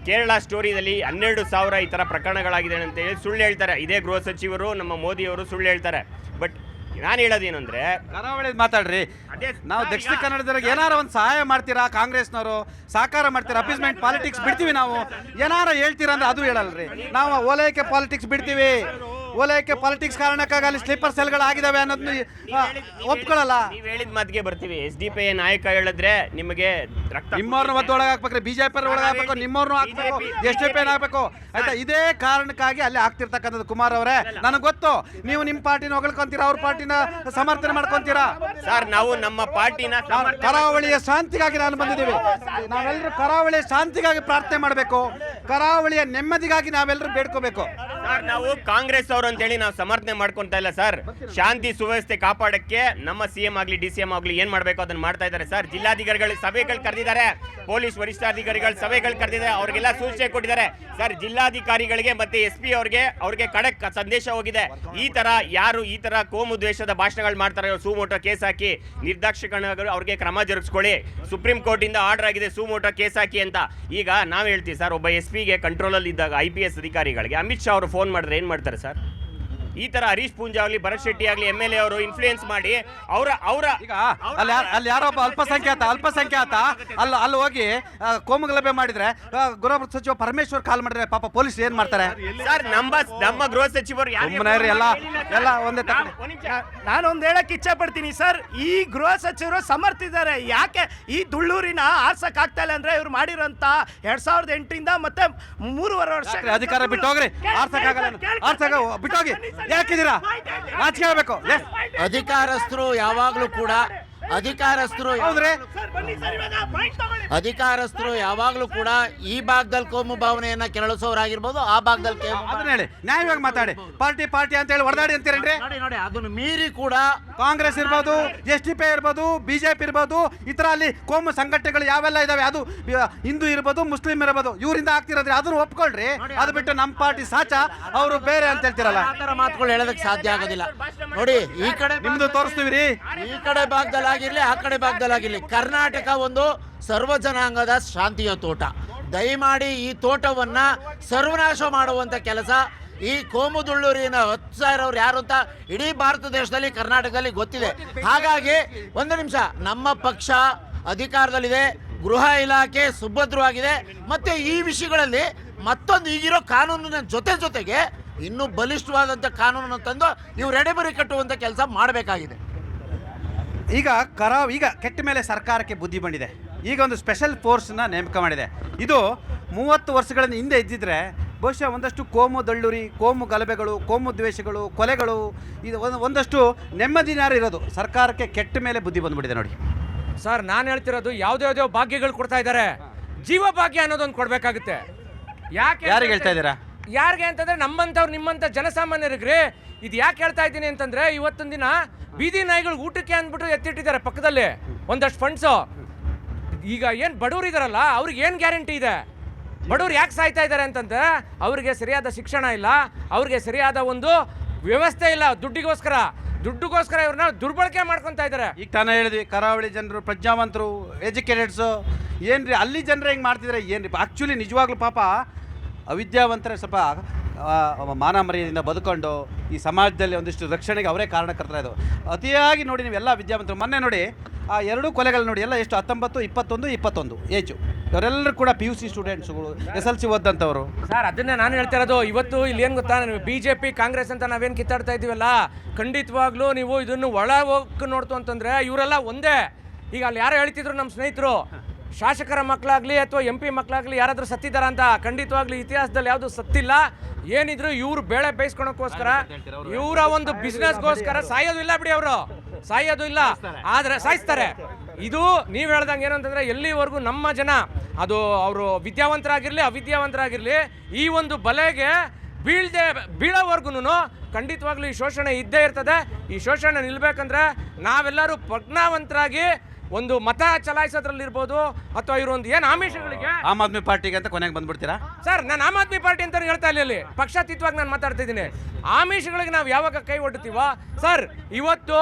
ಕೇರಳ ಸ್ಟೋರಿಯಲ್ಲಿ 12,000 ಈ ಥರ ಪ್ರಕರಣಗಳಾಗಿದೆ ಅಂತ ಹೇಳಿ ಸುಳ್ಳು ಹೇಳ್ತಾರೆ. ಇದೇ ಗೃಹ ಸಚಿವರು ನಮ್ಮ ಮೋದಿಯವರು ಸುಳ್ಳು ಹೇಳ್ತಾರೆ. ಬಟ್ ನಾನು ಹೇಳೋದೇನಂದ್ರೆ ಕರಾವಳಿ ಮಾತಾಡ್ರಿ, ನಾವು ದಕ್ಷಿಣ ಕನ್ನಡದವ್ರಿಗೆ ಏನಾರ ಒಂದು ಸಹಾಯ ಮಾಡ್ತೀರಾ, ಕಾಂಗ್ರೆಸ್ನವರು ಸಹಕಾರ ಮಾಡ್ತೀರಾ, ಅಪೀಸ್ಮೆಂಟ್ ಪಾಲಿಟಿಕ್ಸ್ ಬಿಡ್ತೀವಿ ನಾವು ಏನಾರ ಹೇಳ್ತೀರಾ ಅಂದ್ರೆ ಅದು ಹೇಳಲ್ರಿ. ನಾವು ಓಲೈಕೆ ಪಾಲಿಟಿಕ್ಸ್ ಬಿಡ್ತೀವಿ, ಓಲೈಕೆ ಪಾಲಿಟಿಕ್ಸ್ ಕಾರಣಕ್ಕಾಗಿ ಅಲ್ಲಿ ಸ್ಲೀಪರ್ ಸೆಲ್ಗಳಾಗಿದ್ದಾವೆ ಅನ್ನೋದನ್ನ ಒಪ್ಕೊಳ್ಳಲ್ಲ. ನೀವು ಹೇಳಿದ ಮಾತಿಗೆ ಬರ್ತೀವಿ. SDP ನಾಯಕ ಹೇಳಿದ್ರೆ ನಿಮಗೆ ನಿಮ್ಮವ್ರನ್ನ ಒದ್ದು ಒಳಗೆ ಹಾಕ್ಬೇಕ್ರಿ, BJP ಒಳಗೆ ಹಾಕ್ಬೇಕು, ನಿಮ್ಮವ್ರನ್ನೂ ಹಾಕ್ಬೇಕು, SDP ಹಾಕ್ಬೇಕು ಆಯ್ತಾ? ಇದೇ ಕಾರಣಕ್ಕಾಗಿ ಅಲ್ಲಿ ಆಗ್ತಿರ್ತಕ್ಕಂಥದ್ದು. ಕುಮಾರ್ ಅವರೇ, ನನಗೆ ಗೊತ್ತು ನೀವು ನಿಮ್ಮ ಪಾರ್ಟಿನ ಹೊಗಳ್ಕೊಂತೀರಾ, ಅವ್ರ ಪಾರ್ಟಿನ ಸಮರ್ಥನೆ ಮಾಡ್ಕೊಂತೀರಾ. ಸರ್ ನಾವು ನಮ್ಮ ಪಾರ್ಟಿನ ಕರಾವಳಿಯ ಶಾಂತಿಗಾಗಿ ನಾನು ಬಂದಿದ್ದೀವಿ. ನಾವೆಲ್ಲರೂ ಕರಾವಳಿಯ ಶಾಂತಿಗಾಗಿ ಪ್ರಾರ್ಥನೆ ಮಾಡಬೇಕು, ಕರಾವಳಿಯ ನೆಮ್ಮದಿಗಾಗಿ ನಾವೆಲ್ಲರೂ ಬೇಡ್ಕೋಬೇಕು. ಸರ್ ನಾವು ಕಾಂಗ್ರೆಸ್ ಅವರು ಅಂತೇಳಿ ನಾವು ಸಮರ್ಥನೆ ಮಾಡ್ಕೊಂತ ಇಲ್ಲ ಸರ್. ಶಾಂತಿ ಸುವ್ಯವಸ್ಥೆ ಕಾಪಾಡಕ್ಕೆ ನಮ್ಮ CM ಆಗಲಿ DCM ಆಗಲಿ ಏನ್ ಮಾಡಬೇಕು ಅದನ್ನ ಮಾಡ್ತಾ ಇದ್ದಾರೆ ಸರ್. ಜಿಲ್ಲಾಧಿಕಾರಿಗಳು ಸಭೆಗಳು ಕರೆದಿದ್ದಾರೆ, ಪೊಲೀಸ್ ವರಿಷ್ಠಾಧಿಕಾರಿಗಳು ಸಭೆಗಳು ಕರೆದಿದ್ದಾರೆ, ಅವ್ರಿಗೆಲ್ಲ ಸೂಚನೆ ಕೊಟ್ಟಿದ್ದಾರೆ ಸರ್. ಜಿಲ್ಲಾಧಿಕಾರಿಗಳಿಗೆ ಮತ್ತೆ SP ಅವ್ರಿಗೆ ಖಡಕ್ ಸಂದೇಶ ಹೋಗಿದೆ. ಈ ತರ ಕೋಮು ದ್ವೇಷದ ಭಾಷಣಗಳು ಮಾಡ್ತಾರೆ, ಸುಮೋಟೋ ಕೇಸ್ ಹಾಕಿ ನಿರ್ದಾಕ್ಷಿಣ್ಯವಾಗಿ ಅವ್ರಿಗೆ ಕ್ರಮ ಜರುಗಿಸ್ಕೊಳ್ಳಿ. ಸುಪ್ರೀಂ ಕೋರ್ಟ್ ಇಂದ ಆರ್ಡರ್ ಆಗಿದೆ ಸುಮೋಟೋ ಕೇಸ್ ಹಾಕಿ ಅಂತ. ಈಗ ನಾವು ಹೇಳ್ತೀವಿ ಸರ್, ಒಬ್ಬ SP ಕಂಟ್ರೋಲ್ ಅಲ್ಲಿ ಇದ್ದಾಗ IPS ಅಧಿಕಾರಿಗಳಿಗೆ ಅಮಿತ್ ಶಾ ಅವರು ಫೋನ್ ಮಾಡಿದ್ರೆ ಏನ್ ಮಾಡ್ತಾರೆ ಸರ್? ಈ ತರ ಹರೀಶ್ ಪೂಂಜಾ ಆಗಲಿ ಭರತ್ ಶೆಟ್ಟಿ ಆಗಲಿ MLA ಅವರು ಇನ್ಫ್ಲೂಯೆನ್ಸ್ ಮಾಡಿ ಅವರ ಈಗ ಅಲ್ಲಿ ಯಾರೊಬ್ಬ ಅಲ್ಪಸಂಖ್ಯಾತ ಅಲ್ಲಿ ಹೋಗಿ ಕೋಮುಗಲಭೆ ಮಾಡಿದ್ರೆ ಗೃಹ ಸಚಿವ ಪರಮೇಶ್ವರ್ ಕಾಲ್ ಮಾಡಿದ್ರೆ ಪಾಪ ಪೊಲೀಸ್ ಏನ್ ಮಾಡ್ತಾರೆ ಸರ್? ನಮ್ಮ ಗೃಹ ಸಚಿವರು ಎಲ್ಲ ಒಂದೇ. ನಾನೊಂದು ಹೇಳಕ್ಕೆ ಇಚ್ಛೆ ಪಡ್ತೀನಿ ಸರ್, ಈ ಗೃಹ ಸಚಿವರು ಸಮರ್ಥಿದ್ದಾರೆ. ಯಾಕೆ ಈ ದುಳ್ಳೂರಿನ ಆರ್ಸಕ್ ಆಗ್ತಾ ಇಲ್ಲ ಅಂದ್ರೆ ಇವ್ರು ಮಾಡಿರೋಂತ 2008ರಿಂದ ಮತ್ತೆ 3.5 ವರ್ಷ ಅಧಿಕಾರ ಬಿಟ್ಟೋಗ್ರಿ, ಆರ್ಸಕ ಬಿಟ್ಟೋಗಿ. ಯಾಕಿದ್ದೀರಾ? ನಾಚಿಕೆ ಆಗಬೇಕು. ಅಧಿಕಾರಸ್ಥರು ಯಾವಾಗಲೂ ಕೂಡ ಅಧಿಕಾರಸ್ಥರು ಯಾವಾಗಲೂ ಕೂಡ ಈ ಭಾಗದಲ್ಲಿ ಕೋಮು ಭಾವನೆಯನ್ನ ಕೆರಳಿಸೋರಾಗಿರ್ಬೋದು, ಆ ಭಾಗದಲ್ಲಿ ಅದನ್ನ ಹೇಳಿ ನ್ಯಾಯವಾಗಿ ಮಾತಾಡಿ. ಪಾರ್ಟಿ ಅಂತ ಹೇಳಿ ಹೊಡೆದಾಡಿ ಅಂತೀರೇನ್ರಿ? ನೋಡಿ ಅದನ್ನು ಮೀರಿ ಕೂಡ ಕಾಂಗ್ರೆಸ್ ಇರ್ಬೋದು, SDP ಇರ್ಬೋದು, BJP ಇರ್ಬೋದು, ಈ ತರ ಅಲ್ಲಿ ಕೋಮು ಸಂಘಟನೆಗಳು ಯಾವೆಲ್ಲ ಇದಾವೆ, ಅದು ಹಿಂದೂ ಇರ್ಬೋದು, ಮುಸ್ಲಿಂ ಇರ್ಬೋದು, ಇವರಿಂದ ಆಗ್ತಿರೋದ್ರೆ ಅದನ್ನು ಒಪ್ಕೊಳ್ರಿ. ಅದು ಬಿಟ್ಟು ನಮ್ಮ ಪಾರ್ಟಿ ಸಾಚ ಅವರು ಬೇರೆ ಅಂತ ಹೇಳ್ತಿರಲ್ಲ, ಆ ಥರ ಮಾತುಗಳು ಹೇಳೋದಕ್ಕೆ ಸಾಧ್ಯ ಆಗೋದಿಲ್ಲ. ನೋಡಿ ಈ ಕಡೆ ನಿಮ್ದು ತೋರಿಸ್ತೀವಿ, ಈ ಕಡೆ ಭಾಗದಲ್ಲಿ ಆಗಿರ್ಲಿ ಆ ಕಡೆ ಭಾಗದಲ್ಲಾಗಿರ್ಲಿ, ಕರ್ನಾಟಕ ಒಂದು ಸರ್ವ ಜನಾಂಗದ ಶಾಂತಿಯ ತೋಟ. ದಯಮಾಡಿ ಈ ತೋಟವನ್ನ ಸರ್ವನಾಶ ಮಾಡುವಂತ ಕೆಲಸ ಈ ಕೋಮುದುಳ್ಳೂರಿನ 10,000 ಅವ್ರು ಯಾರು ಅಂತ ಇಡೀ ಭಾರತ ದೇಶದಲ್ಲಿ ಕರ್ನಾಟಕದಲ್ಲಿ ಗೊತ್ತಿದೆ. ಹಾಗಾಗಿ ಒಂದು ನಿಮಿಷ, ನಮ್ಮ ಪಕ್ಷ ಅಧಿಕಾರದಲ್ಲಿದೆ, ಗೃಹ ಇಲಾಖೆ ಸುಭದ್ರವಾಗಿದೆ, ಮತ್ತೆ ಈ ವಿಷಯಗಳಲ್ಲಿ ಮತ್ತೊಂದು ಈಗಿರೋ ಕಾನೂನಿನ ಜೊತೆಗೆ ಇನ್ನೂ ಬಲಿಷ್ಠವಾದಂಥ ಕಾನೂನನ್ನು ತಂದು ಇವ್ರು ಎಡೆಬರಿ ಕಟ್ಟುವಂಥ ಕೆಲಸ ಮಾಡಬೇಕಾಗಿದೆ. ಈಗ ಕೆಟ್ಟ ಮೇಲೆ ಸರ್ಕಾರಕ್ಕೆ ಬುದ್ಧಿ ಬಂದಿದೆ. ಈಗ ಒಂದು ಸ್ಪೆಷಲ್ ಫೋರ್ಸ್ನ ನೇಮಕ ಮಾಡಿದೆ. ಇದು 30 ವರ್ಷಗಳಿಂದ ಹಿಂದೆ ಇದ್ದಿದ್ರೆ ಬಹುಶಃ ಒಂದಷ್ಟು ಕೋಮು ದಳ್ಳುರಿ, ಕೋಮು ಗಲಭೆಗಳು, ಕೋಮು ದ್ವೇಷಗಳು, ಕೊಲೆಗಳು, ಇದು ಒಂದಷ್ಟು ನೆಮ್ಮದಿನಾರು ಇರೋದು. ಸರ್ಕಾರಕ್ಕೆ ಕೆಟ್ಟ ಮೇಲೆ ಬುದ್ಧಿ ಬಂದುಬಿಟ್ಟಿದೆ ನೋಡಿ ಸರ್. ನಾನು ಹೇಳ್ತಿರೋದು ಯಾವುದ್ಯಾವುದೋ ಭಾಗ್ಯಗಳು ಕೊಡ್ತಾ ಇದ್ದಾರೆ, ಜೀವ ಭಾಗ್ಯ ಅನ್ನೋದೊಂದು ಕೊಡಬೇಕಾಗುತ್ತೆ. ಯಾರಿಗೆ ಹೇಳ್ತಾ ಇದ್ದೀರಾ? ಯಾರಿಗೆ ಅಂತಂದ್ರೆ ನಮ್ಮಂಥವ್ರು ನಿಮ್ಮಂಥ ಜನಸಾಮಾನ್ಯರಿಗ್ರಿ. ಇದು ಯಾಕೆ ಹೇಳ್ತಾ ಇದ್ದೀನಿ ಅಂತಂದ್ರೆ ಇವತ್ತೊಂದು ದಿನ ಬೀದಿ ನಾಯಿಗಳು ಊಟಕ್ಕೆ ಅಂದ್ಬಿಟ್ಟು ಎತ್ತಿಟ್ಟಿದ್ದಾರೆ ಪಕ್ಕದಲ್ಲಿ ಒಂದಷ್ಟು ಫಂಡ್ಸು. ಈಗ ಏನು ಬಡವ್ರು ಇದಾರಲ್ಲ ಅವ್ರಿಗೆ ಏನು ಗ್ಯಾರಂಟಿ ಇದೆ? ಬಡವ್ರು ಯಾಕೆ ಸಾಯ್ತಾ ಇದ್ದಾರೆ ಅಂತಂದ್ರೆ ಅವ್ರಿಗೆ ಸರಿಯಾದ ಶಿಕ್ಷಣ ಇಲ್ಲ, ಅವ್ರಿಗೆ ಸರಿಯಾದ ಒಂದು ವ್ಯವಸ್ಥೆ ಇಲ್ಲ. ದುಡ್ಡಿಗೋಸ್ಕರ ಇವ್ರನ್ನ ದುರ್ಬಳಕೆ ಮಾಡ್ಕೊತಾ ಇದ್ದಾರೆ. ಈಗ ತಾನೇ ಹೇಳಿದ್ವಿ, ಕರಾವಳಿ ಜನರು ಪ್ರಜ್ಞಾವಂತರು, ಎಜುಕೇಟೆಡ್ಸು. ಏನ್ರಿ ಅಲ್ಲಿ ಜನರು ಹೆಂಗೆ ಮಾಡ್ತಿದ್ದಾರೆ ಏನ್ರಿ? ಆ್ಯಕ್ಚುಲಿ ನಿಜವಾಗ್ಲೂ ಪಾಪ ಅವಿದ್ಯಾವಂತರೇ ಸ್ವಲ್ಪ ಮಾನ ಮರ್ಯಾದೆಯಿಂದ ಬದುಕೊಂಡು ಈ ಸಮಾಜದಲ್ಲಿ ಒಂದಿಷ್ಟು ರಕ್ಷಣೆಗೆ ಅವರೇ ಕಾರಣಕರ್ತರಾದ್ರು. ಅತಿಯಾಗಿ ನೋಡಿ ನೀವು ಎಲ್ಲ ವಿದ್ಯಾವಂತರು. ಮೊನ್ನೆ ನೋಡಿ ಆ ಎರಡೂ ಕೊಲೆಗಳು ನೋಡಿ, ಎಲ್ಲ ಎಷ್ಟು 19, 21 ಏಜು. ಇವರೆಲ್ಲರೂ ಕೂಡ PUC ಸ್ಟೂಡೆಂಟ್ಸ್ಗಳು, SLC ಓದಂಥವ್ರು. ಸರ್ ಅದನ್ನೇ ನಾನು ಹೇಳ್ತಾ ಇರೋದು. ಇವತ್ತು ಇಲ್ಲಿ ಏನು ಗೊತ್ತಾ, BJP ಕಾಂಗ್ರೆಸ್ ಅಂತ ನಾವೇನು ಕಿತ್ತಾಡ್ತಾ ಇದ್ದೀವಲ್ಲ, ಖಂಡಿತವಾಗ್ಲೂ ನೀವು ಇದನ್ನು ಒಳ ಹೋಗಿ ನೋಡ್ತು ಅಂತಂದರೆ ಇವರೆಲ್ಲ ಒಂದೇ. ಈಗ ಅಲ್ಲಿ ಯಾರು ಹೇಳ್ತಿದ್ರು ನಮ್ಮ ಸ್ನೇಹಿತರು, ಶಾಸಕರ ಮಕ್ಕಳಾಗಲಿ ಅಥವಾ MP ಮಕ್ಕಳಾಗಲಿ ಯಾರಾದರೂ ಸತ್ತಿದ್ದಾರ ಅಂತ. ಖಂಡಿತವಾಗ್ಲೂ ಇತಿಹಾಸದಲ್ಲಿ ಯಾವುದು ಸತ್ತಿಲ್ಲ. ಏನಿದ್ರು ಇವರು ಬೇಳೆ ಬೇಯಿಸ್ಕೊಳಕ್ಕೋಸ್ಕರ, ಇವರ ಒಂದು ಬಿಸ್ನೆಸ್ಗೋಸ್ಕರ ಸಾಯೋದು ಇಲ್ಲ ಬಿಡಿ, ಅವರು ಸಾಯೋದು ಇಲ್ಲ, ಆದರೆ ಸಾಯಿಸ್ತಾರೆ. ಇದು ನೀವು ಹೇಳ್ದಂಗೆ ಏನು ಅಂತಂದರೆ, ಎಲ್ಲಿವರೆಗೂ ನಮ್ಮ ಜನ ಅದು ಅವರು ವಿದ್ಯಾವಂತರಾಗಿರಲಿ ಅವಿದ್ಯಾವಂತರಾಗಿರಲಿ ಈ ಒಂದು ಬಲೆಗೆ ಬೀಳೋವರೆಗೂ ಖಂಡಿತವಾಗ್ಲೂ ಈ ಶೋಷಣೆ ಇದ್ದೇ ಇರ್ತದೆ. ಈ ಶೋಷಣೆ ನಿಲ್ಲಬೇಕಂದ್ರೆ ನಾವೆಲ್ಲರೂ ಪ್ರಜ್ಞಾವಂತರಾಗಿ ಒಂದು ಮತ ಚಲಾಯಿಸೋದ್ರಲ್ಲಿರ್ಬೋದು ಅಥವಾ ಇವರು ಏನು ಆಮಿಷಗಳಿಗೆ ಆಮ್ ಆದ್ಮಿ ಪಾರ್ಟಿಗೆ ಅಂತ ಕೊನೆಗೆ ಬಂದ್ಬಿಡ್ತೀರಾ? ಸರ್ ನಾನು ಆಮ್ ಆದ್ಮಿ ಪಾರ್ಟಿ ಅಂತ ಹೇಳ್ತಾ ಇಲ್ಲ, ಇಲ್ಲಿ ಪಕ್ಷಾತೀತವಾಗಿ ನಾನು ಮಾತಾಡ್ತಾ ಇದ್ದೀನಿ. ಆಮಿಷಗಳಿಗೆ ನಾವು ಯಾವಾಗ ಕೈ ಒಡ್ತೀವೋ ಸರ್, ಇವತ್ತು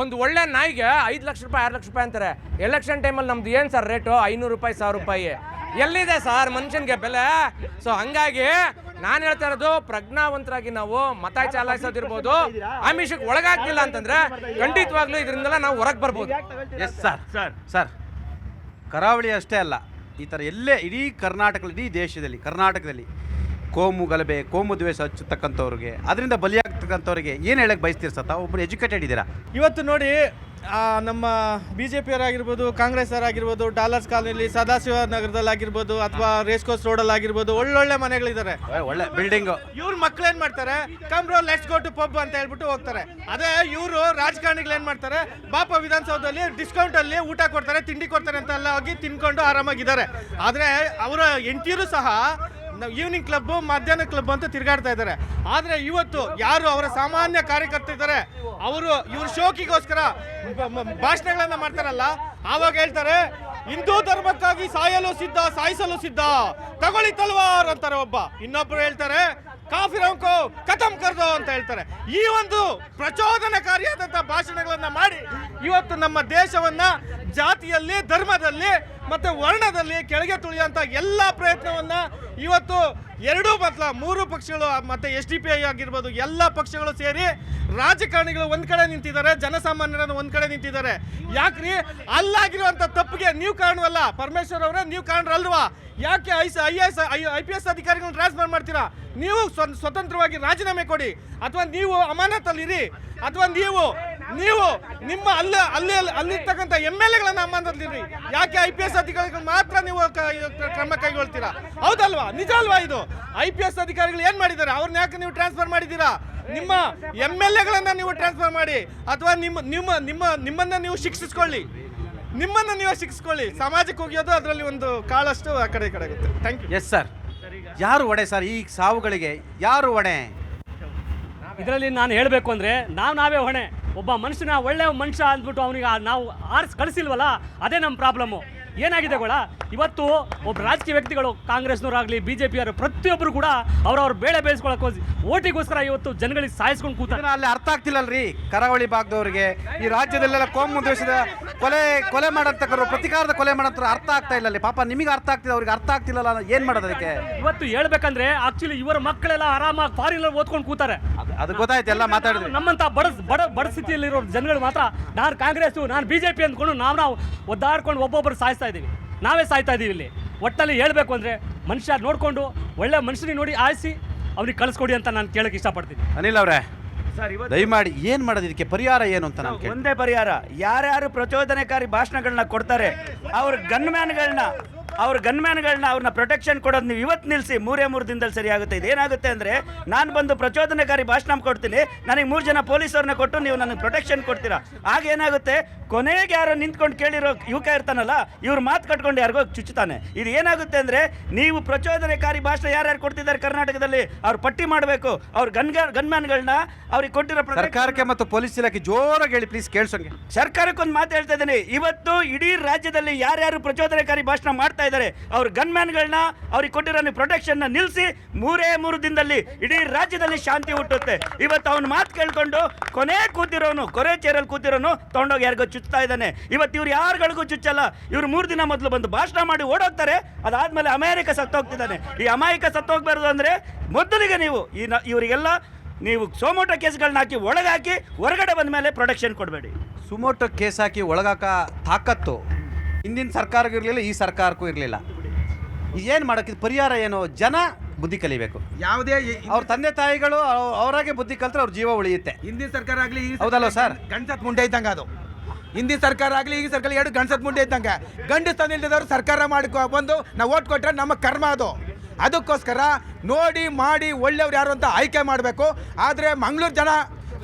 ಒಂದು ಒಳ್ಳೆ ನಾಯಿಗೆ 5 ಲಕ್ಷ ರೂಪಾಯಿ 6 ಲಕ್ಷ ರೂಪಾಯಿ ಅಂತಾರೆ. ಎಲೆಕ್ಷನ್ ಟೈಮಲ್ಲಿ ನಮ್ದು ಏನು ಸರ್ ರೇಟು? 500 ರೂಪಾಯಿ 1000 ರೂಪಾಯಿ ಎಲ್ಲಿದೆ ಸರ್ ಮನುಷ್ಯನಿಗೆ ಬೆಲೆ? ಸೊ ಹಂಗಾಗಿ ನಾನು ಹೇಳ್ತಾ ಇರೋದು, ಪ್ರಜ್ಞಾವಂತರಾಗಿ ನಾವು ಮತ ಚಲಾಯಿಸೋದಿರ್ಬೋದು, ಆಮಿಷಕ್ಕೆ ಒಳಗಾಗ್ತಿಲ್ಲ ಅಂತಂದ್ರೆ ಖಂಡಿತವಾಗ್ಲೂ ಇದರಿಂದೆಲ್ಲ ನಾವು ಹೊರಗೆ ಬರ್ಬೋದು. ಎಸ್ ಸರ್ ಕರಾವಳಿ ಅಷ್ಟೇ ಅಲ್ಲ, ಈ ಥರ ಎಲ್ಲೇ ಇಡೀ ಇಡೀ ದೇಶದಲ್ಲಿ ಕರ್ನಾಟಕದಲ್ಲಿ ಕೋಮು ಗಲಭೆ, ಕೋಮು ದ್ವೇಷ ಹಚ್ಚತಕ್ಕಂಥವ್ರಿಗೆ, ಅದರಿಂದ ಬಲಿಯಾಗ್ತಕ್ಕಂಥವ್ರಿಗೆ ಏನು ಹೇಳಕ್ಕೆ ಬಯಸ್ತೀರಿ ಸತ್ತ? ಒಬ್ಬರು ಎಜುಕೇಟೆಡ್ ಇದ್ದೀರಾ. ಇವತ್ತು ನೋಡಿ ನಮ್ಮ BJP ಅವರಾಗಿರ್ಬೋದು, ಕಾಂಗ್ರೆಸ್ ಅವರಾಗಿರ್ಬೋದು, ಡಾಲರ್ಸ್ ಕಾಲೋನಿಲಿ, ಸದಾಶಿವ ನಗರದಲ್ಲಾಗಿರ್ಬೋದು ಅಥವಾ ರೇಸ್ ಕೋರ್ಸ್ ರೋಡಲ್ಲಾಗಿರ್ಬೋದು ಒಳ್ಳೊಳ್ಳೆ ಮನೆಗಳಿದ್ದಾರೆ, ಒಳ್ಳೆ ಬಿಲ್ಡಿಂಗು. ಇವ್ರ ಮಕ್ಳು ಏನು ಮಾಡ್ತಾರೆ, ಕಮ್ರೋ ಲೆಟ್ಸ್ ಗೋ ಟು ಪಬ್ ಅಂತ ಹೇಳ್ಬಿಟ್ಟು ಹೋಗ್ತಾರೆ. ಅದೇ ಇವರು ರಾಜಕಾರಣಿಗಳು ಏನು ಮಾಡ್ತಾರೆ, ಬಾಪ ವಿಧಾನಸೌಧದಲ್ಲಿ ಡಿಸ್ಕೌಂಟಲ್ಲಿ ಊಟ ಕೊಡ್ತಾರೆ, ತಿಂಡಿ ಕೊಡ್ತಾರೆ ಅಂತ ಎಲ್ಲ ಹೋಗಿ ತಿನ್ಕೊಂಡು ಆರಾಮಾಗಿದ್ದಾರೆ. ಆದರೆ ಅವರ ಹೆಂಡತಿಯರು ಸಹ ಈವ್ನಿಂಗ್ ಕ್ಲಬ್, ಮಧ್ಯಾಹ್ನ ಕ್ಲಬ್ ಅಂತ ತಿರುಗಾಡ್ತಾ ಇದ್ದಾರೆ. ಆದರೆ ಇವತ್ತು ಯಾರು ಅವರ ಸಾಮಾನ್ಯ ಕಾರ್ಯಕರ್ತರು ಇದ್ದಾರೆ, ಇವ್ರ ಶೋಕಿಗೋಸ್ಕರ ಭಾಷಣಗಳನ್ನ ಮಾಡ್ತಾರಲ್ಲ, ಆವಾಗ ಹೇಳ್ತಾರೆ ಹಿಂದೂ ಧರ್ಮಕ್ಕಾಗಿ ಸಾಯಲು ಸಿದ್ಧ, ಸಾಯಿಸಲು ಸಿದ್ಧ, ತಗೊಳ್ಳಿ ತಲ್ವಾರ್ ಅಂತಾರೆ ಒಬ್ಬ. ಇನ್ನೊಬ್ರು ಹೇಳ್ತಾರೆ ಕಾಫಿರಂಕೋ ಖತಮ್ ಕರ್ದೋ ಅಂತ ಹೇಳ್ತಾರೆ. ಈ ಒಂದು ಪ್ರಚೋದನಕಾರಿಯಾದಂಥ ಭಾಷಣಗಳನ್ನ ಮಾಡಿ ಇವತ್ತು ನಮ್ಮ ದೇಶವನ್ನ ಜಾತಿಯಲ್ಲಿ, ಧರ್ಮದಲ್ಲಿ ಮತ್ತೆ ವರ್ಣದಲ್ಲಿ ಕೆಳಗೆ ತುಳಿಯುವಂಥ ಎಲ್ಲ ಪ್ರಯತ್ನವನ್ನ ಇವತ್ತು ಎರಡೂ ಬದಲ 3 ಪಕ್ಷಗಳು ಮತ್ತೆ SDPI ಆಗಿರ್ಬೋದು ಎಲ್ಲ ಪಕ್ಷಗಳು ಸೇರಿ ರಾಜಕಾರಣಿಗಳು ಒಂದ್ ಕಡೆ ನಿಂತಿದ್ದಾರೆ, ಜನಸಾಮಾನ್ಯರನ್ನು ಒಂದ್ ಕಡೆ ನಿಂತಿದ್ದಾರೆ. ಯಾಕ್ರಿ ಅಲ್ಲಾಗಿರುವಂಥ ತಪ್ಪಿಗೆ ನೀವು ಕಾರಣವಲ್ಲ, ಪರಮೇಶ್ವರ್ ಅವರೇ ನೀವು ಕಾರಣರಲ್ವಾ? ಯಾಕೆ IPS ಅಧಿಕಾರಿಗಳನ್ನ ಟ್ರಾನ್ಸ್ಫರ್ ಮಾಡ್ತೀರಾ? ನೀವು ಸ್ವತಂತ್ರವಾಗಿ ರಾಜೀನಾಮೆ ಕೊಡಿ, ಅಥವಾ ನೀವು ಅಮಾನತಲ್ಲಿರಿ, ಅಥವಾ ನೀವು ನಿಮ್ಮ ಅಲ್ಲಿರ್ತಕ್ಕಂಥ MLAಗಳನ್ನ ಅಮಾನತಲ್ಲಿರಿ. ಯಾಕೆ IPS ಅಧಿಕಾರಿಗಳು ಮಾತ್ರ ನೀವು ಕ್ರಮ ಕೈಗೊಳ್ತೀರಾ? ಹೌದಲ್ವಾ? ನಿಜ ಅಲ್ವಾ ಇದು? IPS ಅಧಿಕಾರಿಗಳು ಏನ್ ಮಾಡಿದ್ದಾರೆ? ಅವ್ರನ್ನ ಯಾಕೆ ನೀವು ಟ್ರಾನ್ಸ್ಫರ್ ಮಾಡಿದ್ದೀರಾ? ನಿಮ್ಮ MLAಗಳನ್ನ ನೀವು ಟ್ರಾನ್ಸ್ಫರ್ ಮಾಡಿ, ಅಥವಾ ನಿಮ್ಮನ್ನ ನೀವು ಶಿಕ್ಷಿಸ್ಕೊಳ್ಳಿ. ಸಮಾಜಕ್ಕೆ ಹೋಗಿಯೋದು ಅದರಲ್ಲಿ ಒಂದು ಕಾಳಷ್ಟು ಆ ಕಡೆ ಆಗುತ್ತೆ. Thank you. Yes sir. ಯಾರು ಹೊಣೆ ಸರ್ ಈ ಸಾವುಗಳಿಗೆ? ಯಾರು ಹೊಣೆ? ಇದರಲ್ಲಿ ನಾನು ಹೇಳಬೇಕು ಅಂದರೆ ನಾವೇ ಹೊಣೆ. ಒಬ್ಬ ಮನುಷ್ಯನ ಒಳ್ಳೆಯ ಮನುಷ್ಯ ಅಂದ್ಬಿಟ್ಟು ಅವನಿಗೆ ನಾವು ಆರಿಸಿ ಕಳಿಸಿಲ್ವಲ್ಲ, ಅದೇ ನಮ್ಮ ಪ್ರಾಬ್ಲಮ್ಮು. ಏನಾಗಿದೆ ಗೊಳ, ಇವತ್ತು ಒಬ್ಬ ರಾಜಕೀಯ ವ್ಯಕ್ತಿಗಳು, ಕಾಂಗ್ರೆಸ್ನವರಾಗಲಿ BJP ಅವರು ಪ್ರತಿಯೊಬ್ಬರು ಕೂಡ ಅವ್ರವ್ರ ಬೇಳೆ ಬೇಯಿಸ್ಕೊಳ್ಳೋಕೆ ಓಟಿಗೋಸ್ಕರ ಇವತ್ತು ಜನಗಳಿಗೆ ಸಾಯಿಸ್ಕೊಂಡು ಕೂತಾರೆ. ಅಲ್ಲಿ ಅರ್ಥ ಆಗ್ತಿಲ್ಲಲ್ರಿ ಕರಾವಳಿ ಭಾಗದವ್ರಿಗೆ, ಈ ರಾಜ್ಯದಲ್ಲೆಲ್ಲ ಕೋಮು ದ್ವೇಷದ ಕೊಲೆ ಮಾಡತಕ್ಕರು, ಪ್ರತಿಕಾರದ ಕೊಲೆ ಮಾಡತ್ರ ಅರ್ಥ ಆಗ್ತಾ ಇಲ್ಲ ಅಲ್ಲಿ. ಪಾಪ ನಿಮಗೆ ಅರ್ಥ ಆಗ್ತಿದೆ, ಅವ್ರಿಗೆ ಅರ್ಥ ಆಗ್ತಿಲ್ಲಲ್ಲ, ಏನು ಮಾಡೋದು ಅದಕ್ಕೆ? ಇವತ್ತು ಹೇಳ್ಬೇಕಂದ್ರೆ ಆಕ್ಚುಲಿ ಇವರ ಮಕ್ಕಳೆಲ್ಲ ಆರಾಮಾಗಿ ಫಾರಿನಲ್ಲಿ ಓದ್ಕೊಂಡು ಕೂತಾರೆ. ಅದು ಗೊತ್ತಾಯ್ತು, ಎಲ್ಲ ಮಾತಾಡಿದ್ವಿ. ನಮ್ಮಂತ ಬಡ ಸ್ಥಿತಿಯಲ್ಲಿರೋ ಜನಗಳು ಮಾತ್ರ ನಾನು ಕಾಂಗ್ರೆಸ್, ನಾನು BJP ಅಂದ್ಕೊಂಡು ನಾವು ಒದ್ದಾಡ್ಕೊಂಡು ಒಬ್ಬೊಬ್ಬರು ಸಾಯಿಸ್ತಾ ಇದ್ದೀವಿ, ನಾವೇ ಸಾಯ್ತಾ ಇದ್ದೀವಿ ಇಲ್ಲಿ. ಒಟ್ಟಲ್ಲಿ ಹೇಳಬೇಕು ಅಂದರೆ ಮನುಷ್ಯ ನೋಡಿಕೊಂಡು ಒಳ್ಳೆ ಮನುಷ್ಯನಿಗೆ ನೋಡಿ ಆಯಿಸಿ ಅವ್ರಿಗೆ ಕಳಿಸ್ಕೊಡಿ ಅಂತ ನಾನು ಕೇಳಕ್ಕೆ ಇಷ್ಟಪಡ್ತೀನಿ. ಅನಿಲ್ ಅವರೇ ದಯಮಾಡಿ ಏನು ಮಾಡೋದು, ಇದಕ್ಕೆ ಪರಿಹಾರ ಏನು ಅಂತ ನಾನು ಒಂದೇ ಪರಿಹಾರ, ಯಾರ್ಯಾರು ಪ್ರಚೋದನಕಾರಿ ಭಾಷಣಗಳನ್ನ ಕೊಡ್ತಾರೆ ಅವ್ರ ಗನ್ಮ್ಯಾನ್ಗಳನ್ನ ಅವ್ರ ಗನ್ಮ್ಯಾನ್ಗಳನ್ನ ಅವ್ರನ್ನ ಪ್ರೊಟೆಕ್ಷನ್ ಕೊಡೋದು ನೀವು ಇವತ್ತು ನಿಲ್ಲಿಸಿ 3 ದಿನದಲ್ಲಿ ಸರಿ ಆಗುತ್ತೆ. ಇದೇನಾಗುತ್ತೆ ಅಂದರೆ ನಾನು ಬಂದು ಪ್ರಚೋದನಕಾರಿ ಭಾಷಣ ಕೊಡ್ತೀನಿ, ನನಗೆ 3 ಜನ ಪೊಲೀಸವ್ರನ್ನ ಕೊಟ್ಟು ನೀವು ನನಗೆ ಪ್ರೊಟೆಕ್ಷನ್ ಕೊಡ್ತೀರಾ. ಆಗೇನಾಗುತ್ತೆ, ಕೊನೆಗೆ ಯಾರೋ ನಿಂತ್ಕೊಂಡು ಕೇಳಿರೋ ಯುವಕ ಇರ್ತಾನಲ್ಲ, ಇವ್ರು ಮಾತು ಕಟ್ಕೊಂಡು ಯಾರಿಗೋ ಚುಚ್ಚುತ್ತಾನೆ. ಇದು ಏನಾಗುತ್ತೆ ಅಂದರೆ, ನೀವು ಪ್ರಚೋದನಕಾರಿ ಭಾಷಣ ಯಾರ್ಯಾರು ಕೊಡ್ತಿದ್ದಾರೆ ಕರ್ನಾಟಕದಲ್ಲಿ ಅವ್ರು ಪಟ್ಟಿ ಮಾಡಬೇಕು. ಅವ್ರ ಗನ್ಮ್ಯಾನ್ಗಳನ್ನ ಅವ್ರಿಗೆ ಕೊಟ್ಟಿರೋ ಸರ್ಕಾರಕ್ಕೆ ಮತ್ತು ಪೊಲೀಸ್ ಇಲಾಖೆ ಜೋರಾಗಿ ಹೇಳಿ ಪ್ಲೀಸ್ ಕೇಳಿಸೋಂಗೆ. ಸರ್ಕಾರಕ್ಕೊಂದು ಮಾತು ಹೇಳ್ತಾ ಇದ್ದೀನಿ, ಇವತ್ತು ಇಡೀ ರಾಜ್ಯದಲ್ಲಿ ಯಾರ್ಯಾರು ಪ್ರಚೋದನಕಾರಿ ಭಾಷಣ ಮಾಡ್ತಾ ಇದ್ದಾರೆ ಅವ್ರ ಗನ್ಮ್ಯಾನ್ಗಳನ್ನ ಅವ್ರಿಗೆ ಕೊಟ್ಟಿರೋ ಪ್ರೊಟೆಕ್ಷನ್ನ ನಿಲ್ಲಿಸಿ 3 ದಿನದಲ್ಲಿ ಇಡೀ ರಾಜ್ಯದಲ್ಲಿ ಶಾಂತಿ ಹುಟ್ಟುತ್ತೆ. ಇವತ್ತು ಅವನ ಮಾತು ಕೇಳ್ಕೊಂಡು ಕೊನೆ ಚೇರಲ್ಲಿ ಕೂತಿರೋನು ತೊಗೊಂಡೋಗಿ ಯಾರಿಗೋ ಚುಚ್ತಾ ಇದ್ದಾನೆ. ಇವತ್ತು ಇವ್ರು ಯಾರುಗಳಿಗೂ ಚುಚ್ಚಲ್ಲ. ಇವ್ರು 3 ದಿನ ಮೊದಲು ಬಂದು ಭಾಷಣ ಮಾಡಿ ಓಡೋಗ್ತಾರೆ, ಅದಾದ್ಮೇಲೆ ಅಮೆರಿಕ ಸತ್ತೋಗ್ತಿದ್ದಾನೆ. ಈ ಅಮಾಯಕ ಸತ್ತೋಗ್ಬಾರ್ದು ಅಂದರೆ ಮೊದಲಿಗೆ ನೀವು ಇವರಿಗೆಲ್ಲ ನೀವು ಸೋಮೋಟೋ ಕೇಸ್ಗಳನ್ನ ಹಾಕಿ ಒಳಗಾಕಿ ಹೊರಗಡೆ ಬಂದ ಮೇಲೆ ಪ್ರೊಟೆಕ್ಷನ್ ಕೊಡಬೇಡಿ. ಸುಮೋಟೋ ಕೇಸ್ ಹಾಕಿ ಒಳಗಾಕ ತಾಕತ್ತು ಹಿಂದಿನ ಸರ್ಕಾರಕ್ಕೂ ಇರಲಿಲ್ಲ, ಈ ಸರ್ಕಾರಕ್ಕೂ ಇರಲಿಲ್ಲ. ಏನು ಮಾಡೋಕ್ಕೆ ಪರಿಹಾರ ಏನು? ಜನ ಬುದ್ಧಿ ಕಲಿಬೇಕು. ಯಾವುದೇ ಅವ್ರ ತಂದೆ ತಾಯಿಗಳು ಅವರಾಗೆ ಬುದ್ಧಿ ಕಲ್ತ್ರೆ ಅವ್ರ ಜೀವ ಉಳಿಯುತ್ತೆ. ಹಿಂದಿನ ಸರ್ಕಾರ ಆಗಲಿ, ಹೌದಲ್ವ ಸರ್? ಗಂಡಸತ್ ಮುಂಡೆ ಇದ್ದಂಗೆ ಅದು. ಹಿಂದಿನ ಸರ್ಕಾರ ಆಗಲಿ, ಈಗ ಸರ್ಕಾರ 2 ಗಂಡಸತ್ ಮುಂಡೆ ಇದ್ದಂಗೆ. ಗಂಡಸ್ತಾನ ಇಲ್ದಿದ್ದವ್ರು ಸರ್ಕಾರ ಬಂದು ನಾವು ಓಟ್ ಕೊಟ್ಟರೆ ನಮ್ಮ ಕರ್ಮ ಅದು. ಅದಕ್ಕೋಸ್ಕರ ನೋಡಿ ಮಾಡಿ ಒಳ್ಳೆಯವ್ರು ಯಾರು ಅಂತ ಆಯ್ಕೆ ಮಾಡಬೇಕು. ಆದರೆ ಮಂಗಳೂರು ಜನ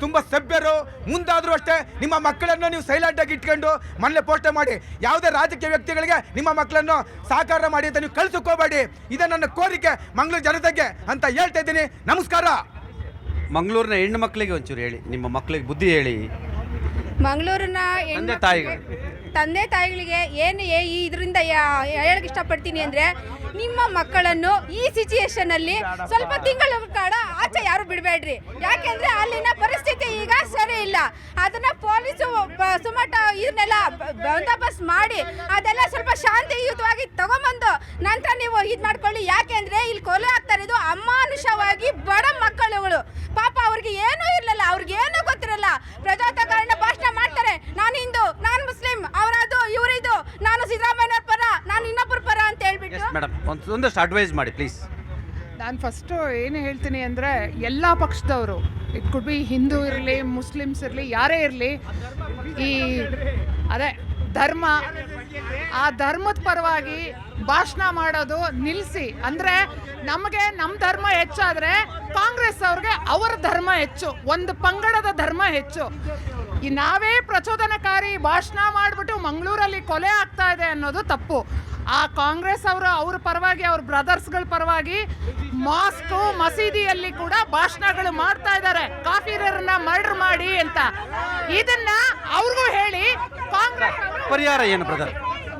ತುಂಬ ಸಭ್ಯರು. ಮುಂದಾದರೂ ಅಷ್ಟೇ ನಿಮ್ಮ ಮಕ್ಕಳನ್ನು ನೀವು ಸೈಲೆಂಟಾಗಿ ಇಟ್ಕೊಂಡು ಮನೇಲಿ ಪೋಸ್ಟ್ ಮಾಡಿ, ಯಾವುದೇ ರಾಜಕೀಯ ವ್ಯಕ್ತಿಗಳಿಗೆ ನಿಮ್ಮ ಮಕ್ಕಳನ್ನು ಸಾಕಾರ ಮಾಡಿ ಅಂತ ನೀವು ಕಳ್ಸೋಕೋಬೇಡಿ. ಇದೇ ನನ್ನ ಕೋರಿಕೆ ಮಂಗಳೂರು ಜನತೆಗೆ ಅಂತ ಹೇಳ್ತಾ ಇದ್ದೀನಿ. ನಮಸ್ಕಾರ. ಮಂಗಳೂರಿನ ಹೆಣ್ಣು ಮಕ್ಕಳಿಗೆ ಒಂಚೂರು ಹೇಳಿ, ನಿಮ್ಮ ಮಕ್ಕಳಿಗೆ ಬುದ್ಧಿ ಹೇಳಿ. ಮಂಗಳೂರಿನ ತಂದೆ ತಾಯಿಗಳಿಗೆ ಏನು ಇದರಿಂದ ಹೇಳಕ್ಕೆ ಇಷ್ಟಪಡ್ತೀನಿ ಅಂದರೆ, ನಿಮ್ಮ ಮಕ್ಕಳನ್ನು ಈ ಸಿಚುಯೇಷನಲ್ಲಿ ಸ್ವಲ್ಪ ತಿಂಗಳ ಕಾಲ ಆಚೆ ಯಾರು ಬಿಡಬೇಡ್ರಿ. ಯಾಕೆಂದರೆ ಅಲ್ಲಿನ ಪರಿಸ್ಥಿತಿ ಈಗ ಸರಿ ಇಲ್ಲ. ಅದನ್ನು ಪೊಲೀಸು ಸುಮಾಟ ಇದನ್ನೆಲ್ಲ ಬಂದೋಬಸ್ತ್ ಮಾಡಿ ಅದೆಲ್ಲ ಸ್ವಲ್ಪ ಶಾಂತಿಯುತವಾಗಿ ತಗೊಂಬಂದು ನಂತರ ನೀವು ಇದು ಮಾಡ್ಕೊಳ್ಳಿ. ಯಾಕೆಂದರೆ ಇಲ್ಲಿ ಕೊಲೆ ಆಗ್ತಾ ಇರೋದು ಅಮಾನುಷವಾಗಿ ಬಡ ಮಕ್ಕಳುಗಳು. ಪಾಪ ಅವ್ರಿಗೆ ಏನೂ ಇರಲಿಲ್ಲ, ಅವ್ರಿಗೇನೂ ಗೊತ್ತಿರಲ್ಲ. ಪ್ರಜಾತಕಾರಣ ಭಾಷಣ ಮಾಡ್ತಾರೆ, ನಾನು ಹಿಂದೂ, ನಾನು ಮುಸ್ಲಿಂ, ಅವರದು ಇವರಿದು, ನಾನು ಸಿದ್ದರಾಮಯ್ಯವ್ರ ಪರ, ನಾನು ಇನ್ನೊಬ್ಬರ ಪರ ಅಂತ ಹೇಳ್ಬಿಟ್ಟು. ಮೇಡಮ್ ಒಂದಷ್ಟು ಅಡ್ವೈಸ್ ಮಾಡಿ ಪ್ಲೀಸ್. ನಾನು ಫಸ್ಟು ಏನು ಹೇಳ್ತೀನಿ ಅಂದರೆ, ಎಲ್ಲ ಪಕ್ಷದವರು, ಇಟ್ ಕುಡ್ ಬಿ ಹಿಂದೂ ಇರಲಿ, ಮುಸ್ಲಿಮ್ಸ್ ಇರಲಿ, ಯಾರೇ ಇರಲಿ, ಈ ಧರ್ಮ, ಆ ಧರ್ಮದ ಪರವಾಗಿ ಭಾಷಣ ಮಾಡೋದು ನಿಲ್ಲಿಸಿ. ಅಂದರೆ ನಮಗೆ ನಮ್ಮ ಧರ್ಮ ಹೆಚ್ಚಾದರೆ ಕಾಂಗ್ರೆಸ್ ಅವ್ರಿಗೆ ಅವರ ಧರ್ಮ ಹೆಚ್ಚು, ಒಂದು ಪಂಗಡದ ಧರ್ಮ ಹೆಚ್ಚು. ಈ ನಾವೇ ಪ್ರಚೋದನಕಾರಿ ಭಾಷಣ ಮಾಡಿಬಿಟ್ಟು ಮಂಗಳೂರಲ್ಲಿ ಕೊಲೆ ಆಗ್ತಾ ಇದೆ ಅನ್ನೋದು ತಪ್ಪು. ಆ ಕಾಂಗ್ರೆಸ್ ಅವರು ಅವ್ರ ಪರವಾಗಿ, ಅವ್ರ ಬ್ರದರ್ಸ್ಗಳ ಪರವಾಗಿ ಮಾಸ್ಕು ಮಸೀದಿಯಲ್ಲಿ ಕೂಡ ಭಾಷಣಗಳು ಮಾಡ್ತಾ ಇದ್ದಾರೆ, ಕಾಫಿರನ್ನ ಮರ್ಡರ್ ಮಾಡಿ ಅಂತ. ಇದನ್ನ ಅವ್ರಿಗೂ ಹೇಳಿ. ಕಾಂಗ್ರೆಸ್ ಪರಿಹಾರ ಏನು ಬ್ರದರ್?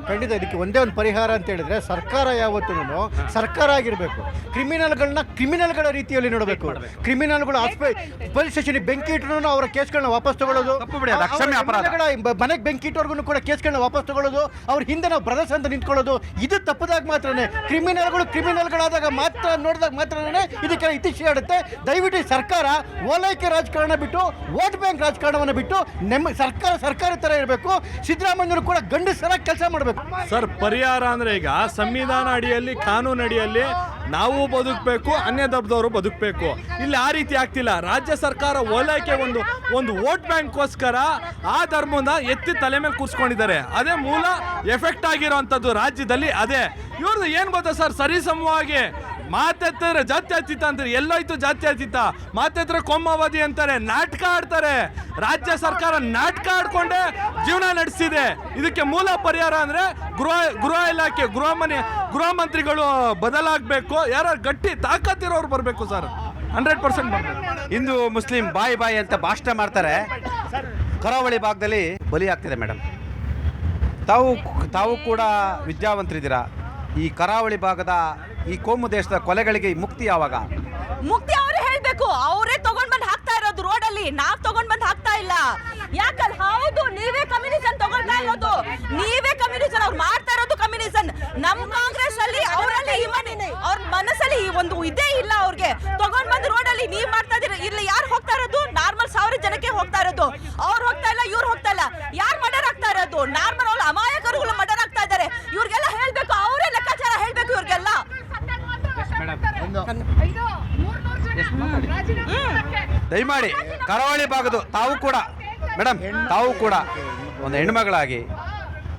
ಖಂಡಿತ ಇದಕ್ಕೆ ಒಂದೇ ಒಂದು ಪರಿಹಾರ ಅಂತ ಹೇಳಿದ್ರೆ, ಸರ್ಕಾರ ಯಾವತ್ತೂ ಸರ್ಕಾರ ಆಗಿರಬೇಕು. ಕ್ರಿಮಿನಲ್ಗಳ ರೀತಿಯಲ್ಲಿ ನೋಡಬೇಕು. ಕ್ರಿಮಿನಲ್ಗಳು ಪೊಲೀಸ್ ಸ್ಟೇಷನ್ಗೆ ಬೆಂಕಿ ಇಟ್ಟರು ಅವರ ಕೇಸ್ಗಳನ್ನ ವಾಪಸ್ ತಗೊಳ್ಳೋದು, ಮನೆಗೆ ಬೆಂಕಿ ಇಟ್ಟವ್ರಿಗೂ ಕೂಡ ಕೇಸ್ಗಳನ್ನ ವಾಪಸ್ ತಗೊಳ್ಳೋದು, ಅವ್ರ ಹಿಂದೆ ನಾವು ಬ್ರದರ್ಸ್ ಅಂತ ನಿಂತ್ಕೊಳ್ಳೋದು, ಇದು ತಪ್ಪದಾಗ ಮಾತ್ರನೇ. ಕ್ರಿಮಿನಲ್ಗಳಾದಾಗ ಮಾತ್ರ ನೋಡಿದಾಗ ಮಾತ್ರನೇ ಇದಕ್ಕೆ ಇತಿಶ್ರೀ ಆಡುತ್ತೆ. ದಯವಿಟ್ಟು ಸರ್ಕಾರ ಓಲೈಕೆ ರಾಜಕಾರಣ ಬಿಟ್ಟು, ವೋಟ್ ಬ್ಯಾಂಕ್ ರಾಜಕಾರಣವನ್ನು ಬಿಟ್ಟು ಸರ್ಕಾರ ಥರ ಇರಬೇಕು. ಸಿದ್ದರಾಮಯ್ಯರು ಕೂಡ ಗಂಡಸರಾಗಿ ಕೆಲಸ ಮಾಡಬೇಕು. ಸರ್, ಪರಿಹಾರ ಅಂದರೆ ಈಗ ಸಂವಿಧಾನ ಅಡಿಯಲ್ಲಿ, ಕಾನೂನು ಅಡಿಯಲ್ಲಿ ನಾವು ಬದುಕಬೇಕು, ಅನ್ಯ ಧರ್ಮದವರು ಬದುಕಬೇಕು. ಇಲ್ಲಿ ಆ ರೀತಿ ಆಗ್ತಿಲ್ಲ. ರಾಜ್ಯ ಸರ್ಕಾರ ಓಲೈಕೆ ಒಂದು ವೋಟ್ ಬ್ಯಾಂಕ್ಗೋಸ್ಕರ ಆ ಧರ್ಮನ ಎತ್ತಿ ತಲೆ ಮೇಲೆ ಕೂರಿಸ್ಕೊಂಡಿದ್ದಾರೆ. ಅದೇ ಮೂಲ ಎಫೆಕ್ಟ್ ಆಗಿರೋವಂಥದ್ದು ರಾಜ್ಯದಲ್ಲಿ. ಅದೇ ಇವ್ರದ್ದು ಏನು ಗೊತ್ತಾ ಸರ್, ಸರಿಸಮವಾಗಿ ಮಾತೆತ್ತಿದ್ರೆ ಜಾತ್ಯತೀತ ಅಂತಾರೆ. ಎಲ್ಲೋಯ್ತು ಜಾತ್ಯತೀತ? ಮಾತೆತ್ತಿದ್ರೆ ಕೋಮುವಾದಿ ಅಂತಾರೆ, ನಾಟಕ ಆಡ್ತಾರೆ. ರಾಜ್ಯ ಸರ್ಕಾರ ನಾಟಕ ಆಡ್ಕೊಂಡೆ ಜೀವನ ನಡೆಸಿದೆ. ಇದಕ್ಕೆ ಮೂಲ ಪರಿಹಾರ ಅಂದರೆ ಗೃಹ ಇಲಾಖೆ, ಗೃಹ ಮಂತ್ರಿಗಳು ಬದಲಾಗಬೇಕು. ಯಾರು ಗಟ್ಟಿ ತಾಕತ್ತಿರೋರು ಬರಬೇಕು ಸರ್, 100% ಬರಬೇಕು. ಹಿಂದೂ ಮುಸ್ಲಿಂ ಬಾಯಿ ಅಂತ ಭಾಷಣ ಮಾಡ್ತಾರೆ. ಕರಾವಳಿ ಭಾಗದಲ್ಲಿ ಬಲಿ ಆಗ್ತಿದೆ ಮೇಡಮ್. ತಾವು ಕೂಡ ವಿದ್ಯಾವಂತರಿದ್ದೀರಾ. ಈ ಕರಾವಳಿ ಭಾಗದ ಈ ಕೋಮು ದೇಶದ ಕೊಲೆಗಳಿಗೆ ಮುಕ್ತಿ ಯಾವಾಗ? ಮುಕ್ತಿ ಅವರೇ ಹೇಳ್ಬೇಕು. ಅವರೇ ತಗೊಂಡ್ ಬಂದು ಹಾಕ್ತಾ ಇರೋದು ರೋಡಲ್ಲಿ, ನಾವ್ ತಗೊಂಡ್ ಬಂದು ಹಾಕ್ತಾ ಇಲ್ಲ. ಯಾಕಂದ್ರೆ ಹೌದು, ನೀವೇ ಕಮ್ಯುನಿಸಂ ತಗೊಳ್ತಾ ಇರೋದು, ನೀವೇ ಕಮ್ಯುನಿಸಂ. ಅವ್ರು ಮಾಡ್ತಾ ಇರೋದು ಕಮ್ಯುನಿಸಂ. ನಮ್ ಕಾಂಗ್ರೆಸ್ ಅಲ್ಲಿ ಅವರಲ್ಲಿ ಅವ್ರ ಮನಸ್ಸಲ್ಲಿ ಒಂದು ಇದೇ ಇಲ್ಲ. ಅವ್ರಿಗೆ ತಗೊಂಡ್ ಬಂದು ರೋಡಲ್ಲಿ ನೀವ್ ಮಾಡ್ತಾ ಇದೀರ. ಇಲ್ಲಿ ಯಾರು ಹೋಗ್ತಾ ಇರೋದು? ನಾರ್ಮಲ್ 1000 ಜನಕ್ಕೆ ಹೋಗ್ತಾ ಇರೋದು. ಅವ್ರು ಹೋಗ್ತಾ ಇಲ್ಲ, ಇವ್ರು ಹೋಗ್ತಾ ಇಲ್ಲ. ಯಾರು ಮರ್ಡರ್ ಆಗ್ತಾ ಇರೋದು? ನಾರ್ಮಲ್ ಅವ್ರು ಅಮಾಯಕರುಗಳು ಮರ್ಡರ್ ಆಗ್ತಾ ಇದ್ದಾರೆ. ಇವ್ರಿಗೆಲ್ಲ ಹೇಳ್ಬೇಕು, ಅವರೇ ಲೆಕ್ಕಾಚಾರ ಹೇಳ್ಬೇಕು ಇವ್ರಿಗೆಲ್ಲ. ದಯಮಾಡಿ ಕರಾವಳಿ ಭಾಗದ ತಾವು ಕೂಡ ಮೇಡಮ್, ತಾವು ಕೂಡ ಒಂದು ಹೆಣ್ಮಗಳಾಗಿ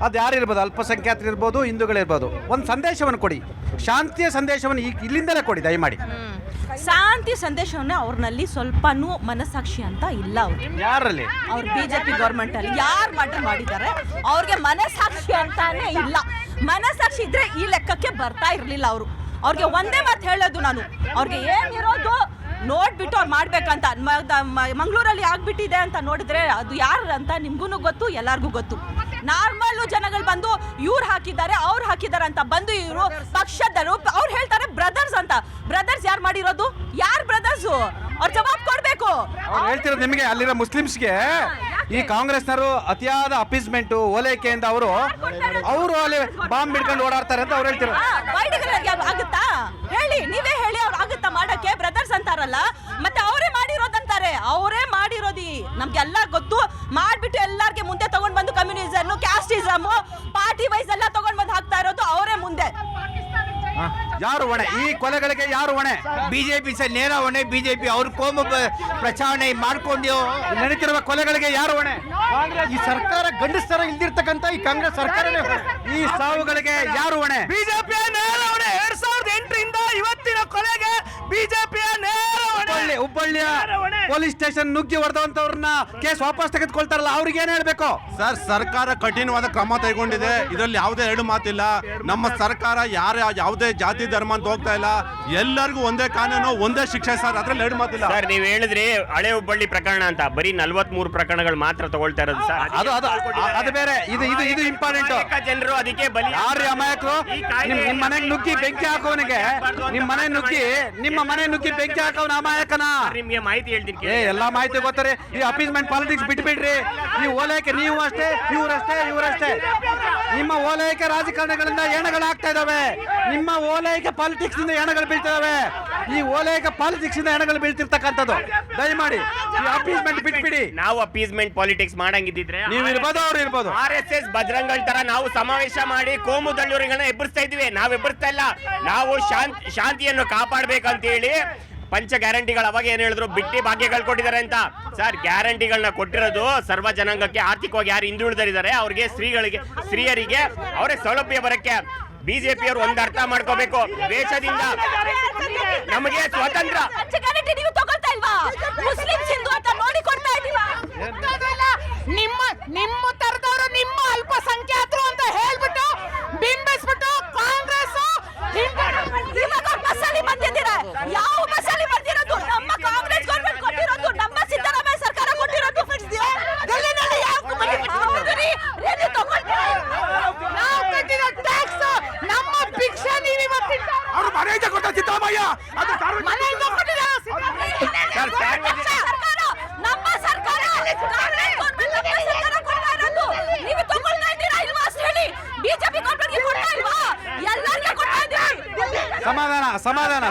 ಅದು ಯಾರಿರ್ಬೋದು, ಅಲ್ಪಸಂಖ್ಯಾತರು ಇರ್ಬೋದು, ಹಿಂದೂಗಳಿರ್ಬೋದು, ಒಂದು ಸಂದೇಶವನ್ನು ಕೊಡಿ, ಶಾಂತಿಯ ಸಂದೇಶವನ್ನು ಇಲ್ಲಿಂದಲೇ ಕೊಡಿ ದಯಮಾಡಿ. ಶಾಂತಿ ಸಂದೇಶವನ್ನ ಅವ್ರನಲ್ಲಿ ಸ್ವಲ್ಪನೂ ಮನಸ್ಸಾಕ್ಷಿ ಅಂತ ಇಲ್ಲ. ಅವ್ರು ಯಾರಲ್ಲಿ? ಅವ್ರು BJP ಗೌರ್ಮೆಂಟಲ್ಲಿ ಯಾರು ಮರ್ಡರ್ ಮಾಡಿದ್ದಾರೆ ಅವ್ರಿಗೆ ಮನಸ್ಸಾಕ್ಷಿ ಅಂತಾನೆ ಇಲ್ಲ. ಮನಸ್ಸಾಕ್ಷಿ ಇದ್ರೆ ಈ ಲೆಕ್ಕಕ್ಕೆ ಬರ್ತಾ ಇರಲಿಲ್ಲ ಅವರು. ಅವ್ರಿಗೆ ಒಂದೇ ಮಾತು ಹೇಳೋದು ನಾನು, ಅವ್ರಿಗೆ ಏನಿರೋದು ನೋಡ್ಬಿಟ್ಟು ಅವ್ರು ಮಾಡ್ಬೇಕಂತ. ಮಂಗಳೂರಲ್ಲಿ ಆಗ್ಬಿಟ್ಟಿದೆ ಅಂತ ನೋಡಿದ್ರೆ ಅದು ಯಾರು ಅಂತ ನಿಮ್ಗೂ ಗೊತ್ತು, ಎಲ್ಲರಿಗೂ ಗೊತ್ತು. ನಾರ್ಮಲ್ ಜನಗಳು ಬಂದು ಇವ್ರು ಹಾಕಿದ್ದಾರೆ ಅವ್ರು ಹಾಕಿದ್ದಾರೆ ಅಂತ ಬಂದು ಇವರು ಪಕ್ಷದರು ಅವ್ರು ಹೇಳ್ತಾರೆ ಬ್ರದರ್ಸ್ ಅಂತ. ಬ್ರದರ್ಸ್ ಯಾರು ಮಾಡಿರೋದು? ಯಾರು ಬ್ರದರ್ಸು? ಅವ್ರು ಜವಾಬ್ ಕೊಡ್ಬೇಕು. ಅವ್ರು ಹೇಳ್ತಿರೋದು ನಿಮಗೆ ಅಲ್ಲಿರೋ ಮುಸ್ಲಿಮ್ಸ್ಗೆ ಈ ಕಾಂಗ್ರೆಸ್ನವರು ಅತಿಯಾದ ಅಪೀಸ್ಮೆಂಟ್ ಓಲೈಕೆಯಿಂದ ಅವರು ಅಲ್ಲಿ ಬಾಂಬ್ ಬಿಡ್ಕೊಂಡು ಓಡಾಡ್ತಾರೆ ಅಂತ ಅವ್ರು ಹೇಳ್ತಿರೋದು. ಆಗುತ್ತಾ ಹೇಳಿ, ನೀವೇ ಹೇಳಿ, ಅವ್ರು ಆಗುತ್ತಾ ಮಾಡಕ್ಕೆ? ಬ್ರದರ್ಸ್ ಅಂತಾರಲ್ಲ, ಮತ್ತೆ ಅವರೇ ಮಾಡಿರೋದಂತಾರೆ. ಅವರೇ ಮಾಡಿರೋದು ನಮ್ಗೆಲ್ಲ ಗೊತ್ತು. ಮಾಡ್ಬಿಟ್ಟು ಎಲ್ಲಾರ್ಗೆ ಮುಂದೆ ತಗೊಂಡ್ ಬಂದು ಕಮ್ಯುನಿಸಮ್, ಕ್ಯಾಸ್ಟಿಸಮ್, ಪಾರ್ಟಿ ವೈಸ್ ಎಲ್ಲ ತಗೊಂಡ್ ಬಂದು ಹಾಕ್ತಾ ಇರೋದು ಅವರೇ ಮುಂದೆ. ಯಾರು ಹೊಣೆ ಈ ಕೊಲೆಗಳಿಗೆ? ಯಾರು ಹೊಣೆ? ಬಿಜೆಪಿ ಸರ್ ನೇರ ಹೊಣೆ. ಬಿಜೆಪಿ ಅವ್ರ ಕೋಮು ಪ್ರಚಾರಣೆ ಮಾಡ್ಕೊಂಡು ನಡೀತಿರುವ ಕೊಲೆಗಳಿಗೆ ಯಾರು ಹೊಣೆ? ಈ ಸರ್ಕಾರ ಗಂಡಸ್ತರ ಇಲ್ದಿರ್ತಕ್ಕಂಥ ಈ ಕಾಂಗ್ರೆಸ್ ಸರ್ಕಾರನೇ ಹೊಣೆ. ಈ ಸಾವುಗಳಿಗೆ ಯಾರು ಹೊಣೆ? ಬಿಜೆಪಿಯ ನೇರ ಹೊಣೆ. 2008ರಿಂದ ಇವತ್ತಿನ ಕೊಲೆಗೆ ಬಿಜೆಪಿಯ ನೇರ ಹೊಣೆ. ಹುಬ್ಬಳ್ಳಿಯ ಪೊಲೀಸ್ ಸ್ಟೇಷನ್ ನುಗ್ಗಿ ಹೊಡೆದಂತವ್ರನ್ನ ಕೇಸ್ ವಾಪಸ್ ತೆಗೆದುಕೊಳ್ತಾರಲ್ಲ, ಅವ್ರಿಗೆ ಏನ್ ಹೇಳ್ಬೇಕು? ಸರ್, ಸರ್ಕಾರ ಕಠಿಣವಾದ ಕ್ರಮ ತಗೊಂಡಿದೆ. ಇದರಲ್ಲಿ ಯಾವುದೇ ಎರಡು ಮಾತಿಲ್ಲ. ನಮ್ಮ ಸರ್ಕಾರ ಯಾವುದೇ ಜಾತಿ ಧರ್ಮ ಅಂತ ಹೋಗ್ತಾ ಇಲ್ಲ. ಎಲ್ಲರಿಗೂ ಒಂದೇ ಕಾನೂನು, ಒಂದೇ ಶಿಕ್ಷೆ ಸರ್, ಅದ್ರಲ್ಲಿ ಎರಡು ಮಾತಿಲ್ಲ. ಸರ್, ನೀವು ಹೇಳಿದ್ರಿ ಹಳೆ ಹುಬ್ಬಳ್ಳಿ ಪ್ರಕರಣ ಅಂತ, ಬರೀ 43 ಪ್ರಕರಣಗಳು ಮಾತ್ರ ತಗೊಳ್ತಾ ಇರೋದು ಸರ್. ಅದು ಬೇರೆ, ಇದು ಇಂಪಾರ್ಟೆಂಟ್. ಜನರು ಅದಕ್ಕೆ ಬಲಿ. ಯಾರು ಅಮಾಯಕರು? ನಿಮ್ಮ ಮನೆಗೆ ನುಗ್ಗಿ ಬೆಂಕಿ ಹಾಕೋವನಿಗೆ, ನಿಮ್ಮ ಮನೆ ನುಗ್ಗಿ ಬೆಂಕಿ ಹಾಕೋವನ ಅಮಾಯಕನ? ನಿಮ್ಗೆ ಮಾಹಿತಿ ಹೇಳ್ತೀನಿ. ಎಲ್ಲಾ ಮಾಹಿತಿ ಗೊತ್ತಾರೆ. ಈ ಅಪೀಸ್ಮೆಂಟ್ ಪಾಲಿಟಿಕ್ಸ್ ಬಿಟ್ಬಿಡ್ರಿ. ಈ ಓಲೈಕೆ ನೀವು ಅಷ್ಟೇ, ಇವರಷ್ಟೇ. ನಿಮ್ಮ ಓಲೈಕೆ ರಾಜಕಾರಣಗಳಿಂದ ಹೆಣಗಳಾಗ್ತಾ ಇದಾವೆ. ನಿಮ್ಮ ಓಲೈಕೆ ಪಾಲಿಟಿಕ್ಸ್ ಇಂದ ಹೆಣಗಳು ಬೀಳ್ತಿದಾವೆ. ಈ ಓಲೈಕೆ ಪಾಲಿಟಿಕ್ಸ್ ಇಂದ ಹೆಣಗಳು ಬೀಳ್ತಿರ್ತಕ್ಕಂಥದ್ದು. ದಯಮಾಡಿ ಈ ಅಪೀಸ್ಮೆಂಟ್ ಬಿಟ್ಬಿಡಿ. ನಾವು ಅಪೀಸ್ಮೆಂಟ್ ಪಾಲಿಟಿಕ್ಸ್ ಮಾಡಂಗಿದ್ರೆ ನೀವು ಇರ್ಬೋದು, ಅವ್ರು ಇರ್ಬೋದು. RSS ಬಜರಂಗಳ ತರ ನಾವು ಸಮಾವೇಶ ಮಾಡಿ ಕೋಮು ದಳ್ಳೂರಿಗಳನ್ನ ಎಬ್ಬರಿಸ್ತಾ ಇದ್ವಿ. ನಾವು ಎಬ್ಬರಿಸ್ತಾ ಇಲ್ಲ. ನಾವು ಶಾಂತಿಯನ್ನು ಕಾಪಾಡ್ಬೇಕಂತ ಹೇಳಿ ಪಂಚ ಗ್ಯಾರಂಟಿಗಳು ಅವಾಗ ಏನ್ ಹೇಳಿದ್ರು, ಬಿಟ್ಟಿ ಭಾಗ್ಯಗಳು ಕೊಟ್ಟಿದ್ದಾರೆ ಅಂತ. ಸರ್, ಗ್ಯಾರಂಟಿಗಳನ್ನ ಕೊಟ್ಟಿರೋದು ಸರ್ವ ಜನಾಂಗಕ್ಕೆ. ಆರ್ಥಿಕವಾಗಿ ಯಾರು ಹಿಂದುಳಿದರಿದ್ದಾರೆ ಅವ್ರಿಗೆ, ಸ್ತ್ರೀಯರಿಗೆ ಅವರೇ ಸೌಲಭ್ಯ ಬರಕ್ಕೆ. ಬಿಜೆಪಿಯವರು ಒಂದು ಅರ್ಥ ಮಾಡ್ಕೋಬೇಕು, ದೇಶದಿಂದ ನಮಗೆ ಸ್ವಾತಂತ್ರ್ಯ. ನೀವು ತಗೊಳ್ತಾ ಇಲ್ವಾ? ಮುಸ್ಲಿಮ್ಸ್ ಹಿಂದೂ ಅಂತ ನೋಡಿ ಕೊಡ್ತಾ ಇದೀವಾ? ನಿಮ್ಮ ತರದವರು ನಿಮ್ಮ ಅಲ್ಪಸಂಖ್ಯಾತರು ಅಂತ ಹೇಳ್ಬಿಟ್ಟು ಬಿಂಬಿಸ್ಬಿಟ್ಟು ಕಾಂಗ್ರೆಸ್ ಇವಾಗ ಬಸ್ಸಲ್ಲಿ ಬಂದಿದ್ದೀರಾ. ಯಾವ ಬಸ್ಸಲ್ಲಿ ಬಂದಿರೋದು? ನಮ್ಮ ಕಾಂಗ್ರೆಸ್ ಗೌರ್ಮೆಂಟ್ ಕೊಟ್ಟಿರೋದು, ನಮ್ಮ ಸಿದ್ದರಾಮಯ್ಯ ಸರ್ಕಾರ ಕೊಟ್ಟಿರೋದು. ಡೆಲ್ಲಿನಲ್ಲಿ ನಾವು ಕಟ್ಟಿರೋ ಟ್ಯಾಕ್ಸ್, ನಮ್ಮ ಭಿಕ್ಷೆ ನೀವು ಇವತ್ತಿಂದ ಅವ್ರು ಮನೆಯಿಂದ ಕೊಟ್ಟ ಸಿದ್ದರಾಮಯ್ಯ ಅದು ಮನೆಯಿಂದ ಕೊಟ್ಟಿರೋ ಸರ್ಕಾರ, ನಮ್ಮ ಸರ್ಕಾರ ಕೊಡ್ತಾ ಇರೋದು. ನೀವು ತಗೊಳ್ತಾ ಇದ್ದೀರಾ ಇಲ್ವಾ ಅಷ್ಟು ಹೇಳಿ. ಬಿಜೆಪಿ ಗೌರ್ಮೆಂಟ್ಗೆ ಕೊಡ್ತಾ ಇಲ್ವಾ? ಎಲ್ಲರಿಗೂ ಕೊಡ್ತಾ ಇದ್ದೀವಿ. ಸಮಾಧಾನ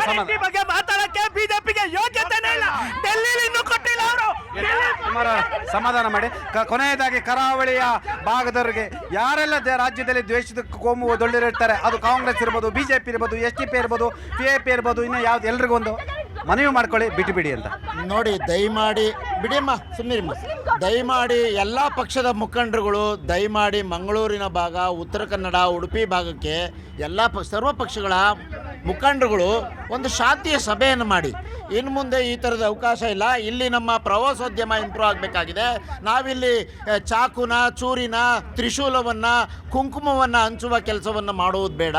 ಬಗ್ಗೆ ಮಾತಾಡಕ್ಕೆ ಬಿಜೆಪಿಗೆ ಯೋಗ್ಯತೆನೇ ಇಲ್ಲ. ಡೆಲ್ಲಿಲಿ ಇನ್ನೂ ಕೊಟ್ಟಿಲ್ಲ ಅವರು. ಸಮಾಧಾನ ಮಾಡಿ. ಕೊನೆಯದಾಗಿ ಕರಾವಳಿಯ ಭಾಗದವರಿಗೆ ಯಾರೆಲ್ಲ ರಾಜ್ಯದಲ್ಲಿ ದ್ವೇಷದ ಕೋಮು ದೊಡ್ಡಿರ್ತಾರೆ, ಅದು ಕಾಂಗ್ರೆಸ್ ಇರ್ಬೋದು, ಬಿಜೆಪಿ ಇರ್ಬೋದು, SDP ಇರ್ಬೋದು, PIP ಇರ್ಬೋದು, ಇನ್ನು ಯಾವ್ದು ಎಲ್ರಿಗೂ ಒಂದು ಮನವಿ ಮಾಡ್ಕೊಳ್ಳಿ, ಬಿಡಿ ಅಂತ ನೋಡಿ. ದಯಮಾಡಿ ಬಿಡಿಮ್ಮ, ಸುಮ್ಮನಿರಿಮ್ಮ. ದಯಮಾಡಿ ಎಲ್ಲ ಪಕ್ಷದ ಮುಖಂಡರುಗಳು ದಯಮಾಡಿ ಮಂಗಳೂರಿನ ಭಾಗ, ಉತ್ತರ ಕನ್ನಡ, ಉಡುಪಿ ಭಾಗಕ್ಕೆ ಎಲ್ಲ ಸರ್ವ ಪಕ್ಷಗಳ ಮುಖಂಡರುಗಳು ಒಂದು ಶಾಂತಿಯ ಸಭೆಯನ್ನು ಮಾಡಿ. ಇನ್ನು ಮುಂದೆ ಈ ಥರದ ಅವಕಾಶ ಇಲ್ಲ. ಇಲ್ಲಿ ನಮ್ಮ ಪ್ರವಾಸೋದ್ಯಮ ಇಂಪ್ರೂವ್ ಆಗಬೇಕಾಗಿದೆ. ನಾವಿಲ್ಲಿ ಚಾಕುನ, ಚೂರಿನ, ತ್ರಿಶೂಲವನ್ನು, ಕುಂಕುಮವನ್ನು ಹಂಚುವ ಕೆಲಸವನ್ನು ಮಾಡುವುದು ಬೇಡ.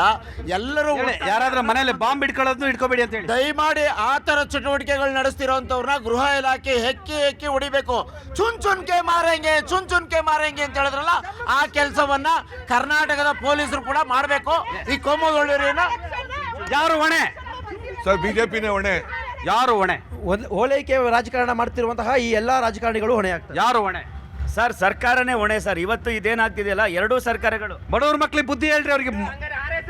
ಎಲ್ಲರೂ ಯಾರಾದ್ರೂ ಮನೆಯಲ್ಲಿ ಬಾಂಬ್ ಇಟ್ಕೋಬೇಡಿ ಅಂತ ಹೇಳಿ. ದಯಮಾಡಿ ಆ ಥರ ಚಟುವಟಿಕೆಗಳು ನಡೆಸ್ತಿರೋಂಥವ್ರನ್ನ ಗೃಹ ಇಲಾಖೆ ಹೆಕ್ಕಿ ಹೊಡಿಬೇಕು. ಚುನ್ಕೆ ಮಾರೇಂಗೆ ಅಂತ ಹೇಳಿದ್ರಲ್ಲ, ಆ ಕೆಲಸವನ್ನ ಕರ್ನಾಟಕದ ಪೊಲೀಸರು ಕೂಡ ಮಾಡಬೇಕು. ಈ ಕೋಮುಗಳ್ಳೂರಿನ ಯಾರು ಹೊಣೆ? ಸರ್, ಬಿಜೆಪಿನೇ ಹೊಣೆ. ಯಾರು ಹೊಣೆ? ಓಲೈಕೆ ರಾಜಕಾರಣ ಮಾಡ್ತಿರುವಂತಹ ಈ ಎಲ್ಲ ರಾಜಕಾರಣಿಗಳು ಹೊಣೆ ಆಗ್ತಾರೆ. ಯಾರು ಹೊಣೆ? ಸರ್, ಸರ್ಕಾರನೇ ಹೊಣೆ ಸರ್. ಇವತ್ತು ಇದೇನಾಗ್ತಿದೆಯಲ್ಲ, ಎರಡೂ ಸರ್ಕಾರಗಳು. ಬಡವ್ರ ಮಕ್ಳಿಗೆ ಬುದ್ಧಿ ಹೇಳ್ರಿ ಅವ್ರಿಗೆ.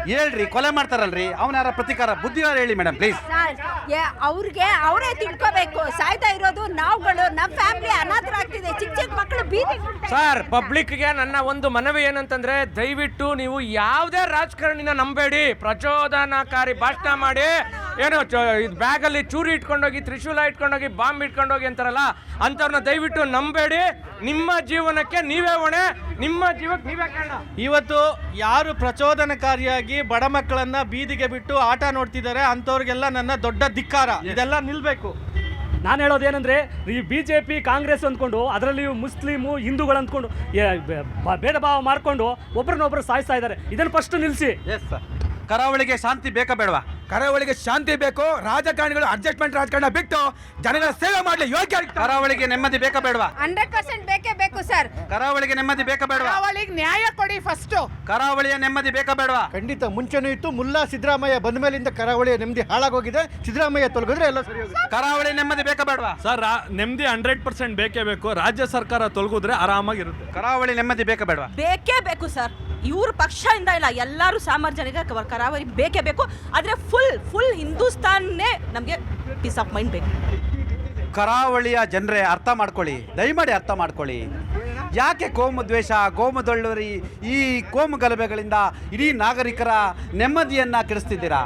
ಹೇಳ್ರಿ, ಕೊಲೆ ಮಾಡ್ತಾರಲ್ರಿ, ಅವನ ಯಾರ ಪ್ರತಿಕಾರ ಬುದ್ಧಿವಾರ ಹೇಳಿ ಮೇಡಮ್ ಪ್ಲೀಸ್. ಅವ್ರಿಗೆ ಅವರೇ ತಿಳ್ಕೋಬೇಕು. ಸಾಯ್ತಾ ಇರೋದು ನಾವುಗಳು, ನಮ್ಮ ಫ್ಯಾಮಿಲಿ ಅನಾಥರಾಗ್ತಿದೆ, ಚಿಕ್ಕ ಚಿಕ್ಕ ಮಕ್ಕಳು ಬೀದಿ. ಸರ್, ಪಬ್ಲಿಕ್ಗೆ ನನ್ನ ಒಂದು ಮನವಿ ಏನಂತಂದ್ರೆ, ದಯವಿಟ್ಟು ನೀವು ಯಾವುದೇ ರಾಜಕಾರಣಿನ ನಂಬೇಡಿ. ಪ್ರಚೋದನಾಕಾರಿ ಭಾಷಣ ಮಾಡಿ ಏನೋ ಬ್ಯಾಗಲ್ಲಿ ಚೂರಿ ಇಟ್ಕೊಂಡೋಗಿ, ತ್ರಿಶೂಲ ಇಟ್ಕೊಂಡೋಗಿ, ಬಾಂಬ್ ಇಟ್ಕೊಂಡೋಗಿ ಅಂತಾರಲ್ಲ, ಅಂಥವ್ರನ್ನ ದಯವಿಟ್ಟು ನಂಬೇಡಿ. ನಿಮ್ಮ ಜೀವನಕ್ಕೆ ನೀವೇ ಹೊಣೆ, ನಿಮ್ಮ ಜೀವಕ್ಕೆ ನೀವೇ ಕಾರಣ. ಇವತ್ತು ಯಾರು ಪ್ರಚೋದನಕಾರಿಯಾಗಿ ಬಡ ಮಕ್ಕಳನ್ನ ಬೀದಿಗೆ ಬಿಟ್ಟು ಆಟ ನೋಡ್ತಿದ್ದಾರೆ ಅಂಥವ್ರಿಗೆಲ್ಲ ನನ್ನ ದೊಡ್ಡ ಧಿಕ್ಕಾರ. ಇದೆಲ್ಲ ನಿಲ್ಬೇಕು. ನಾನು ಹೇಳೋದೇನೆಂದರೆ, ಈ BJP ಕಾಂಗ್ರೆಸ್ ಅಂದ್ಕೊಂಡು ಅದರಲ್ಲಿ ಮುಸ್ಲಿಮು ಹಿಂದೂಗಳು ಅಂದ್ಕೊಂಡು ಭೇದ ಭಾವ ಮಾಡಿಕೊಂಡು ಒಬ್ರನ್ನೊಬ್ರು ಸಾಯಿಸ್ತಾ ಇದ್ದಾರೆ. ಇದನ್ನು ಫಸ್ಟ್ ನಿಲ್ಲಿಸಿ. Yes sir. ಕರಾವಳಿಗೆ ಶಾಂತಿ ಬೇಕಾ ಬೇಡವಾ? ಕರಾವಳಿಗೆ ಶಾಂತಿ ಬೇಕು. ರಾಜಕಾರಣಿಗಳು ಅಡ್ಜಸ್ಟ್ಮೆಂಟ್ ರಾಜಕಾರಣ ಬಿಟ್ಟು ಜನಗಳ ಸೇವೆ ಮಾಡಲಿ ಯೋಗ್ಯ. ಕರಾವಳಿಗೆ ನೆಮ್ಮದಿ ಬೇಕಾ ಬೇಡವಾ? 100% ಬೇಕೇ ಬೇಕು ಸರ್. ಕರಾವಳಿಗೆ ನೆಮ್ಮದಿ ಬೇಕಾ ಬೇಡವಾ? ಕರಾವಳಿಗೆ ನ್ಯಾಯ ಕೊಡಿ ಫಸ್ಟ್. ಕರಾವಳಿಯ ನೆಮ್ಮದಿ ಬೇಕಾ ಬೇಡವಾ? ಖಂಡಿತ ಮುಂಚೆನೂ ಇತ್ತು. ಮುಲ್ಲಾ ಸಿದ್ದರಾಮಯ್ಯ ಬಂದ ಮೇಲಿಂದ ಕರಾವಳಿಯ ನೆಮ್ಮದಿ ಹಾಳಾಗೋಗಿದೆ. ಸಿದ್ದರಾಮಯ್ಯ ತೊಲಗಿದ್ರೆ ಎಲ್ಲ ಸರಿ ಹೋಗುತ್ತೆ. ಕರಾವಳಿ ನೆಮ್ಮದಿ ಬೇಕಾ ಬೇಡವಾ? ಸರ್, ನೆಮ್ಮದಿ 100% ಬೇಕೇ ಬೇಕು. ರಾಜ್ಯ ಸರ್ಕಾರ ತೊಲಗಿದ್ರೆ ಆರಾಮಾಗಿರುತ್ತೆ. ಕರಾವಳಿ ನೆಮ್ಮದಿ ಬೇಕಾ ಬೇಡವಾ? ಬೇಕೇ ಬೇಕು ಸರ್. ಇವ್ರ ಪಕ್ಷದಿಂದ ಇಲ್ಲ, ಎಲ್ಲರೂ ಸಾಮಾನ್ಯನಿಗೆ ಕರಾವಳಿ ಬೇಕೇ ಬೇಕು. ಆದರೆ ಫುಲ್ ಹಿಂದೂಸ್ತಾನ್ನೇ ನಮಗೆ ಪೀಸ್ ಆಫ್ ಮೈಂಡ್ ಬೇಕು. ಕರಾವಳಿಯ ಜನರೇ ಅರ್ಥ ಮಾಡ್ಕೊಳ್ಳಿ, ದಯಮಾಡಿ ಅರ್ಥ ಮಾಡ್ಕೊಳ್ಳಿ. ಯಾಕೆ ಕೋಮು ದ್ವೇಷ, ಕೋಮುದೊಳ್ಳರಿ, ಈ ಕೋಮು ಗಲಭೆಗಳಿಂದ ಇಡೀ ನಾಗರಿಕರ ನೆಮ್ಮದಿಯನ್ನು ಕೆಡಿಸ್ತಿದ್ದೀರಾ?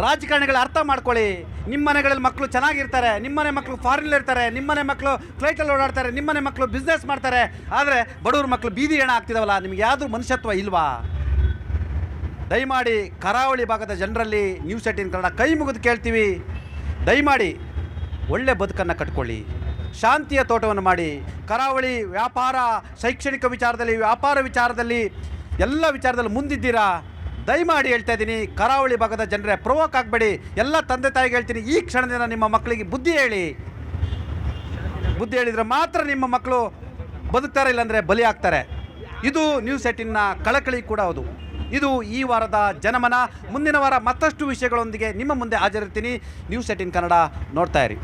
ರಾಜಕಾರಣಿಗಳು ಅರ್ಥ ಮಾಡ್ಕೊಳ್ಳಿ. ನಿಮ್ಮ ಮನೆಗಳಲ್ಲಿ ಮಕ್ಕಳು ಚೆನ್ನಾಗಿರ್ತಾರೆ, ನಿಮ್ಮನೆ ಮಕ್ಕಳು ಫಾರಿನ್ ಇರ್ತಾರೆ, ನಿಮ್ಮನೆ ಮಕ್ಕಳು ಫ್ಲೈಟಲ್ಲಿ ಓಡಾಡ್ತಾರೆ, ನಿಮ್ಮನೆ ಮಕ್ಕಳು ಬಿಸ್ನೆಸ್ ಮಾಡ್ತಾರೆ. ಆದರೆ ಬಡವ್ರ ಮಕ್ಕಳು ಬೀದಿ ಹೆಣ ಆಗ್ತಿದಾವಲ್ಲ, ನಿಮ್ಗೆ ಯಾವುದು ಮನುಷ್ಯತ್ವ ಇಲ್ವಾ? ದಯಮಾಡಿ ಕರಾವಳಿ ಭಾಗದ ಜನರಲ್ಲಿ ನ್ಯೂಸ್ 18 ಕನ್ನಡ ಕೈ ಮುಗಿದು ಕೇಳ್ತೀವಿ, ದಯಮಾಡಿ ಒಳ್ಳೆ ಬದುಕನ್ನು ಕಟ್ಕೊಳ್ಳಿ, ಶಾಂತಿಯ ತೋಟವನ್ನು ಮಾಡಿ. ಕರಾವಳಿ ವ್ಯಾಪಾರ, ಶೈಕ್ಷಣಿಕ ವಿಚಾರದಲ್ಲಿ, ವ್ಯಾಪಾರ ವಿಚಾರದಲ್ಲಿ, ಎಲ್ಲ ವಿಚಾರದಲ್ಲಿ ಮುಂದಿದ್ದೀರಾ. ದಯಮಾಡಿ ಹೇಳ್ತಾ ಇದ್ದೀನಿ, ಕರಾವಳಿ ಭಾಗದ ಜನರೇ ಪ್ರವೋಕ್ ಆಗಬೇಡಿ. ಎಲ್ಲ ತಂದೆ ತಾಯಿಗೆ ಹೇಳ್ತೀನಿ, ಈ ಕ್ಷಣದಿಂದ ನಿಮ್ಮ ಮಕ್ಕಳಿಗೆ ಬುದ್ಧಿ ಹೇಳಿ. ಬುದ್ಧಿ ಹೇಳಿದರೆ ಮಾತ್ರ ನಿಮ್ಮ ಮಕ್ಕಳು ಬದುಕ್ತಾರೆ, ಇಲ್ಲಾಂದರೆ ಬಲಿ ಆಗ್ತಾರೆ. ಇದು ನ್ಯೂಸ್ 18ನ ಕಳಕಳಿ ಕೂಡ ಹೌದು. ಇದು ಈ ವಾರದ ಜನಮನ. ಮುಂದಿನ ವಾರ ಮತ್ತಷ್ಟು ವಿಷಯಗಳೊಂದಿಗೆ ನಿಮ್ಮ ಮುಂದೆ ಹಾಜರಿರ್ತೀನಿ. ನ್ಯೂಸ್ 18 ಕನ್ನಡ ನೋಡ್ತಾ ಇರಿ.